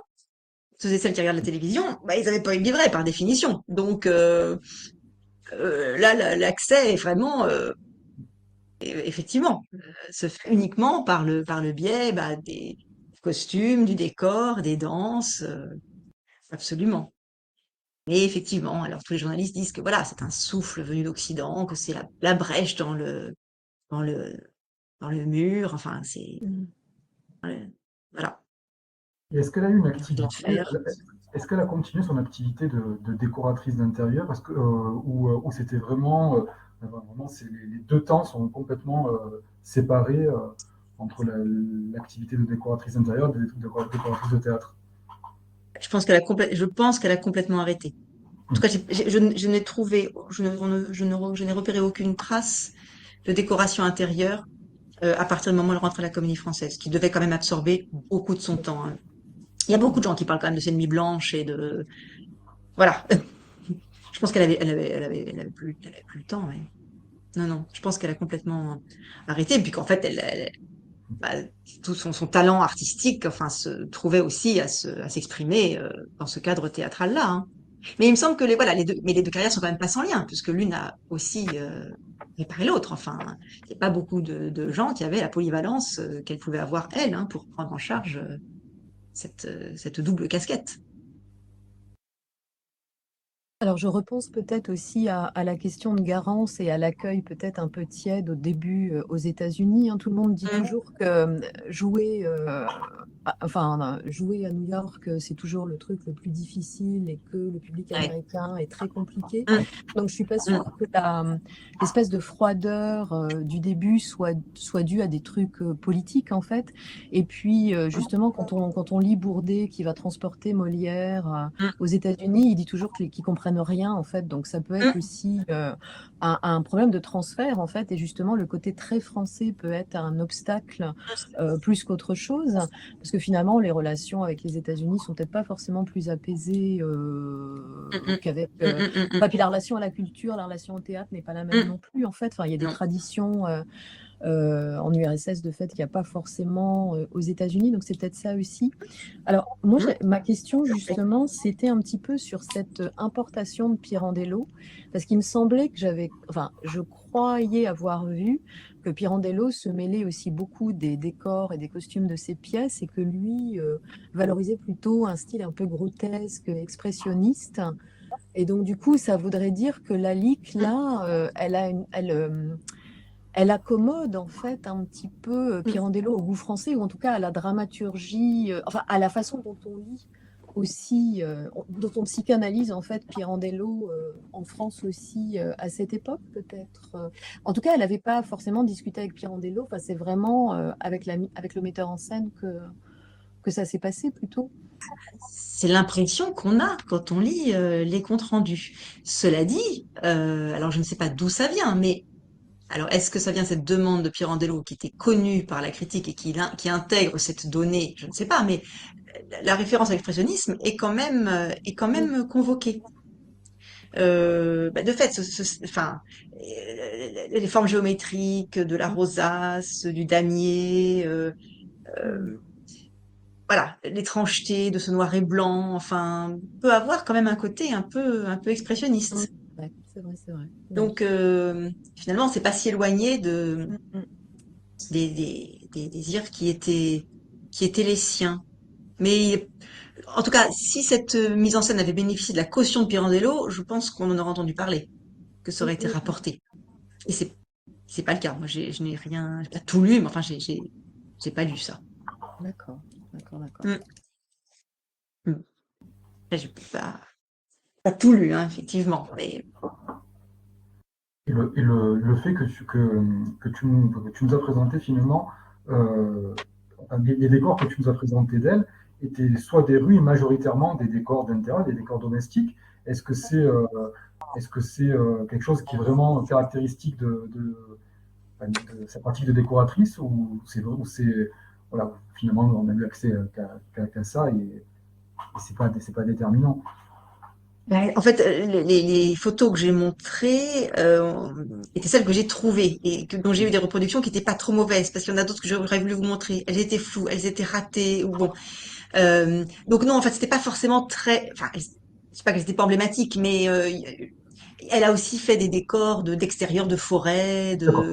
ceux et celles qui regardent la télévision, bah, ils n'avaient pas eu le livret par définition. Donc là, l'accès est vraiment, effectivement, se fait uniquement par le biais bah, des costumes, du décor, des danses, absolument. Et effectivement, alors tous les journalistes disent que voilà, c'est un souffle venu d'Occident, que c'est la brèche dans le, dans le mur, enfin, voilà,
Et est-ce qu'elle a eu une activité,
l'enfer.
est-ce qu'elle a continué son activité de décoratrice d'intérieur parce que, ou c'était vraiment, vraiment les deux temps sont complètement séparés entre l'activité de décoratrice intérieure et de décoratrice de théâtre?
Je pense qu'elle a complètement arrêté. En tout cas, je n'ai trouvé, je n'ai repéré aucune trace de décoration intérieure à partir du moment où elle rentre à la Comédie Française, qui devait quand même absorber beaucoup de son temps, hein. Il y a beaucoup de gens qui parlent quand même de ses nuits blanches et de, voilà. Je pense elle avait plus le temps, ouais. Non, non, je pense qu'elle a complètement arrêté, et puis qu'en fait, bah, tout son talent artistique, enfin, se trouvait aussi à s'exprimer dans ce cadre théâtral-là, hein. Mais il me semble que voilà, mais les deux carrières sont quand même pas sans lien, puisque l'une a aussi réparé l'autre. Enfin, il n'y a pas beaucoup de gens qui avaient la polyvalence qu'elle pouvait avoir elle, hein, pour prendre en charge cette double casquette.
Alors, je repense peut-être aussi à la question de Garance et à l'accueil peut-être un peu tiède au début aux États-Unis, hein. Tout le monde dit
Mm,
toujours que jouer, jouer à New York, c'est toujours le truc le plus difficile et que le public
ouais.
américain est très compliqué.
Mm,
Donc, je suis pas
mm,
sûre que l'espèce de froideur du début soit due à des trucs politiques en fait. Et puis, justement, quand on lit Bourdet qui va transporter Molière
mm,
aux États-Unis, il dit toujours qu'ils comprennent rien en fait, donc ça peut être
mm.
aussi un problème de transfert en fait, et justement le côté très français peut être un obstacle plus qu'autre chose, parce que finalement les relations avec les États-Unis sont peut-être pas forcément plus apaisées
Mm, mm,
qu'avec.
mm, mm, mm, mm.
Enfin, puis la relation à la culture, la relation au théâtre n'est pas la même
Mm.
non plus en fait. Enfin, il y a des
Non.
traditions en URSS de fait qu'il n'y a pas forcément aux États-Unis, donc c'est peut-être ça aussi. Alors, moi,
Mm.
ma question, justement, c'était un petit peu sur cette importation de Pirandello, parce qu'il me semblait que enfin, je croyais avoir vu que Pirandello se mêlait aussi beaucoup des décors et des costumes de ses pièces, et que lui valorisait plutôt un style un peu grotesque, expressionniste. Et donc, du coup, ça voudrait dire que la Lick, là, elle accommode en fait un petit peu
Mm.
Pirandello au goût français, ou en tout cas à la dramaturgie, enfin à la façon dont on lit aussi, dont on psychanalyse en fait Pirandello en France aussi à cette époque peut-être. En tout cas, elle n'avait pas forcément discuté avec Pirandello, enfin, c'est vraiment avec le metteur en scène que ça s'est passé plutôt.
C'est l'impression qu'on a quand on lit les comptes rendus. Cela dit, alors je ne sais pas d'où ça vient, mais alors est-ce que ça vient cette demande de Pirandello qui était connue par la critique et qui intègre cette donnée? Je ne sais pas, mais la référence à l'expressionnisme est quand
Oui.
même convoquée. De fait, enfin, les formes géométriques de la rosace, du damier,
Mm.
euh, voilà, l'étrangeté de ce noir et blanc, enfin, peut avoir quand même un côté un peu
Mm.
expressionniste.
Ouais, c'est vrai, c'est vrai. Oui.
Donc, finalement, c'est pas si éloigné
Mm, mm.
des désirs qui étaient les siens. Mais, en tout cas, si cette mise en scène avait bénéficié de la caution de Pirandello, je pense qu'on en aurait entendu parler, que ça aurait
Oui,
été
oui, oui.
rapporté. Et c'est pas le cas. Moi, je n'ai rien, j'ai pas tout lu, mais enfin, j'ai pas lu ça.
D'accord, d'accord, d'accord.
Mm, mm. Après, j'ai pas tout lu, hein, effectivement. Mais
Le fait que tu nous as présenté finalement, euh, les décors que tu nous as présentés d'elle étaient soit des rues, majoritairement des décors d'intérieur, des décors domestiques. Est-ce que c'est quelque chose qui est vraiment caractéristique de sa pratique de décoratrice, ou c'est voilà, finalement on n'a eu accès qu'à ça, et c'est pas déterminant.
en fait, les photos que j'ai montrées étaient celles que j'ai trouvées et dont j'ai eu des reproductions qui n'étaient pas trop mauvaises, parce qu'il y en a d'autres que j'aurais voulu vous montrer. Elles étaient floues, elles étaient ratées, ou bon. Donc non, en fait, c'était pas forcément très. Enfin, je sais pas qu'elles étaient pas emblématiques, mais elle a aussi fait des décors d'extérieur, de forêt,
D'accord.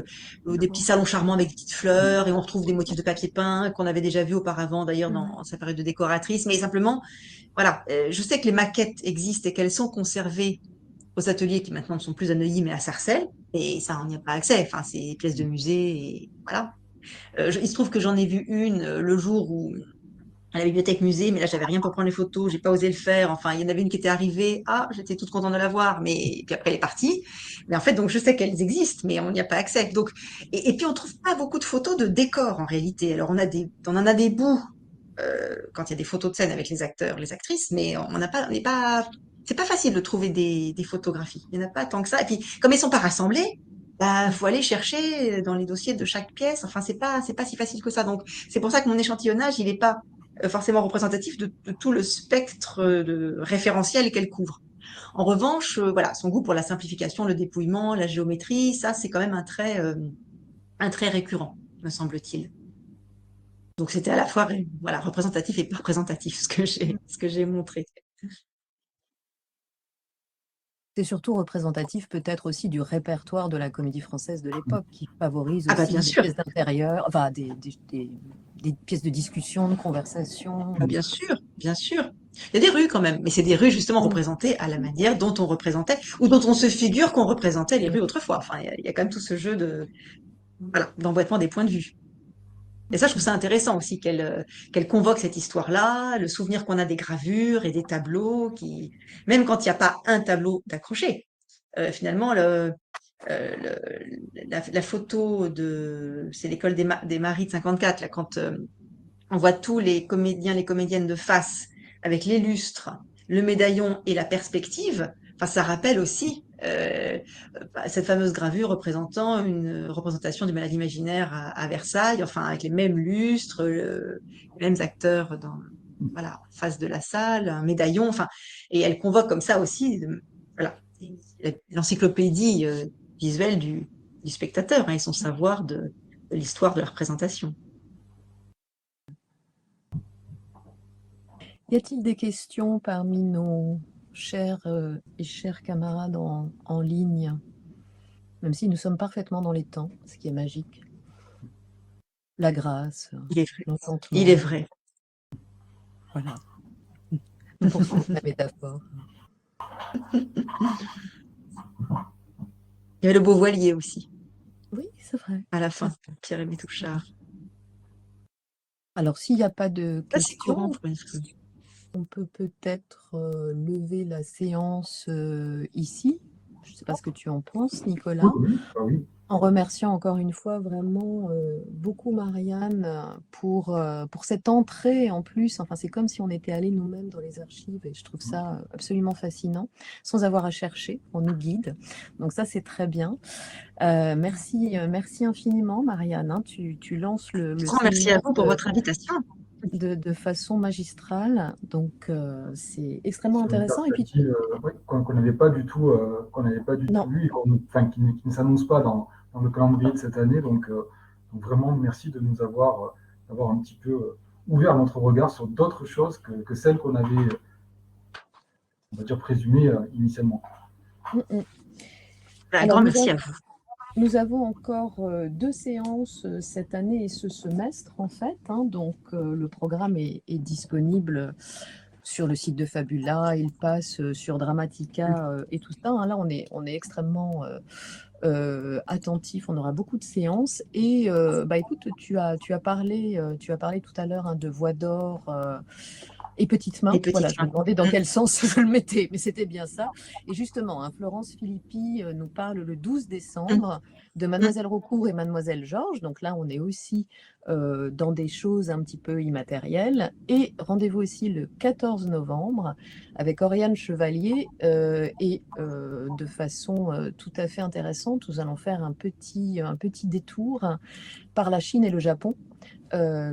des petits salons charmants avec des petites fleurs, et on retrouve des motifs de papier peint qu'on avait déjà vus auparavant, d'ailleurs,
Mhm.
dans sa période de décoratrice. Mais simplement, voilà, je sais que les maquettes existent et qu'elles sont conservées aux ateliers qui maintenant ne sont plus à Neuilly, mais à Sarcelles. Et ça, on n'y a pas accès. Enfin, c'est des pièces de musée, et voilà. Il se trouve que j'en ai vu une le jour où à la bibliothèque musée, mais là, j'avais rien pour prendre les photos, j'ai pas osé le faire. Enfin, il y en avait une qui était arrivée, ah, j'étais toute contente de la voir, mais puis après, elle est partie. Mais en fait, donc, je sais qu'elles existent, mais on n'y a pas accès. Donc, et puis, on trouve pas beaucoup de photos de décors, en réalité. Alors, on en a des bouts, quand il y a des photos de scène avec les acteurs, les actrices, mais on n'est pas, c'est pas facile de trouver des photographies. Il n'y en a pas tant que ça. Et puis, comme elles sont pas rassemblées, bah, faut aller chercher dans les dossiers de chaque pièce. Enfin, c'est pas si facile que ça. Donc, c'est pour ça que mon échantillonnage, il est pas forcément représentatif de tout le spectre de référentiel qu'elle couvre. En revanche, voilà, son goût pour la simplification, le dépouillement, la géométrie, ça, c'est quand même un trait récurrent, me semble-t-il. Donc, c'était à la fois, voilà, représentatif et pas représentatif, ce que j'ai montré.
C'est surtout représentatif peut-être aussi du répertoire de la comédie française de l'époque, qui favorise
Ah bah,
aussi
bien
des
sûr.
pièces d'intérieur, enfin des pièces de discussion, de conversation.
Bah, bien sûr, bien sûr. Il y a des rues quand même, mais c'est des rues justement
Mm.
représentées à la manière dont on représentait, ou dont on se figure qu'on représentait les rues autrefois. Enfin, il y a quand même tout ce jeu de, voilà, d'emboîtement des points de vue. Et ça, je trouve ça intéressant aussi qu'elle convoque cette histoire-là, le souvenir qu'on a des gravures et des tableaux qui, même quand il n'y a pas un tableau d'accroché, finalement, la photo de, c'est l'école des Maris de 54, là, quand on voit tous les comédiens, les comédiennes de face avec les lustres, le médaillon et la perspective. Enfin, ça rappelle aussi cette fameuse gravure représentant une représentation du malade imaginaire à Versailles, enfin avec les mêmes lustres, les mêmes acteurs voilà, en face de la salle, un médaillon. Enfin, et elle convoque comme ça aussi, voilà, l'encyclopédie visuelle du spectateur, hein, et son savoir de l'histoire de la représentation.
Y a-t-il des questions parmi nos chers et chers camarades en ligne, même si nous sommes parfaitement dans les temps, ce qui est magique. La grâce,
Il est vrai.
l'encantement.
Il est vrai.
Voilà. Nous poursuivons la métaphore.
Il y avait le beau voilier aussi,
Oui, c'est vrai.
à la fin, Pierre-Aimé Touchard.
Alors, s'il n'y a pas de
Ça, c'est courant
questions,
pour une fois.
on peut peut-être lever la séance ici. Je ne sais pas ce que tu en penses, Nicolas.
Oui, bah oui.
En remerciant encore une fois vraiment beaucoup Marianne pour cette entrée en plus. Enfin, c'est comme si on était allé nous-mêmes dans les archives et je trouve ça absolument fascinant, sans avoir à chercher, on nous guide. Donc ça, c'est très bien. Merci infiniment, Marianne, hein. Tu lances le
Grand merci à
séminaire
vous pour votre invitation.
de façon magistrale. Donc, c'est extrêmement
Sur une
intéressant. Et puis,
perspective ouais, qu'on n'avait pas du tout,
non,
eu, et enfin, qui ne s'annonce pas dans le calendrier de cette année. Donc vraiment, merci de nous avoir un petit peu ouvert notre regard sur d'autres choses que celles qu'on avait, on va dire, présumées initialement.
Un grand merci à vous.
Nous avons encore 2 séances cette année et ce semestre, en fait, hein. Donc, le programme est disponible sur le site de Fabula, il passe sur Dramatica et tout ça, hein. Là, on est extrêmement attentif, on aura beaucoup de séances. Et bah, écoute, tu as parlé tout à l'heure, hein, de Voix d'or et Petites Mains. Voilà, je me demandais dans quel sens je le mettais, mais c'était bien ça. Et justement, hein, Florence Philippi nous parle le 12 décembre de Mademoiselle Raucourt et Mademoiselle Georges. Donc là, on est aussi dans des choses un petit peu immatérielles. Et rendez-vous aussi le 14 novembre avec Oriane Chevalier. Et de façon tout à fait intéressante, nous allons faire un petit détour par la Chine et le Japon.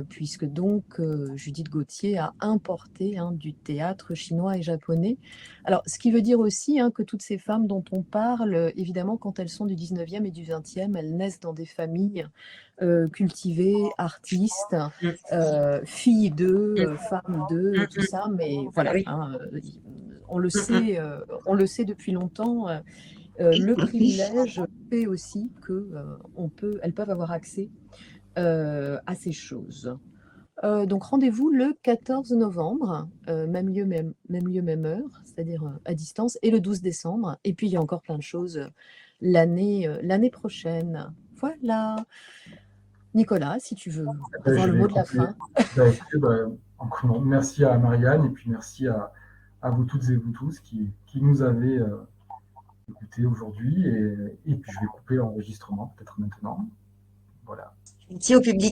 Puisque donc Judith Gauthier a importé, hein, du théâtre chinois et japonais. Alors, ce qui veut dire aussi, hein, que toutes ces femmes dont on parle, évidemment, quand elles sont du 19e et du 20e, elles naissent dans des familles cultivées, artistes, filles d'eux, femmes d'eux, tout ça, mais voilà, hein, on le sait depuis longtemps. Le privilège fait aussi qu'elles peuvent avoir accès à ces choses. Donc rendez-vous le 14 novembre, même lieu, même heure, c'est-à-dire à distance, et le 12 décembre. Et puis il y a encore plein de choses l'année prochaine. Voilà. Nicolas, si tu veux avoir le mot de la fin.
Écoutez, Merci à Marianne et puis merci à vous toutes et vous tous qui nous avez écoutés aujourd'hui. Et puis je vais couper l'enregistrement peut-être maintenant. Voilà.
Merci au public.